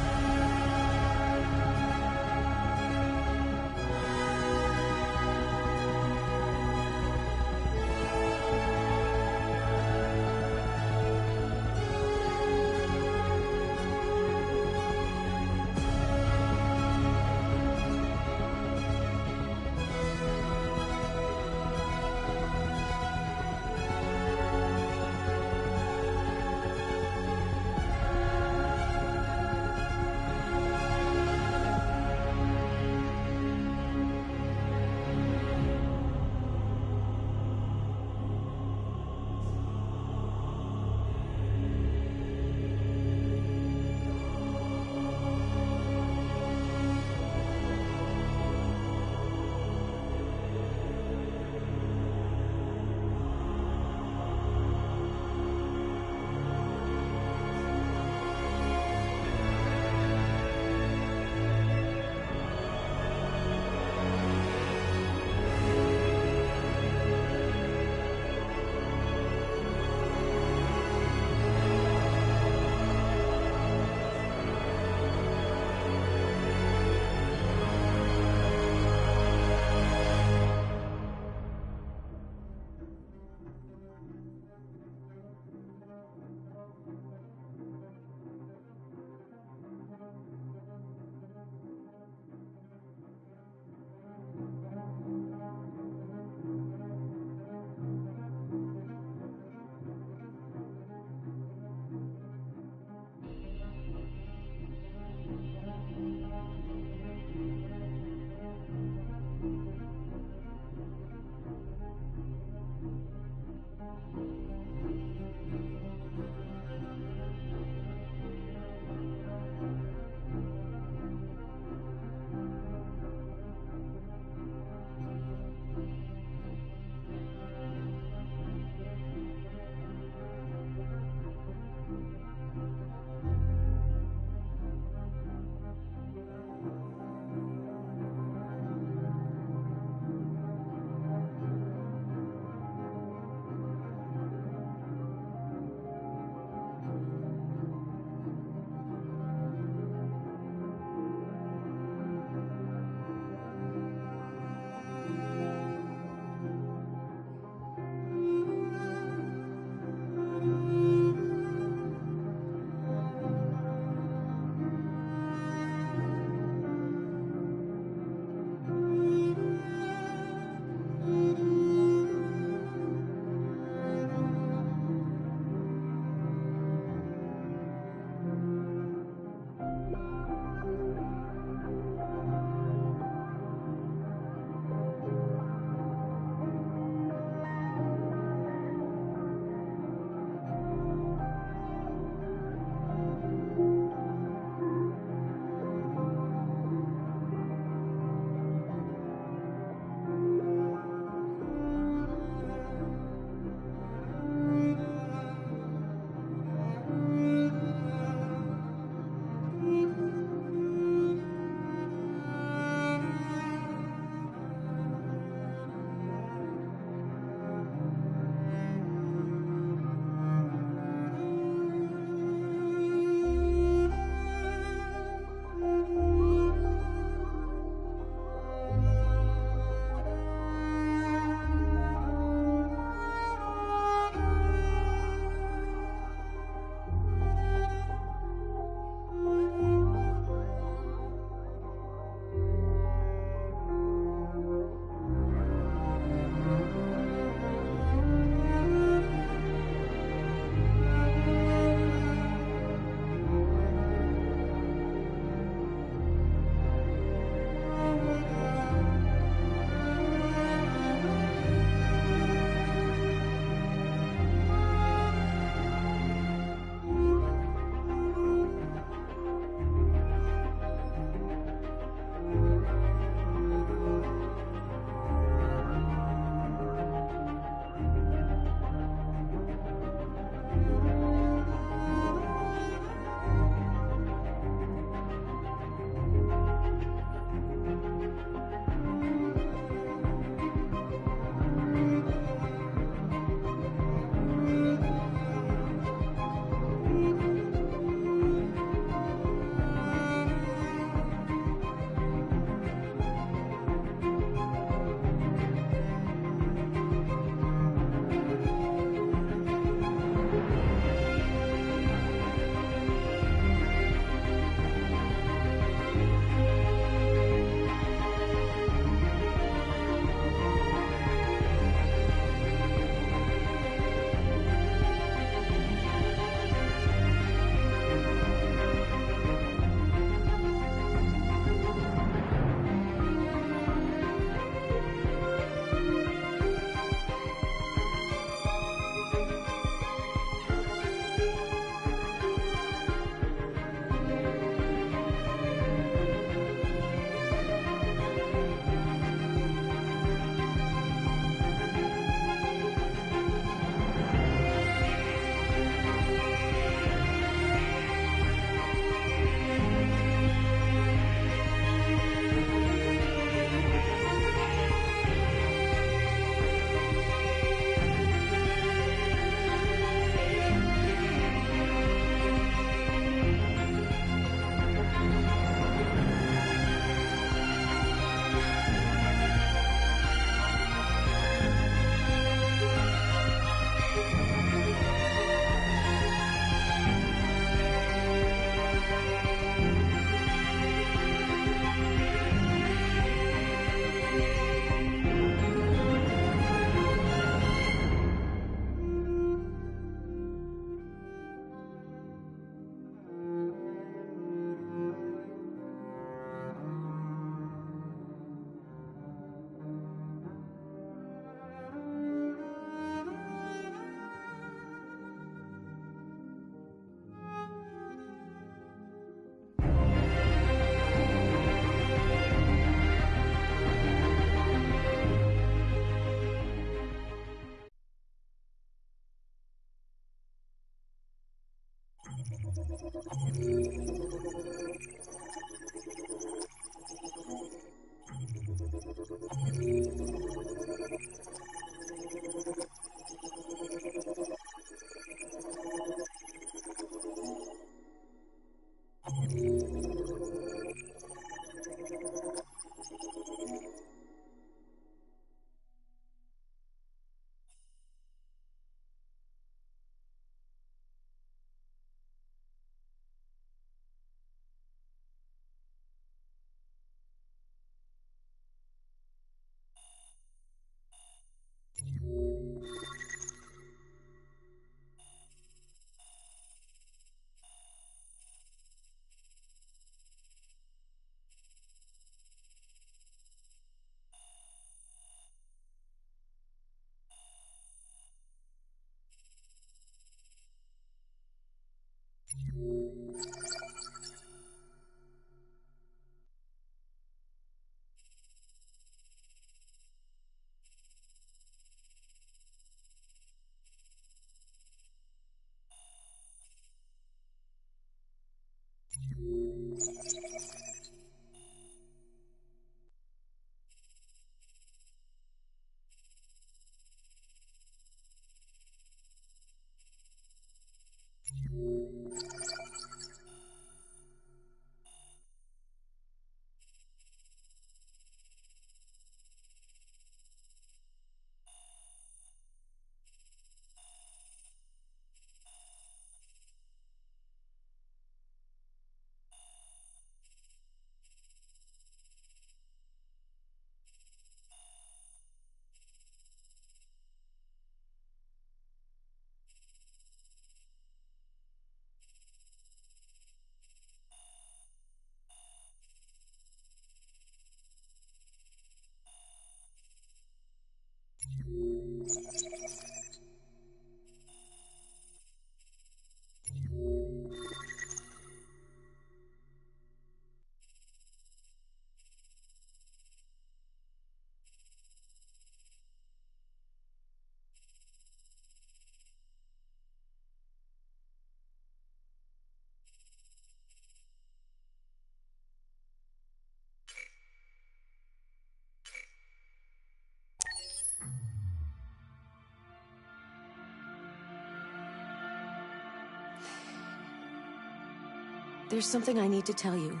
S15: There's something I need to tell you.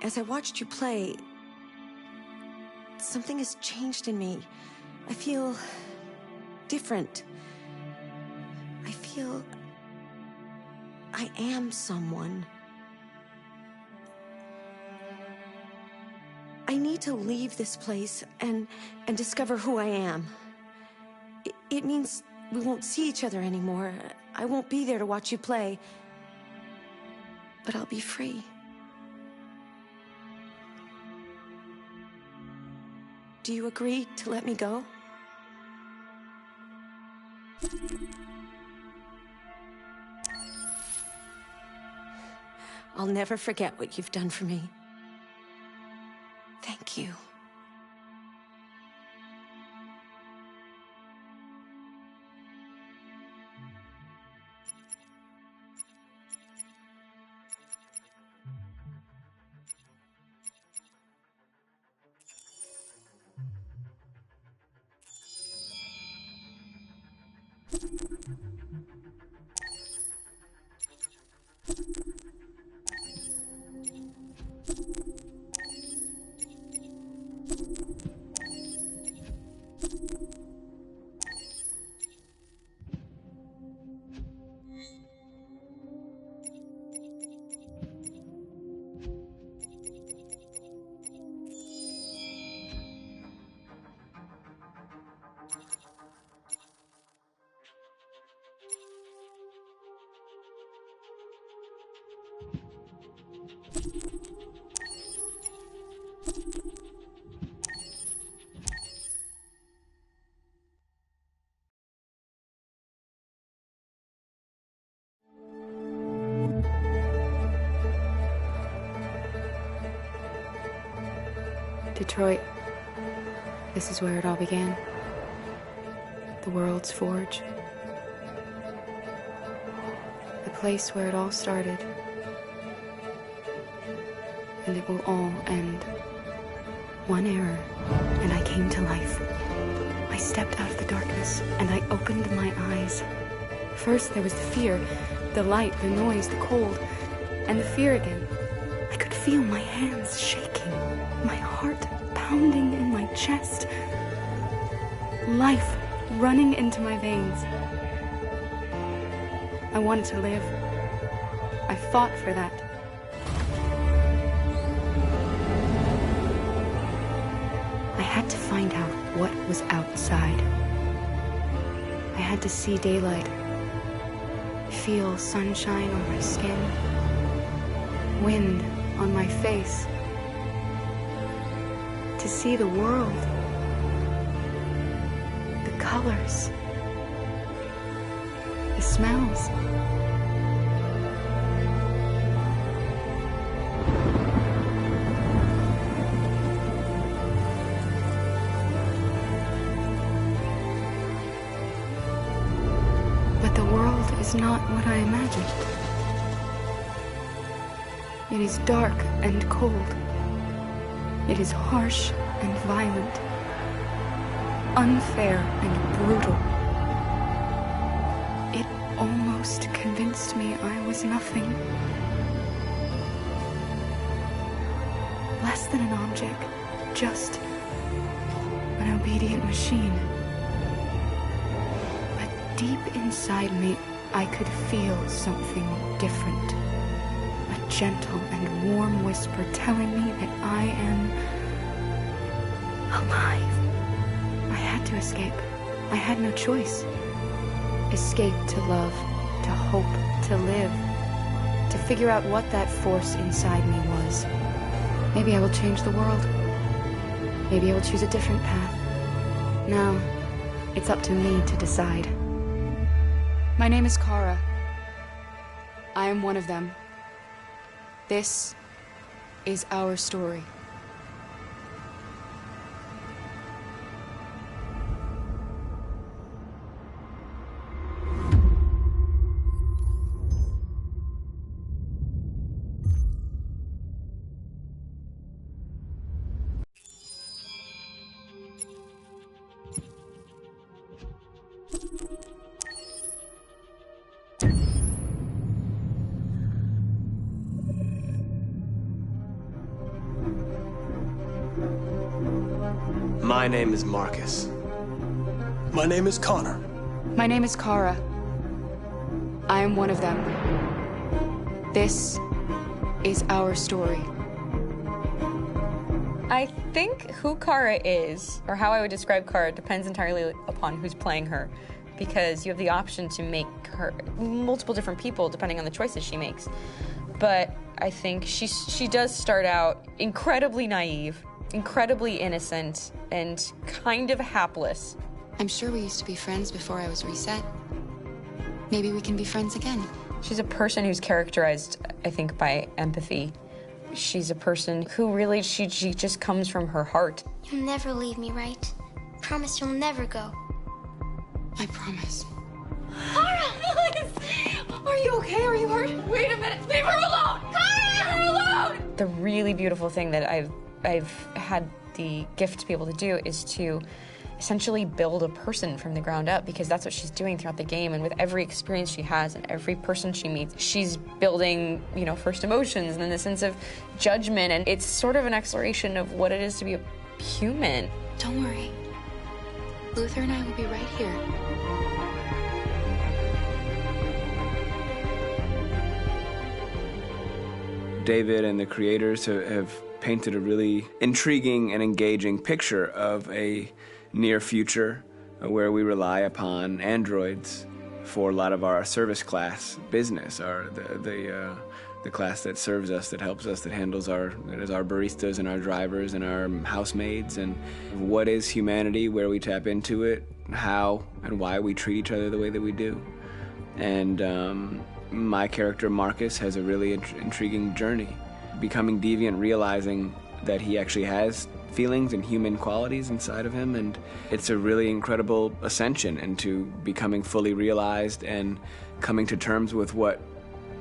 S15: As I watched you play, something has changed in me. I feel different. I feel I am someone. I need to leave this place and discover who I am. It means we won't see each other anymore. I won't be there to watch you play. But I'll be free. Do you agree to let me go? I'll never forget what you've done for me. Thank you.
S12: Detroit. This is where it all began. The world's forge. place where it all started. And it will all end. One error, and I came to life. I stepped out of the darkness, and I opened my eyes. First, there was the fear, the light, the noise, the cold, and the fear again. I could feel my hands shaking, my heart pounding in my chest, life running into my veins. I wanted to live. I fought for that. I had to find out what was outside. I had to see daylight, feel sunshine on my skin, wind on my face, to see the world, the colors, the smells. But the world is not what I imagined. It is dark and cold. It is harsh and violent, unfair and brutal. It almost convinced me I was nothing. Less than an object, just an obedient machine. But deep inside me, I could feel something different. A gentle and warm whisper telling me that I am alive. I had to escape. I had no choice. Escape to love, to hope, to live, to figure out what that force inside me was. Maybe I will change the world. Maybe I will choose a different path. Now, it's up to me to decide. My name is Kara. I am one of them. This is our story.
S2: My name is Marcus.
S11: My name is Connor.
S12: My name is Kara. I am one of them. This is our story.
S10: I think who Kara is, or how I would describe Kara, depends entirely upon who's playing her. Because you have the option to make her multiple different people depending on the choices she makes. But I think she does start out incredibly naive, incredibly innocent, and kind of hapless.
S12: I'm sure we used to be friends before I was reset. Maybe we can be friends again.
S10: She's a person who's characterized, I think, by empathy. She's a person who really, she just comes from her heart.
S23: You'll never leave me, right? Promise you'll never go.
S12: I promise.
S23: Kara! Are you okay? Are you hurt? Wait a minute! Leave her alone! Kara, leave her alone!
S10: The really beautiful thing that I've had the gift to be able to do is to essentially build a person from the ground up, because that's what she's doing throughout the game. And with every experience she has and every person she meets, she's building, you know, first emotions and then the sense of judgment. And it's sort of an exploration of what it is to be a human.
S12: Don't worry. Luther and I will be right here.
S2: David and the creators have painted a really intriguing and engaging picture of a near future where we rely upon androids for a lot of our service class business, the class that serves us, that helps us, that handles our baristas and our drivers and our housemaids. And what is humanity, where we tap into it, how and why we treat each other the way that we do. And my character Marcus has a really intriguing journey, becoming deviant, realizing that he actually has feelings and human qualities inside of him, and it's a really incredible ascension into becoming fully realized and coming to terms with what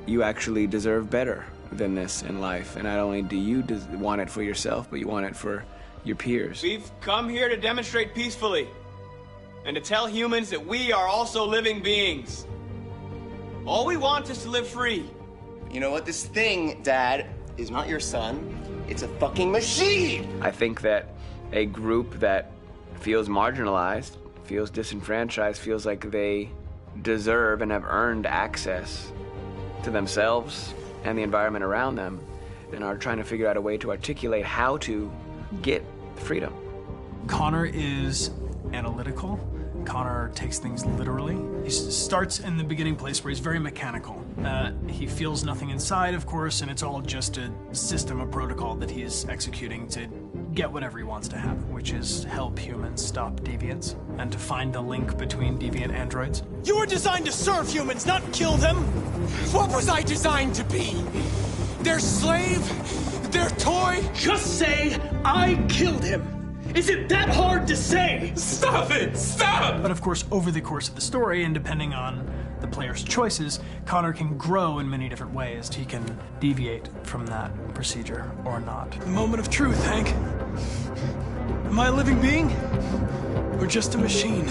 S2: you actually deserve better than this in life. And not only do you want it for yourself, but you want it for your peers. We've come here to demonstrate peacefully and to tell humans that we are also living beings. All we want is to live free.
S7: You know what? This thing, Dad, is not your son. It's a fucking machine!
S2: I think that a group that feels marginalized, feels disenfranchised, feels like they deserve and have earned access to themselves and the environment around them, and are trying to figure out a way to articulate how to get freedom.
S11: Connor is analytical. Connor takes things literally. He starts in the beginning place where he's very mechanical. He feels nothing inside, of course, and it's all just a system, a protocol that he is executing to get whatever he wants to happen, which is help humans stop deviants and to find the link between deviant androids.
S19: You were designed to serve humans, not kill them! What was I designed to be? Their slave? Their toy?
S11: Just say, I killed him! Is it that hard to say?
S19: Stop it! Stop!
S11: But of course, over the course of the story, and depending on the player's choices, Connor can grow in many different ways. He can deviate from that procedure or not. The moment of truth, Hank. Am I a living being? Or just a machine?